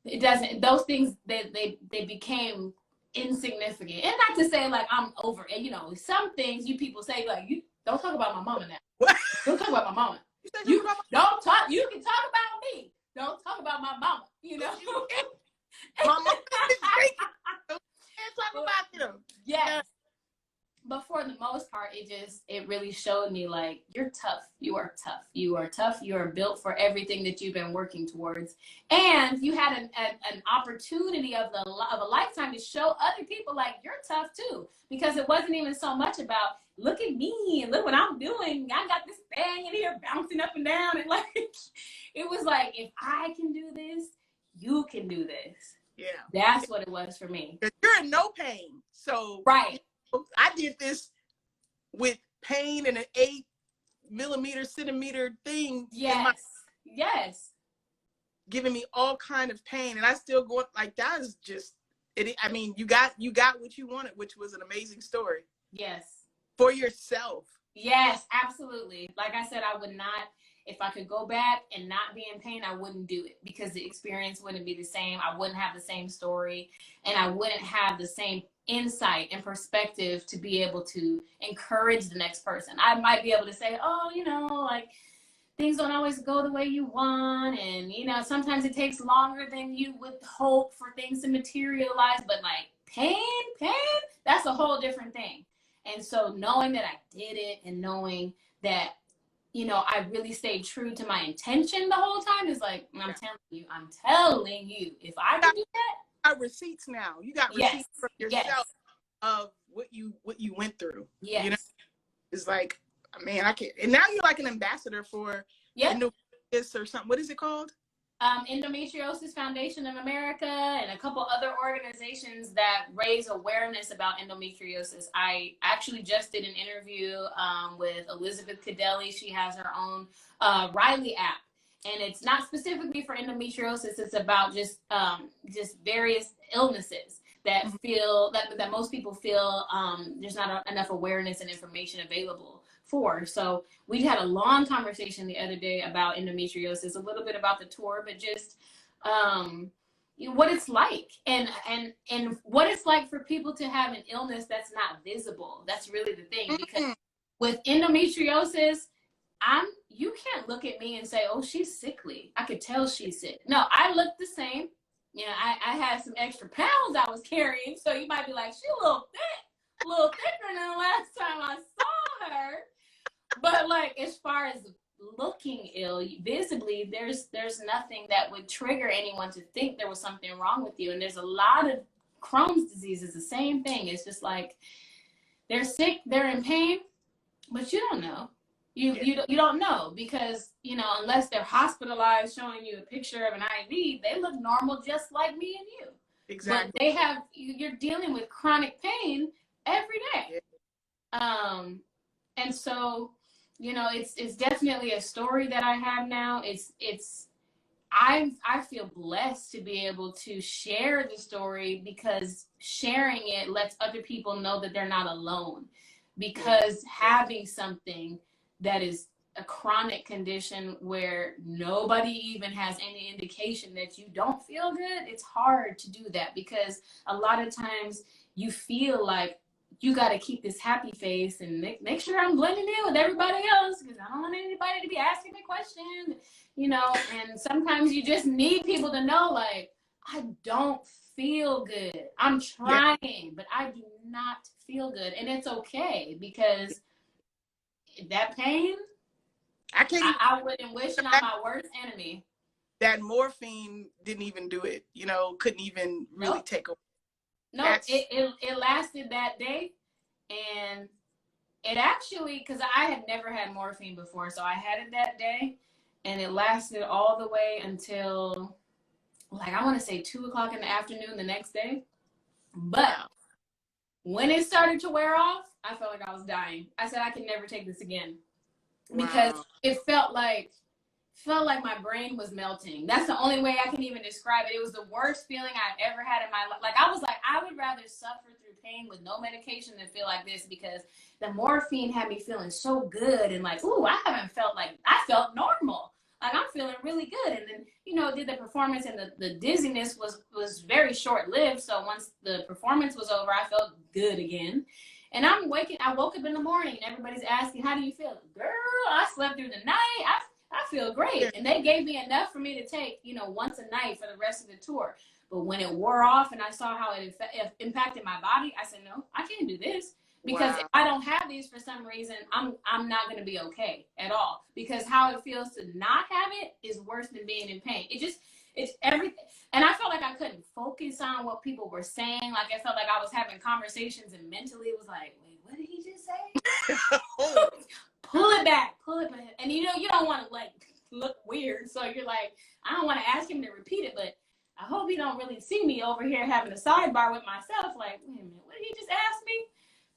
it doesn't, those things, they became insignificant. And not to say like I'm over it, you know, some things you people say, like, you don't talk about my mama now. What? Don't talk about my mama. You don't talk, you can talk about me. Don't talk about my mama, you know? Mama is great. Can't talk about them. Yes. But for the most part, it really showed me, like, you're tough. You are tough. You are tough. You are built for everything that you've been working towards. And you had an opportunity of a lifetime to show other people, like, you're tough too. Because it wasn't even so much about, look at me and look what I'm doing. I got this thing in here bouncing up and down. And like, it was like, if I can do this, you can do this. Yeah. That's what it was for me. You're in no pain. So right. I did this with pain and an 8mm thing. Yes. Yes. Giving me all kind of pain. And I still go, like, that is just it. I mean, you got what you wanted, which was an amazing story. Yes. For yourself. Yes, absolutely. Like I said, I would not, if I could go back and not be in pain, I wouldn't do it because the experience wouldn't be the same. I wouldn't have the same story and I wouldn't have the same insight and perspective to be able to encourage the next person. I might be able to say, oh, you know, like, things don't always go the way you want. And, you know, sometimes it takes longer than you would hope for things to materialize. But, like, pain, that's a whole different thing. And so knowing that I did it and knowing that, you know, I really stayed true to my intention the whole time is like, I'm telling you, if I could do that. You got receipts now. You got receipts from yourself of what you went through. Yes. You know, it's like, man, I can't. And now you're like an ambassador for endometriosis or something. What is it called? Endometriosis Foundation of America and a couple other organizations that raise awareness about endometriosis. I actually just did an interview with Elizabeth Cadelli. She has her own Riley app, and it's not specifically for endometriosis. It's about just various illnesses that feel that most people feel there's not enough awareness and information available for. So we had a long conversation the other day about endometriosis, a little bit about the tour, but just you know, what it's like and what it's like for people to have an illness that's not visible. That's really the thing, because with endometriosis, you can't look at me and say, oh, she's sickly. I could tell she's sick. No, I look the same. You know, I had some extra pounds I was carrying, so you might be like, she a little thick, a little thicker than the last time I saw her. But like, as far as looking ill visibly, there's nothing that would trigger anyone to think there was something wrong with you. And there's a lot of Crohn's disease is the same thing. It's just like they're sick, they're in pain, but you don't know. You don't know, because, you know, unless they're hospitalized showing you a picture of an IV, they look normal just like me and you. Exactly. But you're dealing with chronic pain every day. And so, you know, it's definitely a story that I have now. I feel blessed to be able to share the story, because sharing it lets other people know that they're not alone. Because having something that is a chronic condition where nobody even has any indication that you don't feel good, it's hard to do that, because a lot of times you feel like you got to keep this happy face and make sure I'm blending in with everybody else, because I don't want anybody to be asking me questions, you know. And sometimes you just need people to know, like, I don't feel good. I'm trying, but I do not feel good. And it's okay, because that pain, I wouldn't wish it on my worst enemy. That morphine didn't even do it, you know, couldn't even really take away. No, it lasted that day, and it actually, because I had never had morphine before, so I had it that day, and it lasted all the way until, like, I want to say 2:00 in the afternoon the next day. But when it started to wear off, I felt like I was dying. I said, I can never take this again, because it felt like my brain was melting. That's the only way I can even describe it. It was the worst feeling I've ever had in my life. Like, I was like, I would rather suffer through pain with no medication than feel like this, because the morphine had me feeling so good and like, ooh, I felt normal. Like, I'm feeling really good. And then, you know, did the performance, and the dizziness was very short-lived. So once the performance was over, I felt good again. And I woke up in the morning and everybody's asking, how do you feel? Girl, I slept through the night. I feel great. And they gave me enough for me to take, you know, once a night for the rest of the tour. But when it wore off and I saw how it impacted my body, I said, no, I can't do this. Because if I don't have these for some reason, I'm not going to be okay at all. Because how it feels to not have it is worse than being in pain. It's everything. And I felt like I couldn't focus on what people were saying. Like, I felt like I was having conversations and mentally it was like, wait, what did he just say? Pull it back. And you know, you don't want to like look weird. So you're like, I don't want to ask him to repeat it, but I hope he don't really see me over here having a sidebar with myself. Like, wait a minute, what did he just ask me?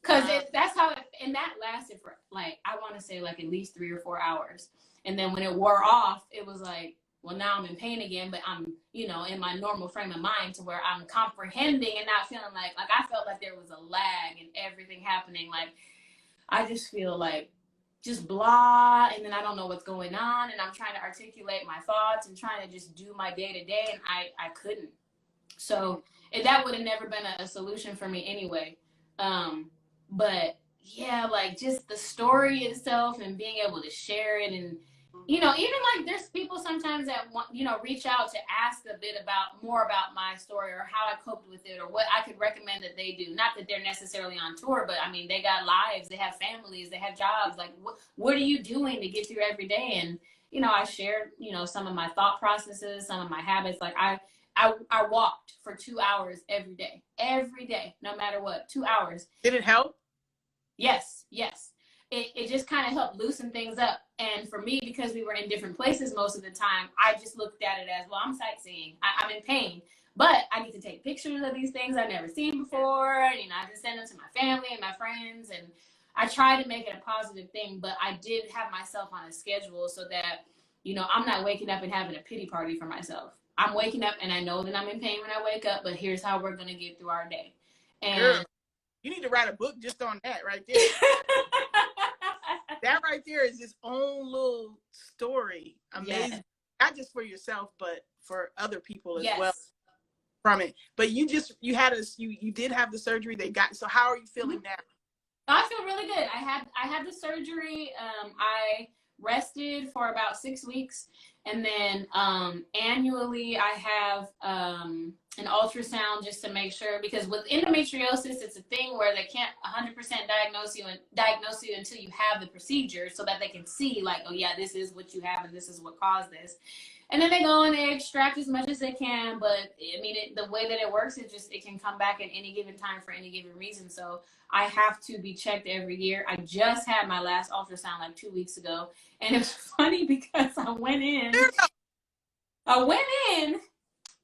Because that's how and that lasted for, like, I want to say like at least 3 or 4 hours. And then when it wore off, it was like, well, now I'm in pain again, but I'm, you know, in my normal frame of mind to where I'm comprehending and not feeling like I felt like there was a lag in everything happening. Like, I just feel like just blah, and then I don't know what's going on, and I'm trying to articulate my thoughts and trying to just do my day to day, and I couldn't. So that would have never been a solution for me anyway. But yeah, like, just the story itself and being able to share it and you know, even like there's people sometimes that want, you know, reach out to ask a bit about more about my story or how I coped with it or what I could recommend that they do. Not that they're necessarily on tour, but I mean, they got lives, they have families, they have jobs. Like, what are you doing to get through every day? And, you know, I shared, you know, some of my thought processes, some of my habits. Like I walked for 2 hours every day, no matter what, 2 hours. Did it help? Yes, yes. It just kind of helped loosen things up. And for me, because we were in different places most of the time, I just looked at it as, well, I'm sightseeing. I'm in pain. But I get to take pictures of these things I've never seen before. And, you know, I can send them to my family and my friends. And I try to make it a positive thing. But I did have myself on a schedule so that, you know, I'm not waking up and having a pity party for myself. I'm waking up and I know that I'm in pain when I wake up, but here's how we're going to get through our day. And girl, you need to write a book just on that right there. That right there is its own little story. Amazing. Yes. Not just for yourself, but for other people as well from it. But you did have the surgery. So how are you feeling now? I feel really good. I had the surgery. I rested for about 6 weeks. And then annually I have an ultrasound just to make sure, because with endometriosis, it's a thing where they can't 100% diagnose you until you have the procedure, so that they can see like, oh yeah, this is what you have and this is what caused this. And then they go and they extract as much as they can. But I mean, the way that it works is just, it can come back at any given time for any given reason. So I have to be checked every year. I just had my last ultrasound like 2 weeks ago. And it was funny because I went in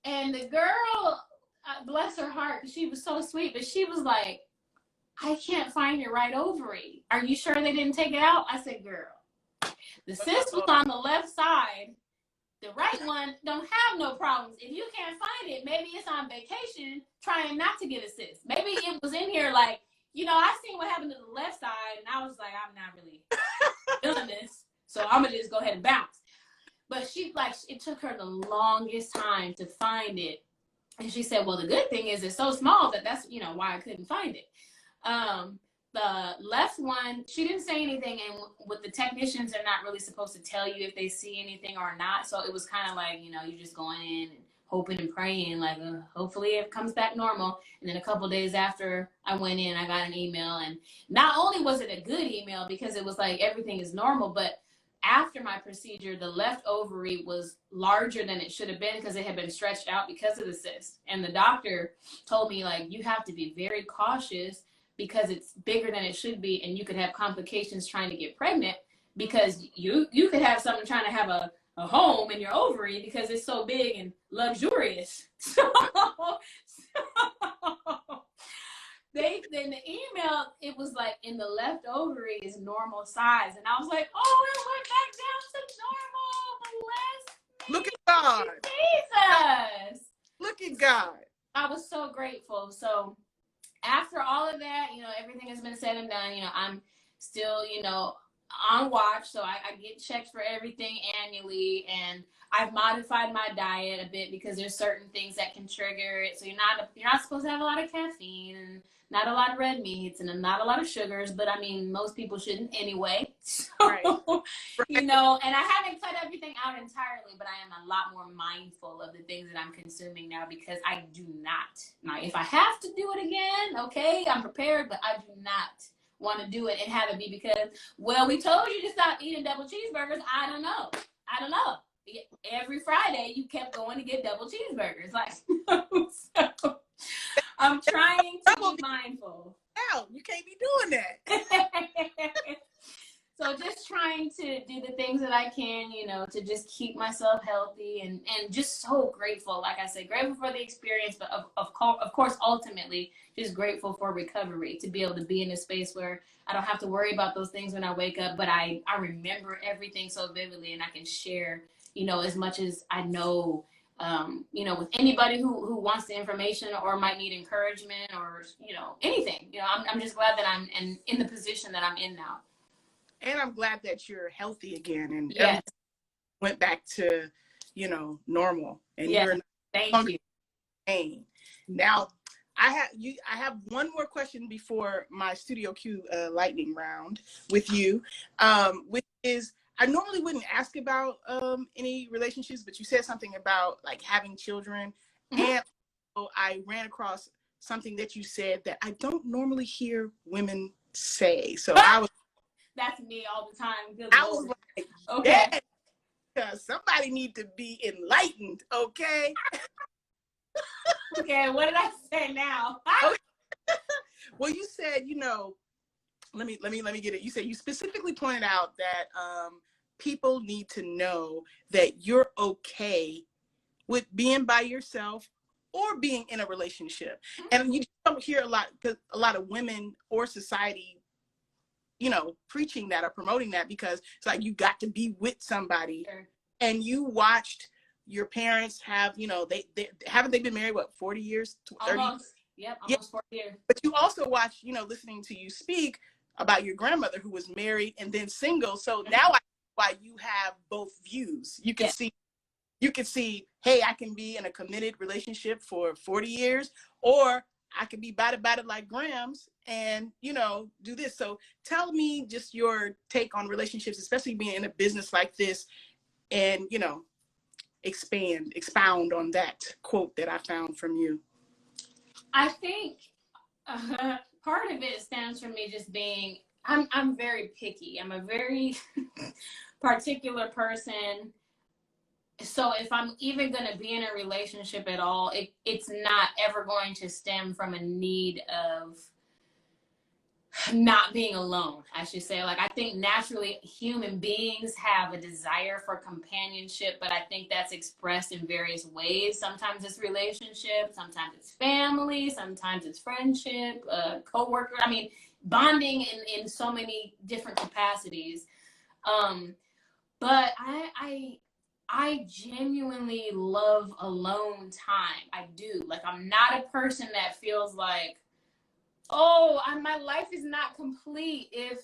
and the girl, bless her heart, she was so sweet, but she was like, I can't find your right ovary. Are you sure they didn't take it out? I said, girl, the cyst was on the left side. The right one don't have no problems. If you can't find it, maybe it's on vacation trying not to get a cyst. Maybe it was in here like, you know, I seen what happened to the left side and I was like, I'm not really feeling this. So I'm going to just go ahead and bounce. But it took her the longest time to find it. And she said, well, the good thing is it's so small that's, you know, why I couldn't find it. The left one, she didn't say anything, and with the technicians, they're not really supposed to tell you if they see anything or not. So it was kind of like, you know, you're just going in and hoping and praying, like, hopefully it comes back normal. And then a couple of days after I went in, I got an email, and not only was it a good email because it was like everything is normal, but after my procedure, the left ovary was larger than it should have been because it had been stretched out because of the cyst. And the doctor told me, like, you have to be very cautious because it's bigger than it should be, and you could have complications trying to get pregnant because you could have someone trying to have a home in your ovary because it's so big and luxurious. So then the email, it was like, in the left ovary is normal size, and I was like, oh, it went back down to normal. Bless me. Look at God. Jesus. Look at God. I was so grateful. So after all of that, you know, everything has been said and done. You know, I'm still, you know, on watch. So I get checked for everything annually. And I've modified my diet a bit because there's certain things that can trigger it. So you're not supposed to have a lot of caffeine and not a lot of red meats and not a lot of sugars. But I mean, most people shouldn't anyway. So, right. You know, and I haven't cut everything out entirely, but I am a lot more mindful of the things that I'm consuming now because I do not. Now, if I have to do it again, okay, I'm prepared, but I do not want to do it and have it be because, well, we told you to stop eating double cheeseburgers. I don't know. Every Friday you kept going to get double cheeseburgers. Like, so I'm trying to be mindful. Hell, you can't be doing that. So just trying to do the things that I can, you know, to just keep myself healthy and just so grateful. Like I said, grateful for the experience, but of course, ultimately, just grateful for recovery, to be able to be in a space where I don't have to worry about those things when I wake up, but I remember everything so vividly, and I can share, you know, as much as I know, you know, with anybody who wants the information or might need encouragement or, you know, anything. You know, I'm just glad that I'm in the position that I'm in now. And I'm glad that you're healthy again and yes. Went back to, you know, normal. And yes. you're not Thank you. Pain. Now, I have one more question before my Studio Q lightning round with you, which is, I normally wouldn't ask about any relationships, but you said something about like having children, and I ran across something that you said that I don't normally hear women say. So I was that's me all the time. Good I Lord. was like, Okay. yeah, because somebody need to be enlightened, okay? Okay, what did I say now? Okay. Well, you said, let me get it. You said you specifically pointed out that people need to know that you're okay with being by yourself or being in a relationship. And you don't hear a lot of women or society, preaching that or promoting that, because it's like you got to be with somebody. Sure. And you watched your parents have, they haven't they been married 40 years, 30? Almost. Yep, almost 40 years. But you also watch, listening to you speak about your grandmother who was married and then single. So now I know why you have both views. You can see, hey, I can be in a committed relationship for 40 years, or I could be bada like Grams and, do this. So tell me just your take on relationships, especially being in a business like this, and, expound on that quote that I found from you. I think part of it stems from me just being, I'm very picky. I'm a very particular person. So if I'm even going to be in a relationship at all, it's not ever going to stem from a need of not being alone, I should say. Like, I think naturally human beings have a desire for companionship, but I think that's expressed in various ways. Sometimes it's relationship, sometimes it's family, sometimes it's friendship, co-worker. I mean, bonding in so many different capacities. But I genuinely love alone time. I do. Like, I'm not a person that feels like, my life is not complete if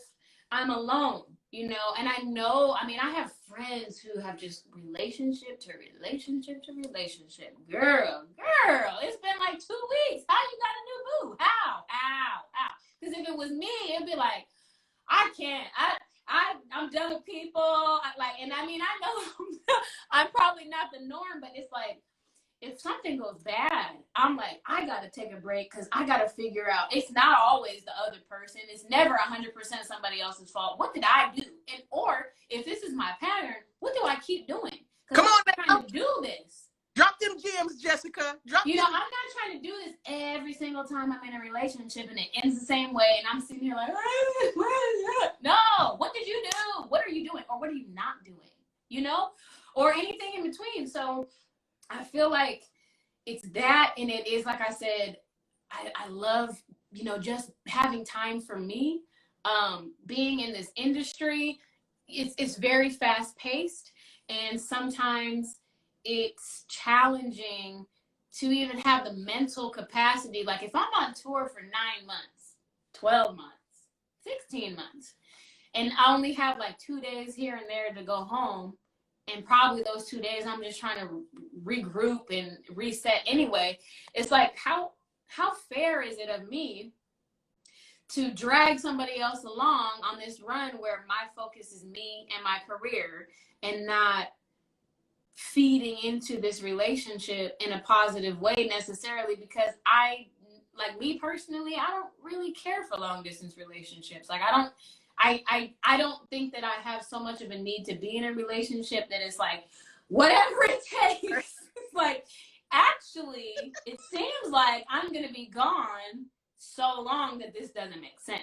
I'm alone, and I have friends who have just relationship to relationship to relationship. Girl, it's been like 2 weeks. How you got a new boo? How? Because if it was me, it'd be like, I can't. I'm done with people. I know I'm probably not the norm, but it's like, if something goes bad, I'm like, I gotta take a break because I gotta figure out. It's not always the other person. It's never 100% somebody else's fault. What did I do? Or if this is my pattern, what do I keep doing? Come on, I'm trying to do this. Drop them gems, Jessica. I'm not trying to do this every single time I'm in a relationship and it ends the same way, and I'm sitting here like, no. What did you do? What are you doing? Or what are you not doing? Or anything in between. So I feel like it's that, and it is, like I said, I love, just having time for me. Being in this industry, it's very fast paced, and sometimes it's challenging to even have the mental capacity. Like, if I'm on tour for 9 months, 12 months, 16 months, and I only have like 2 days here and there to go home, and probably those 2 days I'm just trying to regroup and reset anyway. It's like, how fair is it of me to drag somebody else along on this run where my focus is me and my career, and not feeding into this relationship in a positive way necessarily? Because me personally, I don't really care for long distance relationships. Like, I don't think that I have so much of a need to be in a relationship that it's like, whatever it takes. It's like, actually, it seems like I'm going to be gone so long that this doesn't make sense.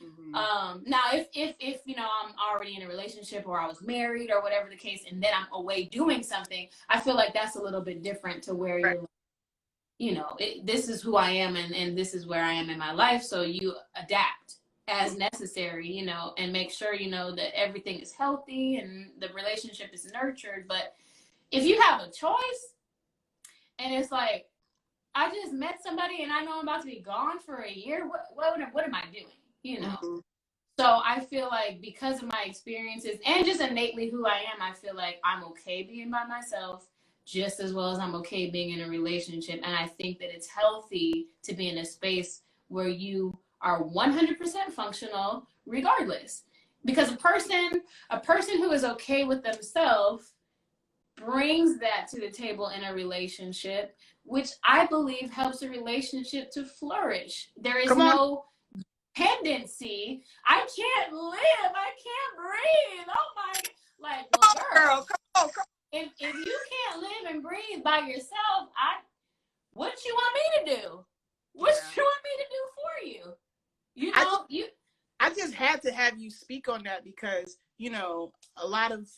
Mm-hmm. Now, if I'm already in a relationship, or I was married, or whatever the case, and then I'm away doing something, I feel like that's a little bit different, to where you're like, this is who I am, and this is where I am in my life. So you adapt as necessary, and make sure, that everything is healthy and the relationship is nurtured. But if you have a choice, and it's like, I just met somebody and I know I'm about to be gone for a year, what am I doing? Mm-hmm. So I feel like, because of my experiences and just innately who I am, I feel like I'm okay being by myself just as well as I'm okay being in a relationship. And I think that it's healthy to be in a space where you are 100% functional regardless. Because a person who is okay with themselves brings that to the table in a relationship, which I believe helps a relationship to flourish. There is Come on. no tendency. I can't live. I can't breathe. Oh my, like, well, girl, Come on. if you can't live and breathe by yourself, what you want me to do? What you want me to do for you? You know, I just had to have you speak on that because, you know, a lot of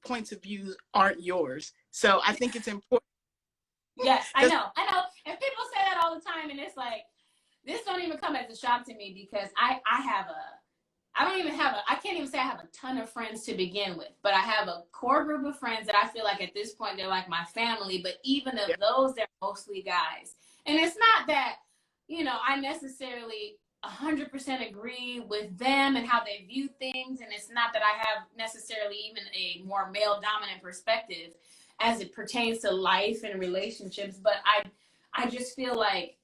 points of view aren't yours. So I think it's important. Yes, I know. And people say that all the time, and it's like, this don't even come as a shock to me because I can't even say I have a ton of friends to begin with, but I have a core group of friends that I feel like at this point, they're like my family, but even of those, they're mostly guys. And it's not that, you know, I necessarily 100% agree with them and how they view things. And it's not that I have necessarily even a more male dominant perspective as it pertains to life and relationships. But I just feel like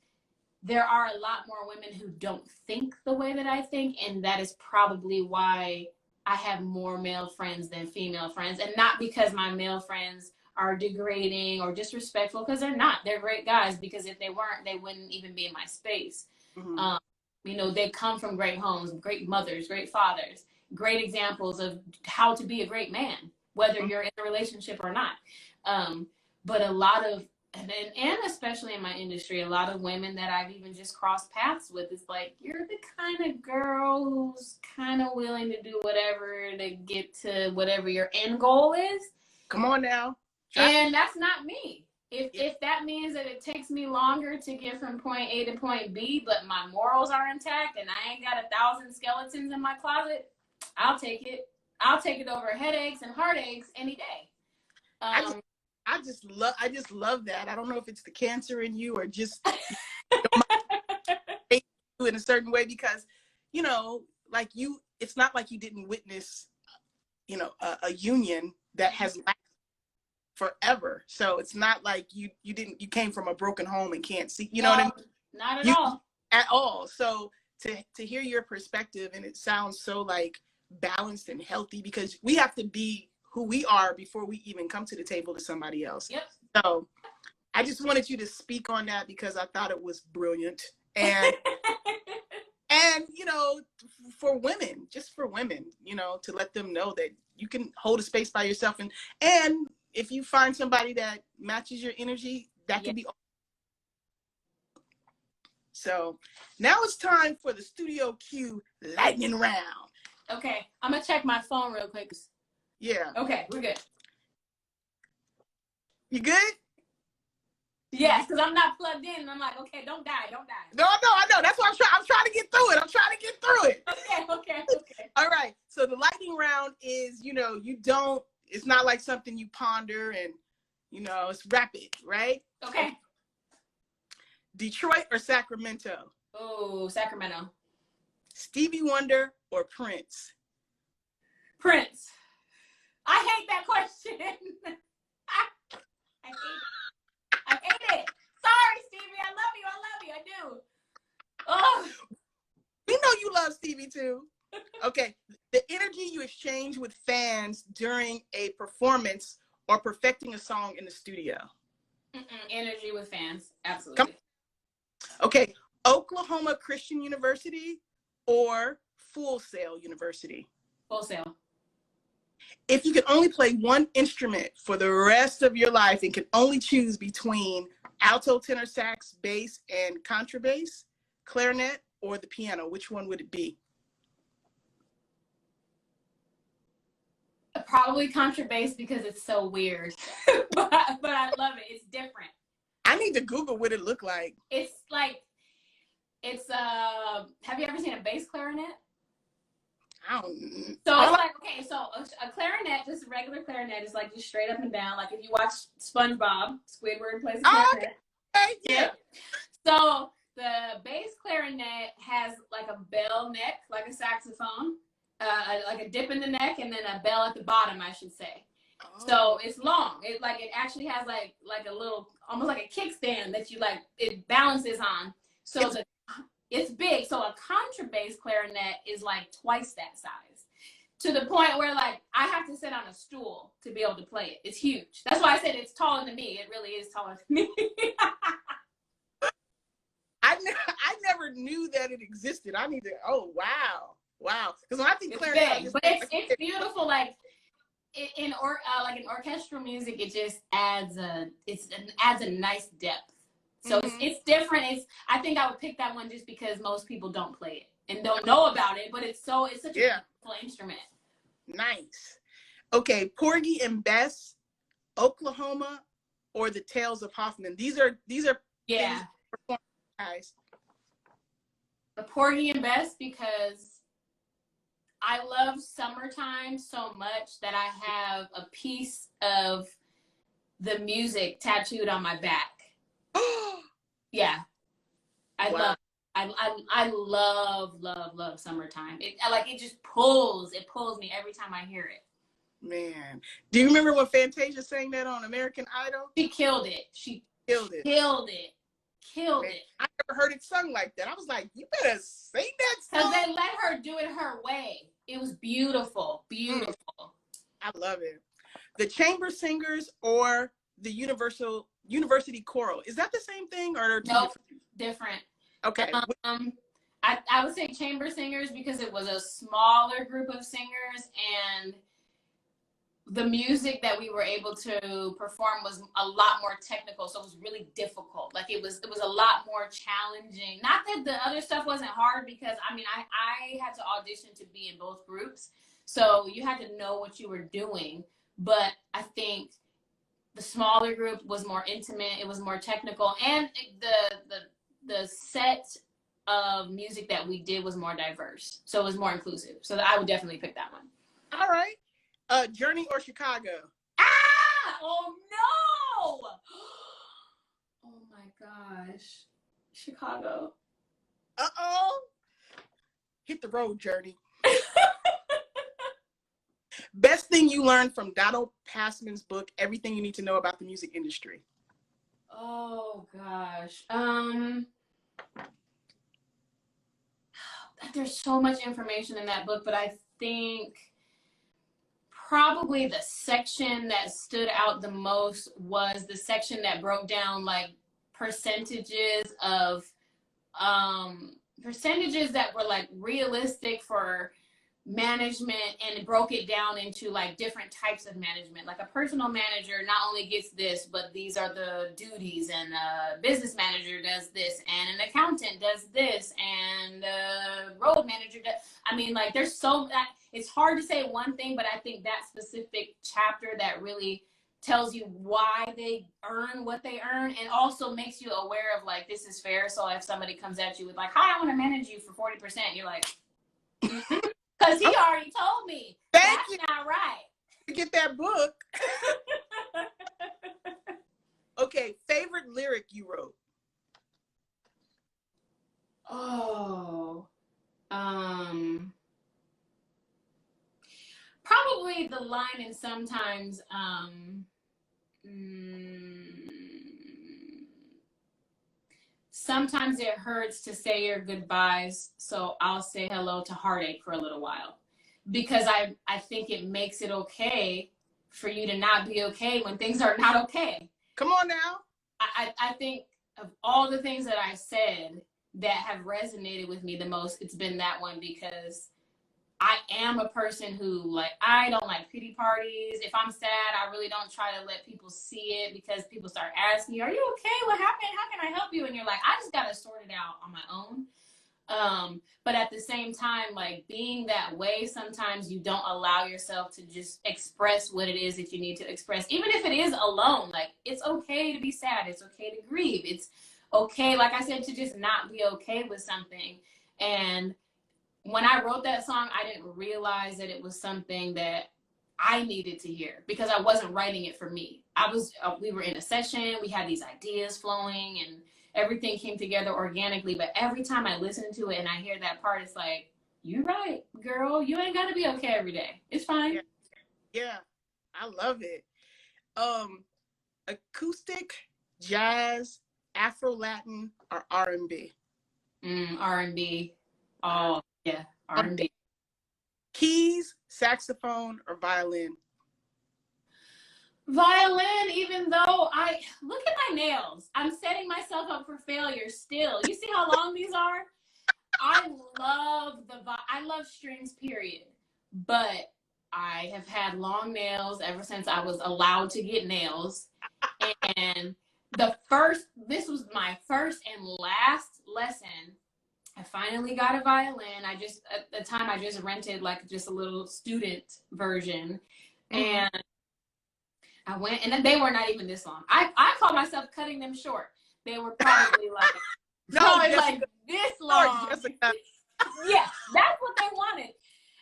there are a lot more women who don't think the way that I think. And that is probably why I have more male friends than female friends. And not because my male friends are degrading or disrespectful, because they're not. They're great guys, because if they weren't, they wouldn't even be in my space. Mm-hmm. You know, they come from great homes, great mothers, great fathers, great examples of how to be a great man, whether you're in a relationship or not. But a lot of, and especially in my industry, a lot of women that I've even just crossed paths with, is like, you're the kind of girl who's kind of willing to do whatever to get to whatever your end goal is. Come on now. And that's not me. If that means that it takes me longer to get from point A to point B, but my morals are intact and I ain't got 1,000 skeletons in my closet, I'll take it. I'll take it over headaches and heartaches any day. I just love that. I don't know if it's the cancer in you or just in a certain way, because, you know, like you, it's not like you didn't witness, you know, a union that has lasted forever. So it's not like you came from a broken home and can't see, you know what I mean? Not at all. So to hear your perspective, and it sounds so like balanced and healthy, because we have to be who we are before we even come to the table to somebody else. Yep. So I just wanted you to speak on that because I thought it was brilliant. And and, you know, for women, you know, to let them know that you can hold a space by yourself, and if you find somebody that matches your energy, that can be. So now it's time for the Studio Q lightning round. Okay, I'm gonna check my phone real quick. Yeah. Okay, we're good. You good? Yes, because I'm not plugged in, and I'm like, okay, don't die. No, I know. That's why I'm trying to get through it. Okay. All right. So the lightning round is, you know, it's not like something you ponder and, you know, it's rapid, right? Okay. Detroit or Sacramento? Oh, Sacramento. Stevie Wonder or Prince? Prince. I hate that question. I hate it. Sorry, Stevie. I love you. I do. Oh. We know you love Stevie too. Okay. The energy you exchange with fans during a performance or perfecting a song in the studio? Energy with fans. Absolutely. Okay. Oklahoma Christian University or Full Sail University? Full Sail. If you could only play one instrument for the rest of your life and could only choose between alto, tenor, sax, bass, and contrabass, clarinet, or the piano, which one would it be? Probably contrabass, because it's so weird. but I love it. It's different. I need to Google what it looked like. It's like, have you ever seen a bass clarinet? I don't. So it's like, okay, so a clarinet, just a regular clarinet, is like just straight up and down. Like if you watch SpongeBob, Squidward plays a clarinet. Okay, yeah. So the bass clarinet has like a bell neck, like a saxophone, like a dip in the neck, and then a bell at the bottom, I should say. Oh. So it's long. It actually has like a little, almost like a kickstand that you it balances on. So It's big. So a contrabass clarinet is like twice that size. To the point where like I have to sit on a stool to be able to play it. It's huge. That's why I said it's taller than me. It really is taller than me. I never knew that it existed. I need to. Oh wow, wow. Because when I think It's clarinet, big, but it's beautiful. Like in orchestral music, it just adds a nice depth. So it's different. I think I would pick that one just because most people don't play it and don't know about it. But it's such a beautiful instrument. Nice. Okay, Porgy and Bess, Oklahoma, or the Tales of Hoffman. These are Yeah. Guys. The Porgy and Bess, because I love Summertime so much that I have a piece of the music tattooed on my back. Yeah. I love Summertime. It just pulls me every time I hear it. Man. Do you remember when Fantasia sang that on American Idol? She killed it. She killed it. I never heard it sung like that. I was like, you better sing that song. Because they let her do it her way. It was beautiful. Beautiful. I love it. The chamber singers or the university choral. Is that the same thing or nope, different? Okay. I would say chamber singers because it was a smaller group of singers, and the music that we were able to perform was a lot more technical, so it was really difficult. Like it was a lot more challenging. Not that the other stuff wasn't hard, because I mean I had to audition to be in both groups, so you had to know what you were doing. But I think the smaller group was more intimate, it was more technical, and the set of music that we did was more diverse, so it was more inclusive. So I would definitely pick that one. All right. Journey or Chicago? Oh no! Oh my gosh. Chicago. Uh-oh. Hit the road, Journey. Best thing you learned from Donald Passman's book, Everything You Need to Know About the Music Industry. Oh gosh. There's so much information in that book, but I think probably the section that stood out the most was the section that broke down like percentages that were like realistic for management, and it broke it down into like different types of management. Like a personal manager not only gets this, but these are the duties, and a business manager does this, and an accountant does this, and a road manager does. I mean, like there's it's hard to say one thing, but I think that specific chapter that really tells you why they earn what they earn, and also makes you aware of like, this is fair. So if somebody comes at you with like, hi, I want to manage you for 40%, you're like, because he already told me. That's not right. To get that book. Okay, favorite lyric you wrote? Oh. Probably the line in Sometimes, sometimes it hurts to say your goodbyes, so I'll say hello to heartache for a little while. Because I think it makes it okay for you to not be okay when things are not okay. Come on now. I think of all the things that I said that have resonated with me the most, it's been that one, because I am a person who, like, I don't like pity parties. If I'm sad, I really don't try to let people see it, because people start asking you, are you okay? What happened? How can I help you? And you're like, I just got to sort it out on my own. But at the same time, like, being that way, sometimes you don't allow yourself to just express what it is that you need to express. Even if it is alone, like, it's okay to be sad. It's okay to grieve. It's okay, like I said, to just not be okay with something. And when I wrote that song, I didn't realize that it was something that I needed to hear, because I wasn't writing it for me. We were in a session, we had these ideas flowing, and everything came together organically. But every time I listen to it and I hear that part, it's like, you're right, girl. You ain't got to be okay every day. It's fine. Yeah, I love it. Acoustic, jazz, Afro-Latin, or R&B? R&B. Oh, yeah, R&B. Keys, saxophone, or violin? Violin, even though I look at my nails. I'm setting myself up for failure still. You see how long these are? I love strings, period. But I have had long nails ever since I was allowed to get nails. And this was my first and last lesson. I finally got a violin. At the time, I just rented like just a little student version. And I went, and then they were not even this long. I call myself cutting them short. They were probably like, like this long. Jessica. Yeah, that's what they wanted.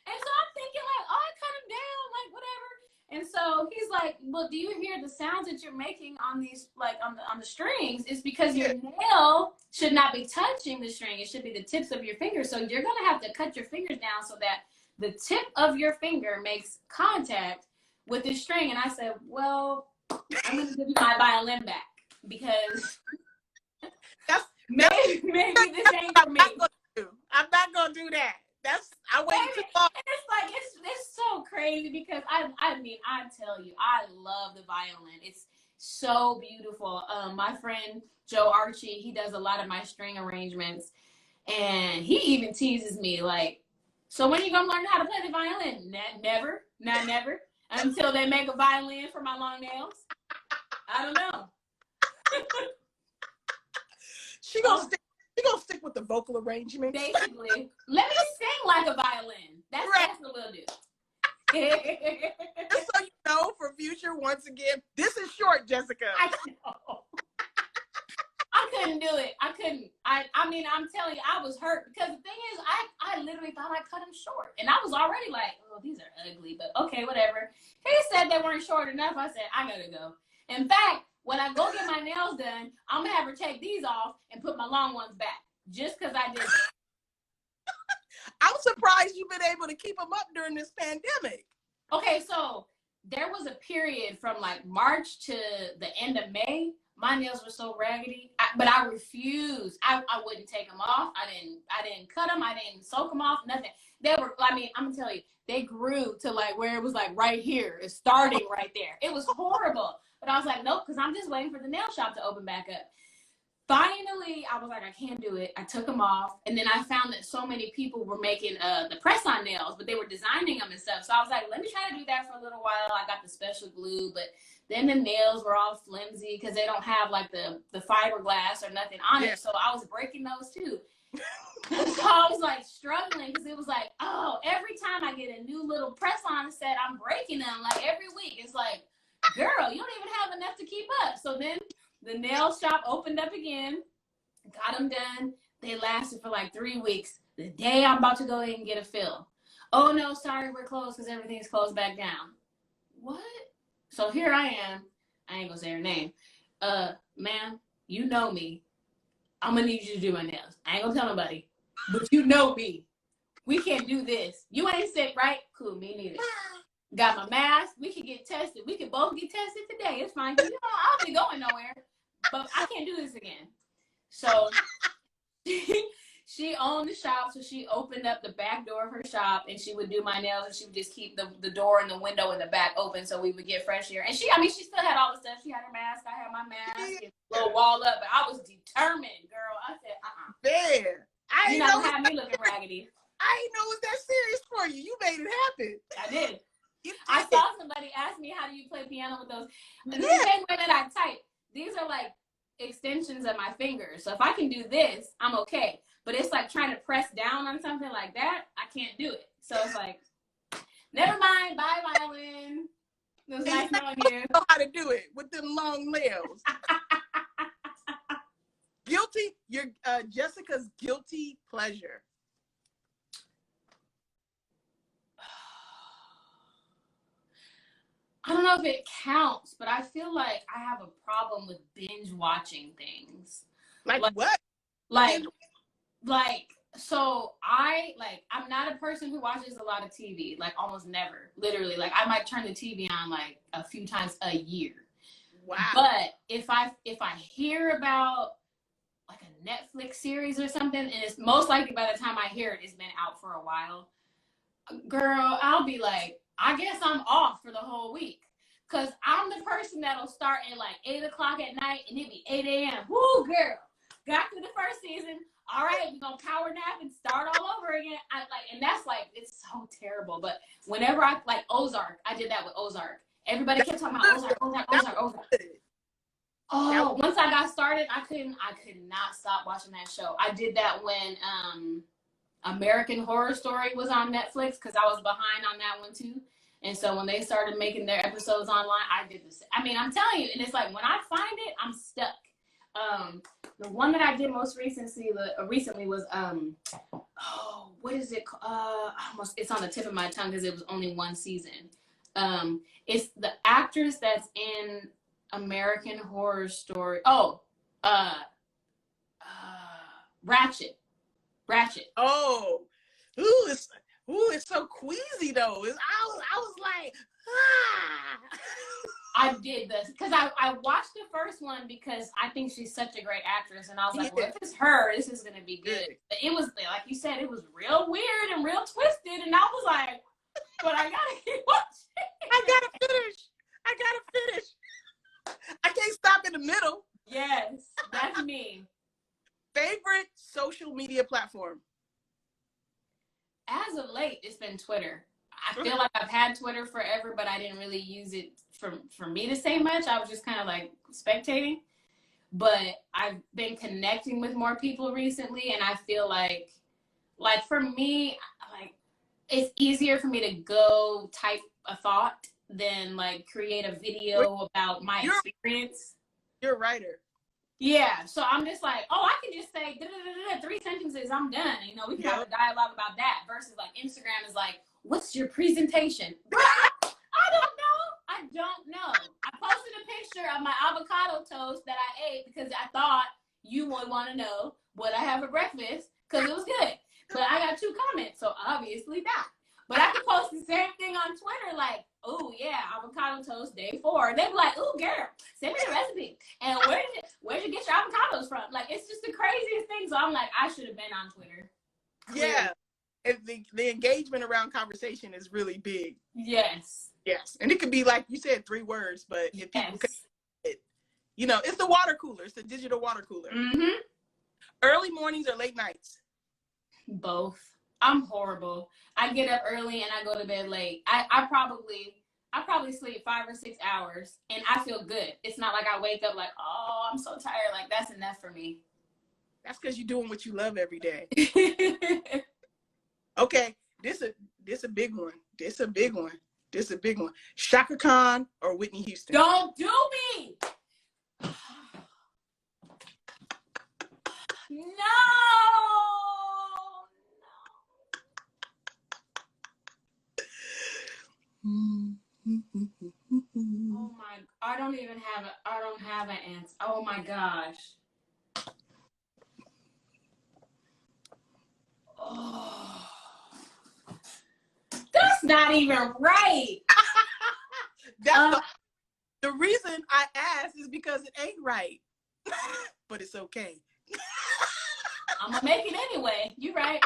And so I'm thinking like, oh, I cut them down, like whatever. And so he's like, well, do you hear the sounds that you're making on these, like on the strings? It's because your nail should not be touching the string. It should be the tips of your fingers. So you're going to have to cut your fingers down so that the tip of your finger makes contact with the string. And I said, well, I'm going to give you my violin back because maybe this ain't for me. I'm not going to do that. I waited too long. It's like, it's so crazy because I mean, I tell you, I love the violin. It's so beautiful. My friend Joe Archie, he does a lot of my string arrangements, and he even teases me like, so when are you gonna learn how to play the violin? Never, not never, until they make a violin for my long nails. I don't know. She gonna stick with the vocal arrangement. Basically, let me sing like a violin. That's what we'll do. Just so you know, for future, once again, this is short, Jessica. I know. I couldn't do it. I couldn't. I mean, I'm telling you, I was hurt because the thing is, I literally thought I cut them short, and I was already like, oh, these are ugly, but okay, whatever. He said they weren't short enough. I said, I gotta go. In fact, when I go get my nails done, I'm gonna have her take these off and put my long ones back, just because I did it. I'm surprised you've been able to keep them up during this pandemic. Okay, so there was a period from like March to the end of May. My nails were so raggedy, but I refused. I wouldn't take them off. I didn't cut them. I didn't soak them off. Nothing. They were. I mean, I'm gonna tell you, they grew to like where it was like right here. It's starting right there. It was horrible. But I was like, nope, because I'm just waiting for the nail shop to open back up. Finally, I was like, I can't do it. I took them off. And then I found that so many people were making the press-on nails, but they were designing them and stuff. So I was like, let me try to do that for a little while. I got the special glue, but then the nails were all flimsy because they don't have like the fiberglass or nothing on it. So I was breaking those too. So I was like struggling because it was like, oh, every time I get a new little press-on set, I'm breaking them like every week. It's like, girl, you don't even have enough to keep up. So then the nail shop opened up again, got them done. They lasted for like 3 weeks. The day I'm about to go in and get a fill. Oh no, sorry, we're closed because everything's closed back down. What? So here I am. I ain't gonna say her name. Ma'am, you know me. I'm gonna need you to do my nails. I ain't gonna tell nobody, but you know me. We can't do this. You ain't sick, right? Cool, me neither. Got my mask. We could get tested. We could both get tested today. It's fine. You know, I'll be going nowhere. But I can't do this again. So she owned the shop. So she opened up the back door of her shop and she would do my nails and she would just keep the door and the window in the back open so we would get fresh air. And she still had all the stuff. She had her mask. I had my mask and a little wall up. But I was determined, girl. I said, Man, I you're not gonna have me looking raggedy. I didn't know it was that serious for you. You made it happen. I did. I saw somebody ask me, how do you play piano with those? And the same way that I type, these are like extensions of my fingers. So if I can do this, I'm okay. But it's like trying to press down on something like that, I can't do it. So it's like, never mind, bye, violin. It was nice knowing you. Know how to do it with them long nails. Guilty, Jessica's guilty pleasure. I don't know if it counts, but I feel like I have a problem with binge watching things. Like what? So I'm not a person who watches a lot of TV, like almost never, literally. Like I might turn the TV on like a few times a year. Wow. But if I hear about like a Netflix series or something, and it's most likely by the time I hear it, it's been out for a while. Girl, I'll be like, I guess I'm off for the whole week. Cause I'm the person that'll start at like 8 o'clock at night and it be 8 a.m. Woo, girl. Got through the first season. All right, we're gonna power nap and start all over again. And that's like, it's so terrible. But whenever I like Ozark, I did that with Ozark. Everybody kept talking about Ozark. Oh, once I got started, I could not stop watching that show. I did that when American Horror Story was on Netflix because I was behind on that one too. And so when they started making their episodes online, I did this. I mean, I'm telling you, and it's like when I find it, I'm stuck. The one that I did most recently was what is it? It's on the tip of my tongue because it was only one season. It's the actress that's in American Horror Story. Ratchet. Oh, it's so queasy though. I was like, ah. I did this because I watched the first one because I think she's such a great actress, and I was like, well, if it's her, this is gonna be good. But it was like you said, it was real weird and real twisted, and I was like, but I gotta keep watching. I gotta finish. I can't stop in the middle. Yes, that's me. Favorite social media platform? As of late, it's been Twitter. I feel like I've had Twitter forever, but I didn't really use it for me to say much. I was just kind of like spectating. But I've been connecting with more people recently, and I feel like for me, like it's easier for me to go type a thought than like create a video about my experience. You're a writer. Yeah, so I'm just like, I can just say 3 sentences, I'm done. You know, we can have a dialogue about that versus like Instagram is like, what's your presentation? I don't know. I posted a picture of my avocado toast that I ate because I thought you would want to know what I have for breakfast because it was good. But I got 2 comments, so obviously not. But I could post the same thing on Twitter, like, oh yeah, avocado toast day 4. They'd be like, oh girl, send me the recipe. And where'd you get your avocados from? Like, it's just the craziest thing. So I'm like, I should have been on Twitter. Clearly. Yeah. And the engagement around conversation is really big. Yes. And it could be like you said, 3 words, but if people it's the water cooler. It's the digital water cooler. Mm-hmm. Early mornings or late nights? Both. I'm horrible. I get up early and I go to bed late. I probably sleep 5 or 6 hours and I feel good. It's not like I wake up like, oh, I'm so tired. Like that's enough for me. That's because you're doing what you love every day. Okay, this a big one. This a big one. Shaka Khan or Whitney Houston? Don't do me. No. Oh my! I don't have an answer. Oh my gosh! Oh, that's not even right. The reason I asked is because it ain't right, but it's okay. I'm gonna make it anyway. You're right.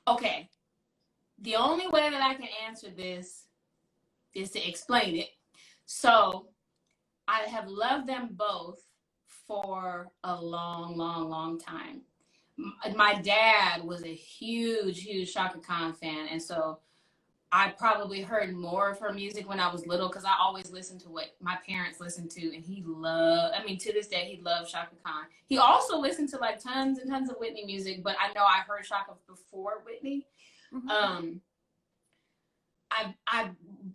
Okay. The only way that I can answer this is to explain it. So I have loved them both for a long, long, long time. My dad was a huge, huge Shaka Khan fan. And so I probably heard more of her music when I was little because I always listened to what my parents listened to. And to this day, he loves Shaka Khan. He also listened to like tons and tons of Whitney music, but I know I heard Shaka before Whitney. Mm-hmm. I've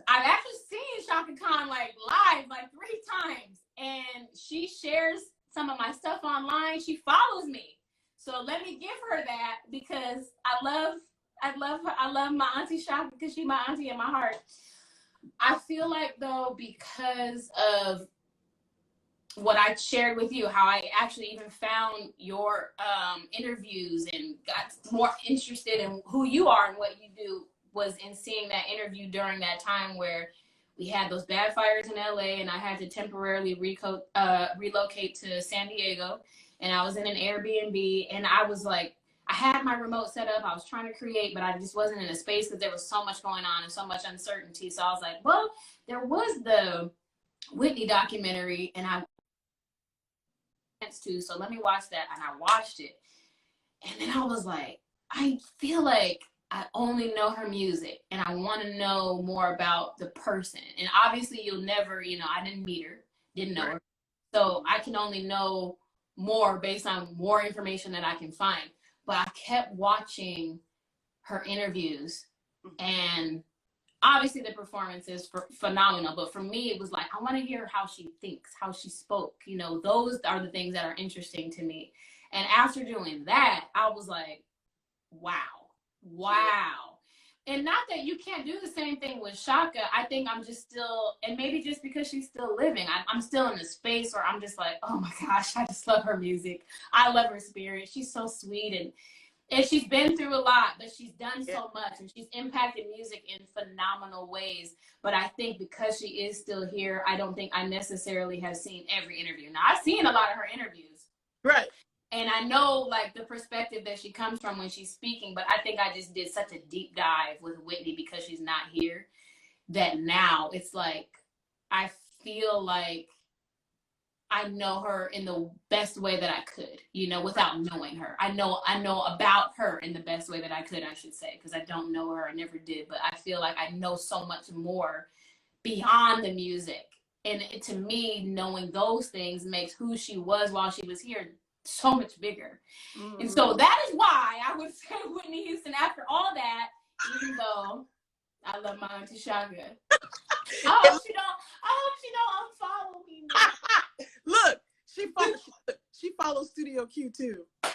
actually seen Shaka Khan like live like 3 times, and she shares some of my stuff online. She follows me, so let me give her that because I love her. I love my auntie Shaka because she's my auntie in my heart. I feel like though, because of what I shared with you, how I actually even found your interviews and got more interested in who you are and what you do was in seeing that interview during that time where we had those bad fires in LA and I had to temporarily relocate to San Diego, and I was in an Airbnb, and I was like, I had my remote set up. I was trying to create, but I just wasn't in a space because there was so much going on and so much uncertainty. So I was like, well, there was the Whitney documentary, and I to, so let me watch that. And I watched it, and then I was like, I feel like I only know her music and I want to know more about the person. And obviously you'll never, I didn't meet her, didn't know her. So I can only know more based on more information that I can find. But I kept watching her interviews, and obviously the performance is phenomenal. But for me, it was like, I want to hear how she thinks, how she spoke. Those are the things that are interesting to me. And after doing that, I was like, wow. And not that you can't do the same thing with Shaka. I think I'm just still, and maybe just because she's still living, I'm still in a space where I'm just like, oh my gosh, I just love her music. I love her spirit. She's so sweet, and she's been through a lot, but she's done so much, and she's impacted music in phenomenal ways. But I think because she is still here, I don't think I necessarily have seen every interview. Now, I've seen a lot of her interviews. Right. And I know, like, the perspective that she comes from when she's speaking, but I think I just did such a deep dive with Whitney because she's not here, that now it's like, I feel like I know her in the best way that I could, without knowing her. I know about her in the best way that I could, I should say, because I don't know her. I never did. But I feel like I know so much more beyond the music. And to me, knowing those things makes who she was while she was here so much bigger. Mm-hmm. And so that is why I would say Whitney Houston after all that, even though I love my auntie Shaka. I hope she don't unfollow me. Look, she follows Studio Q too. I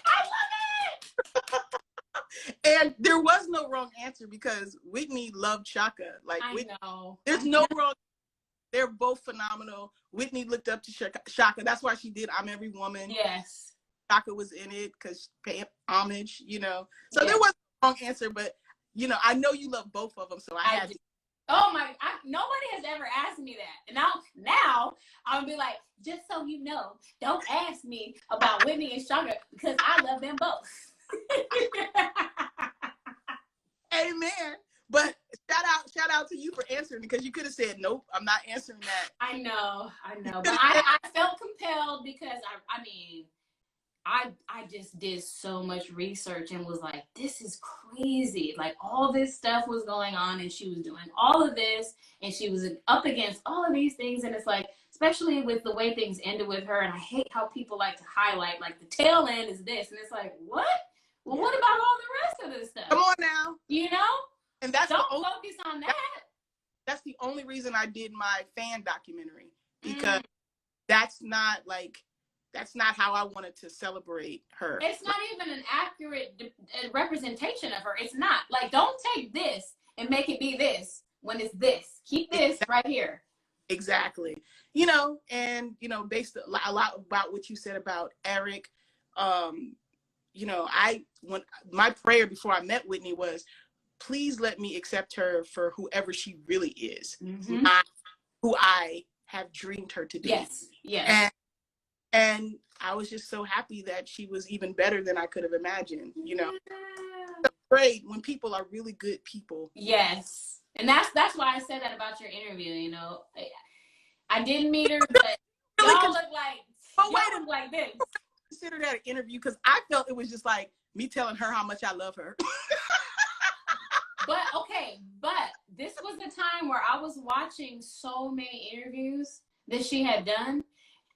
love it. And there was no wrong answer because Whitney loved Shaka. Like, I know. There's no wrong. They're both phenomenal. Whitney looked up to Shaka. That's why she did I'm Every Woman. Yes. Shaka was in it because paying homage, So there was no wrong answer, but I know you love both of them, so I had to. Oh nobody has ever asked me that. And now I'll be like, just so you know, don't ask me about Whitney and Shaka because I love them both. Amen. But shout out to you for answering, because you could have said, nope, I'm not answering that. I know. But I felt compelled because I just did so much research and was like, this is crazy. Like, all this stuff was going on, and she was doing all of this, and she was up against all of these things. And it's like, especially with the way things ended with her, and I hate how people like to highlight, like, the tail end is this. And it's like, what? Well, what about all the rest of this stuff? Come on now. And don't focus on that. That's the only reason I did my fan documentary, because that's not how I wanted to celebrate her. It's not even an accurate representation of her. It's not. Like, don't take this and make it be this when it's this. Keep this right here. Exactly. And, based a lot about what you said about Eric, when my prayer before I met Whitney was, please let me accept her for whoever she really is, not who I have dreamed her to be. Yes. And I was just so happy that she was even better than I could have imagined. It's great when people are really good people. Yes. And that's why I said that about your interview. I didn't meet her, but y'all look like this. Consider that an interview, because I felt it was just like me telling her how much I love her. But this was the time where I was watching so many interviews that she had done,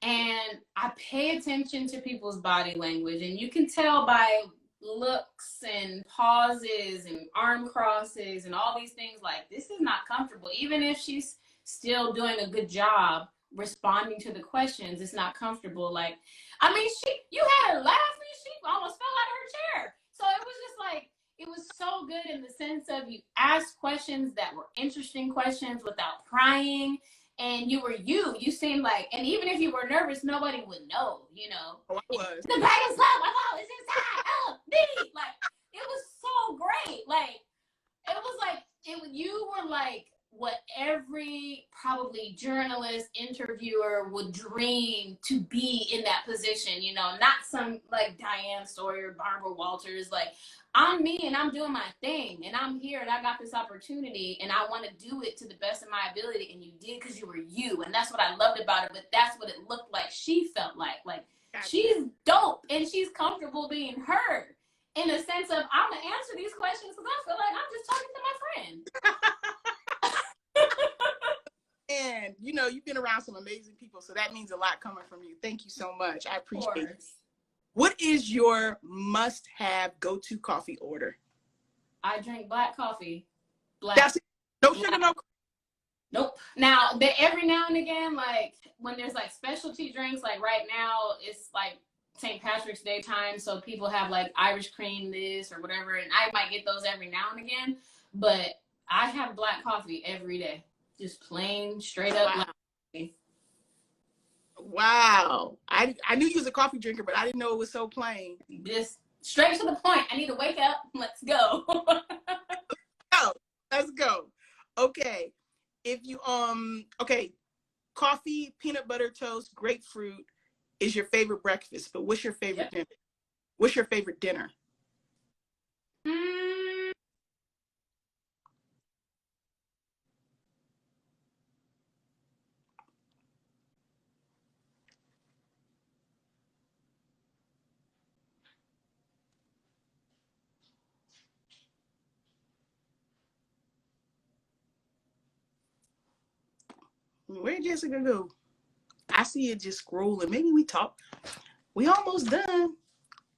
and I pay attention to people's body language, and you can tell by looks and pauses and arm crosses and all these things, like, this is not comfortable. Even if she's still doing a good job responding to the questions, it's not comfortable. Like, you had her laughing, she almost fell out of her chair. So it was just like, it was so good in the sense of you asked questions that were interesting questions without prying, and you seemed like, and even if you were nervous, nobody would know, Oh, I was. The greatest love of all is inside of me. Like, it was so great. Like, it was like, you were like what every probably journalist, interviewer would dream to be in that position, you know, not some like Diane Sawyer, Barbara Walters. Like, I'm me and I'm doing my thing and I'm here and I got this opportunity and I want to do it to the best of my ability. And you did because you were you. And that's what I loved about it. But that's what it looked like she felt like. Like, she's dope and she's comfortable being her. In a sense of, I'm going to answer these questions because I feel like I'm just talking to my friend. And, you know, you've been around some amazing people, so that means a lot coming from you. Thank you so much. I appreciate it. What is your must-have go-to coffee order? I drink black coffee. Black. That's it. No sugar, no. Nope. Now, every now and again, like, when there's, like, specialty drinks, like, right now, it's, like, St. Patrick's Day time, so people have like Irish cream this or whatever, and I might get those every now and again, but I have black coffee every day, just plain straight up black coffee. Wow. I knew you was a coffee drinker, but I didn't know it was so plain. Just straight to the point. I need to wake up. Let's go. Let's go. Okay. If you okay, coffee, peanut butter toast, grapefruit is your favorite breakfast, but what's your favorite dinner? What's your favorite dinner? Where'd Jessica go? I see it just scrolling. Maybe we talk. We almost done.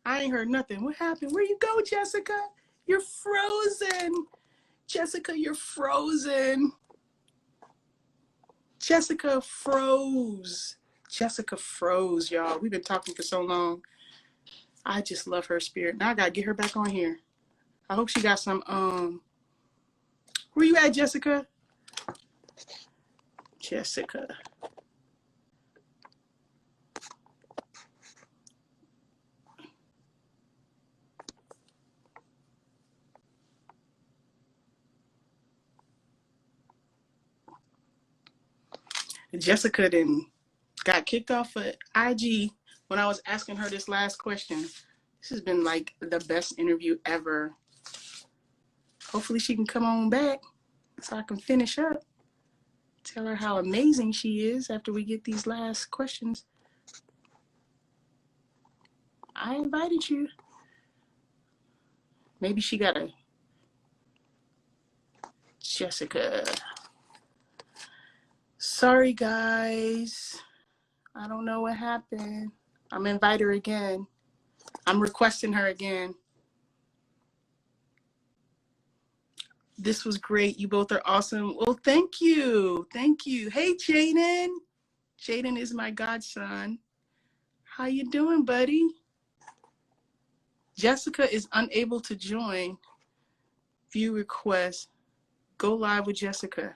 I ain't heard nothing. What happened? Where you go, Jessica? You're frozen. Jessica, you're frozen. Jessica froze. Jessica froze, y'all. We've been talking for so long. I just love her spirit. Now I gotta get her back on here. I hope she got some, where you at, Jessica? Jessica. Jessica then got kicked off of IG when I was asking her this last question. This has been like the best interview ever. Hopefully she can come on back so I can finish up. Tell her how amazing she is after we get these last questions. I invited you. Maybe she got a Jessica. Sorry, guys. I don't know what happened. I'm gonna invite her again. I'm requesting her again. This was great. You both are awesome. Well, thank you. Thank you. Hey, Jaden. Jaden is my godson. How you doing, buddy? Jessica is unable to join. View request. Go live with Jessica.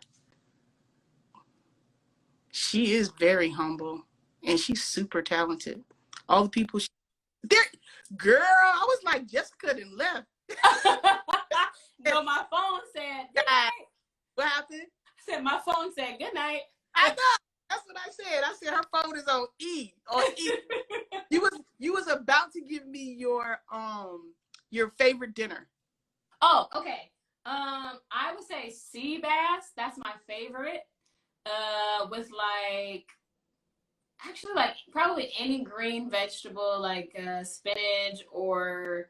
She is very humble and she's super talented. All the people there, girl, I was like, Jessica done left. No, my phone said good night. What happened? I said my phone said good night. I know. That's what I said. I said her phone is on E. On E. You was about to give me your favorite dinner. Oh, okay. I would say sea bass. That's my favorite. With like, actually, like probably any green vegetable, like spinach or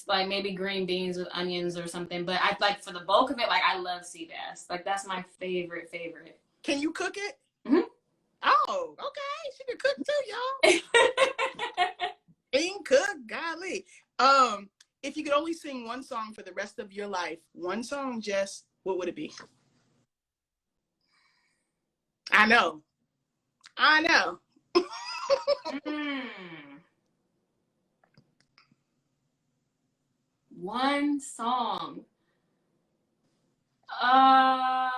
like maybe green beans with onions or something. But I like for the bulk of it, like I love sea bass. Like that's my favorite. Can you cook it? Mm-hmm. Oh, okay. She can cook too, y'all. Ain't cook, golly. If you could only sing one song for the rest of your life, one song, Jess, what would it be? I know. One song. Oh,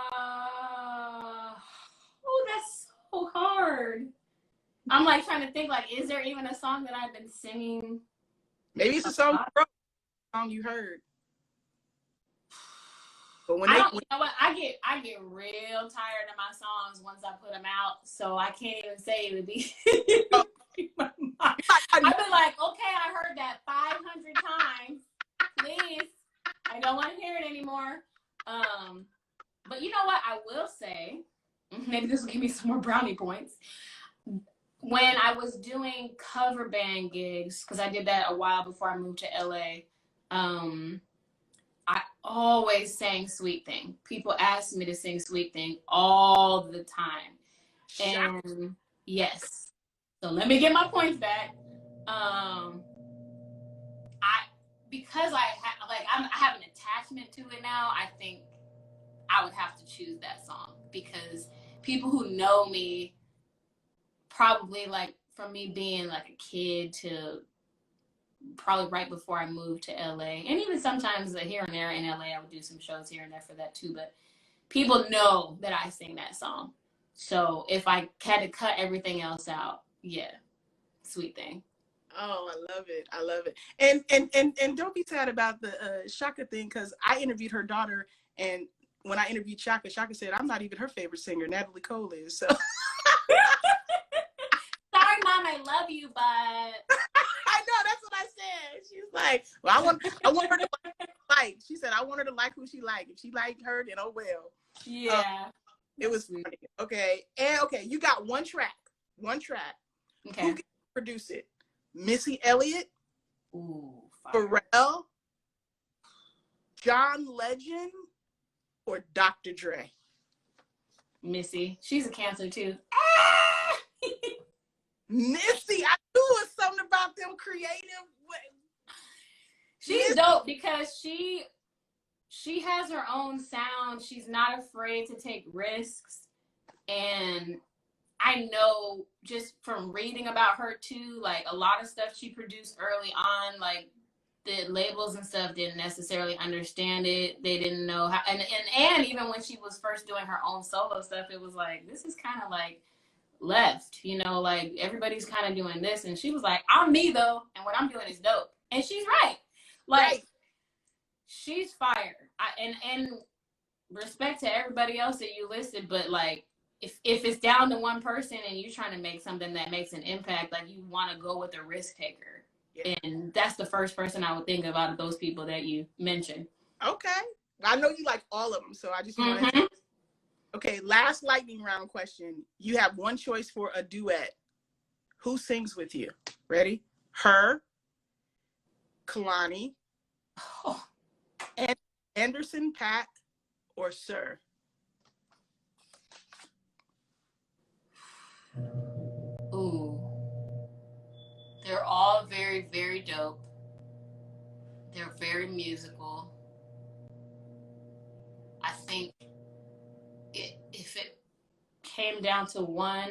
that's so hard. I'm like trying to think, like, is there even a song that I've been singing? Maybe it's a song you heard. But when I they, don't, you know what? I get real tired of my songs once I put them out, so I can't even say it would be. I've been like, okay, I heard that 500 times. Please, I don't want to hear it anymore. But you know what? I will say, maybe this will give me some more brownie points. When I was doing cover band gigs, because I did that a while before I moved to LA, I always sang Sweet Thing. People asked me to sing Sweet Thing all the time. And yes. So let me get my points back. Because I have an attachment to it now, I think I would have to choose that song, because people who know me, probably like from me being like a kid to probably right before I moved to LA, and even sometimes here and there in LA, I would do some shows here and there for that too, but people know that I sing that song. So if I had to cut everything else out, yeah, Sweet Thing. Oh, I love it. I love it. And don't be sad about the Shaka thing, because I interviewed her daughter, and when I interviewed Shaka, Shaka said I'm not even her favorite singer. Natalie Cole is. So sorry, Mom, I love you, but I know, that's what I said. She's like, well, I want her to like. She said I want her to like who she like. If she liked her, then oh well. yeah. It was funny. Okay. And okay, you got one track. Okay. Who can produce it? Missy Elliott, Ooh, Pharrell, John Legend, or Dr. Dre? Missy. She's a Cancer too. Missy, I knew it was something about them creative. She's dope because she has her own sound. She's not afraid to take risks. And I know just from reading about her too, like a lot of stuff she produced early on, like the labels and stuff didn't necessarily understand it. They didn't know how, and even when she was first doing her own solo stuff, it was like, this is kind of like left, you know, like everybody's kind of doing this. And she was like, I'm me though. And what I'm doing is dope. And she's right. Like, she's fire. And respect to everybody else that you listed, but like, if it's down to one person and you're trying to make something that makes an impact, like you want to go with a risk taker. Yeah. And that's the first person I would think of out of those people that you mentioned. Okay. I know you like all of them, so I just wanted to. Okay, last lightning round question. You have one choice for a duet. Who sings with you? Ready? Her, Kalani, and Anderson .Paak, or Sir? Ooh. They're all very, very dope. They're very musical. I think if it came down to one,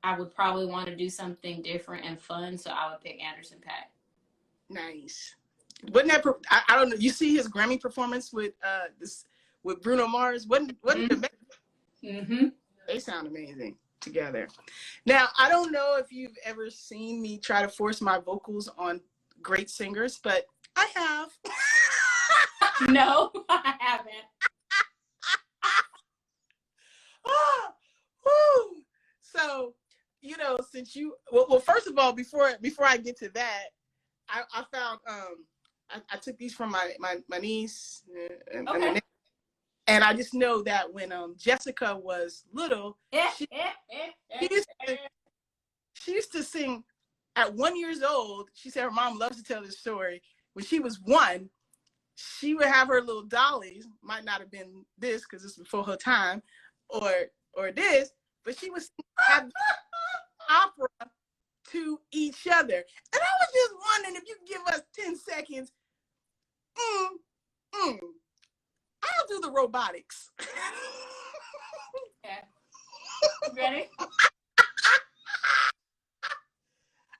I would probably want to do something different and fun, so I would pick Anderson .Paak. Nice. Wasn't that? I don't know. You see his Grammy performance with Bruno Mars? Wasn't They sound amazing together. Now, I don't know if you've ever seen me try to force my vocals on great singers, but I have. No, I haven't. So, you know, since you well, first of all, before I get to that, I found I took these from my niece and I just know that when Jessica was little, she used to sing at 1 year old. She said her mom loves to tell this story. When she was 1, she would have her little dollies. Might not have been this because this was before her time, or this, but she was have opera to each other. And I was just wondering if you could give us 10 seconds. I'll do the robotics. Okay. Ready?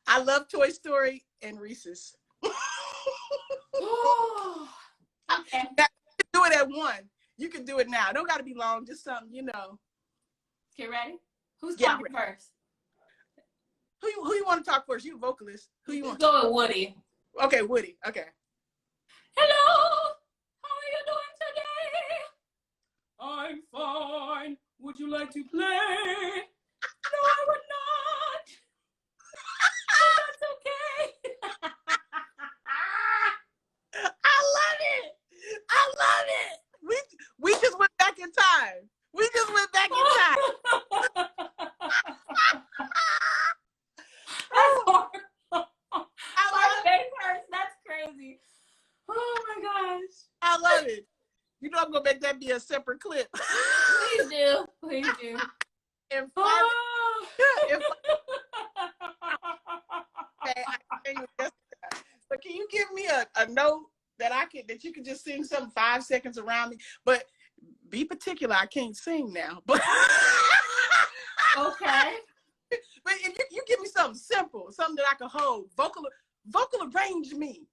I love Toy Story and Reese's. Okay. Now, you can do it at 1. You can do it now. Don't got to be long. Just something, you know. Okay, ready? Who's talking first? Who you want to talk first? You vocalist. Who you want? Go with Woody. Okay, Woody. Okay. Hello. How are you doing today? you like to play? No, I would not. But that's okay. I love it. I love it. We just went back in time. We just went back in time. My face hurts. That's crazy. Oh my gosh. I love it. You know I'm gonna make that be a separate clip. Please do. Please do. And so can you give me a note that you can just sing something 5 seconds around me? But be particular, I can't sing now. But okay. But if you give me something simple, something that I can hold, vocal arrange me.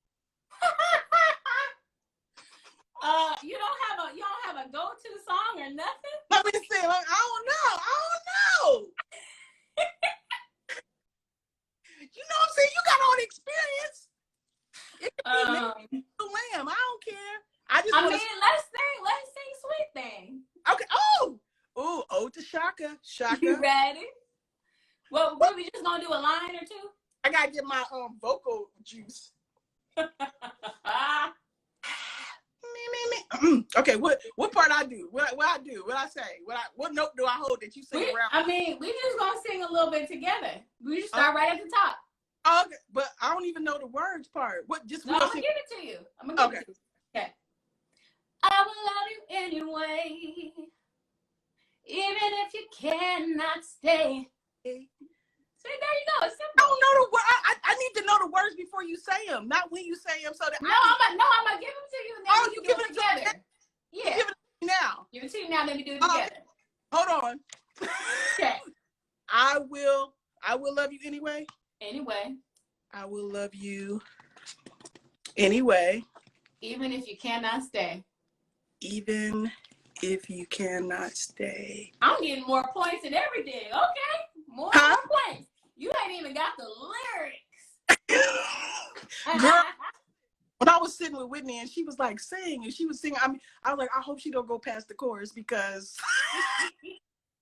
You don't have a go-to song or nothing? Let me see. I don't know. You know what I'm saying? You got all the experience. It could be the Lamb. I don't care. Let's sing Sweet Thing. Okay. Oh, to Shaka. You ready? Well, we just gonna do a line or two? I gotta get my vocal juice. Okay, what part I do? What I do? What I say? What note do I hold that you sing around? We just gonna sing a little bit together. We just start right at the top. Okay, but I don't even know the words part. What? Just I'm gonna give it to you. I'm gonna give it to you. Okay. I will love you anyway, even if you cannot stay. See, there you go. It's simple. I don't know the word. I need to know the words before you say them, not when you say them. So that I'm gonna give them to you. And then you do give it it together. Yeah. Give it to me now. Give it to you now. Then we do it together. Hold on. Okay. I will love you anyway. Anyway. I will love you anyway. Even if you cannot stay. Even if you cannot stay. I'm getting more points and everything. Okay. More points. You ain't even got the lyrics. Girl, when I was sitting with Whitney and she was like sing and she was singing, I was like, I hope she don't go past the chorus because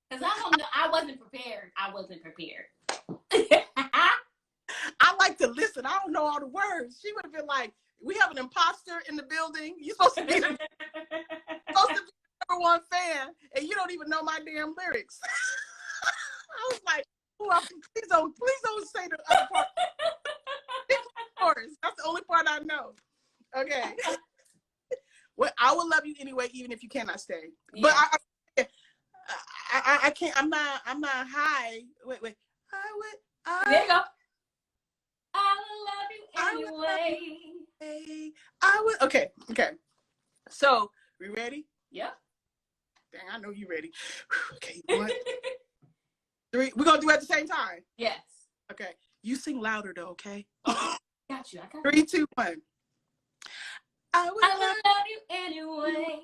I wasn't prepared. I like to listen. I don't know all the words. She would have been like, we have an imposter in the building. You're supposed to be the number one fan and you don't even know my damn lyrics. I was like, please don't say the other part. That's the only part I know. Okay. Well, I will love you anyway, even if you cannot stay. Yeah. But I can't. I'm not high. Wait. There you go. I will love you anyway. I would. Okay. So, we ready? Yep. Dang, I know you ready. Okay. 1, 3. We're gonna do it at the same time. Yes. Okay. You sing louder though. Okay. Got you. 3, 2, 1. I will love you anyway.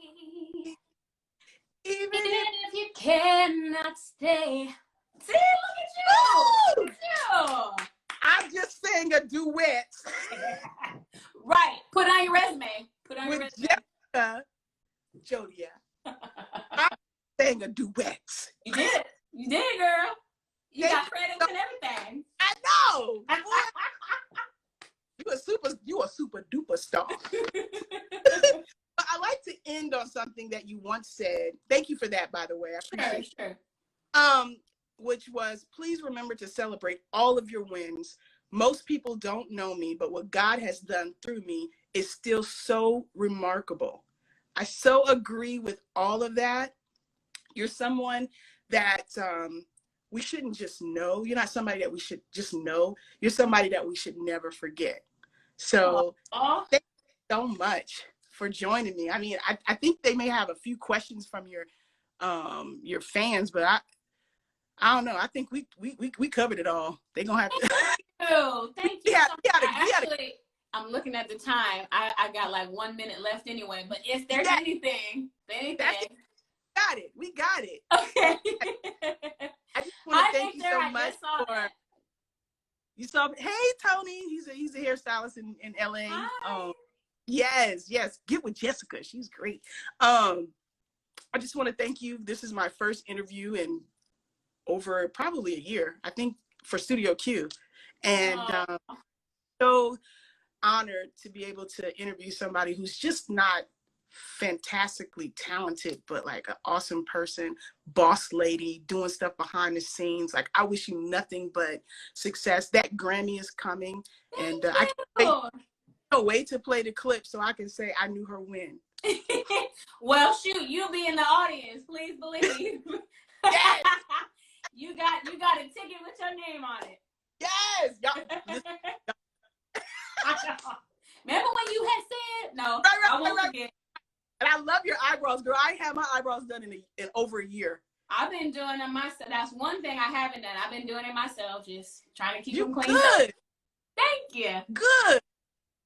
Even if you cannot stay. See, look at you. Look at you. I just sang a duet. Right. Put it on your resume. With Jessica, Jolia. I sang a duet. You did, girl. You got credits and everything. I know. You a super duper star. I like to end on something that you once said. Thank you for that, by the way. I appreciate it. Sure. Which was, please remember to celebrate all of your wins. Most people don't know me, but what God has done through me is still so remarkable. I so agree with all of that. You're someone that we shouldn't just know. You're not somebody that we should just know. You're somebody that we should never forget. So thank you so much for joining me. I mean, I think they may have a few questions from your fans, but I don't know. I think we covered it all. They're gonna have to. Thank you. Actually, I'm looking at the time. I got like 1 minute left anyway. But if there's anything. We got it. Okay. I just want to thank you so much for. You saw, hey Tony, he's a hairstylist in LA. Hi. Yes, get with Jessica. She's great. I just want to thank you. This is my first interview in over probably a year, I think, for Studio Q. And so honored to be able to interview somebody who's just not fantastically talented, but like an awesome person, boss lady, doing stuff behind the scenes. Like, I wish you nothing but success. That Grammy is coming, and I can't wait to play the clip so I can say I knew her win. Well, shoot, you'll be in the audience. Please believe. Yes. You got a ticket with your name on it. Yes. Y'all, remember when you had said no? Right, I won't forget. And I love your eyebrows, girl. I had my eyebrows done in over a year. I've been doing them myself. That's one thing I haven't done. I've been doing it myself, just trying to keep them clean. Good. Thank you. Good.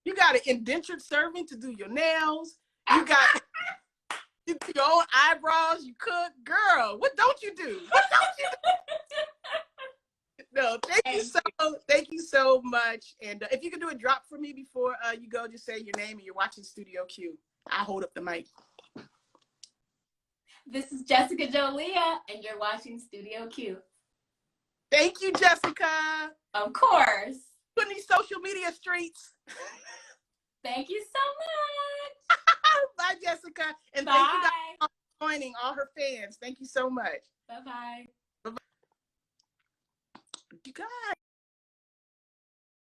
You got an indentured servant to do your nails. You got you do your own eyebrows. You cook, girl. What don't you do? What don't you do? No, thank you so much. And if you could do a drop for me before you go, just say your name and you're watching Studio Q. I hold up the mic. This is Jessica Jolia, and you're watching Studio Q. Thank you, Jessica. Of course. Put in these social media streets. Thank you so much. Bye, Jessica. And bye. Thank you guys for joining, all her fans. Thank you so much. Bye-bye. Bye-bye. You guys,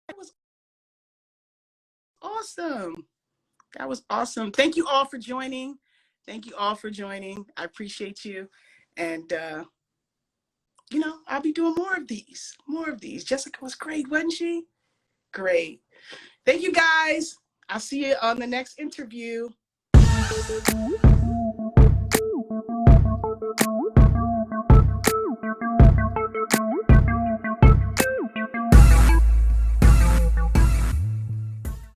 that was awesome. That was awesome. Thank you all for joining. Thank you all for joining. I appreciate you. And, you know, I'll be doing more of these. Jessica was great, wasn't she? Great. Thank you, guys. I'll see you on the next interview.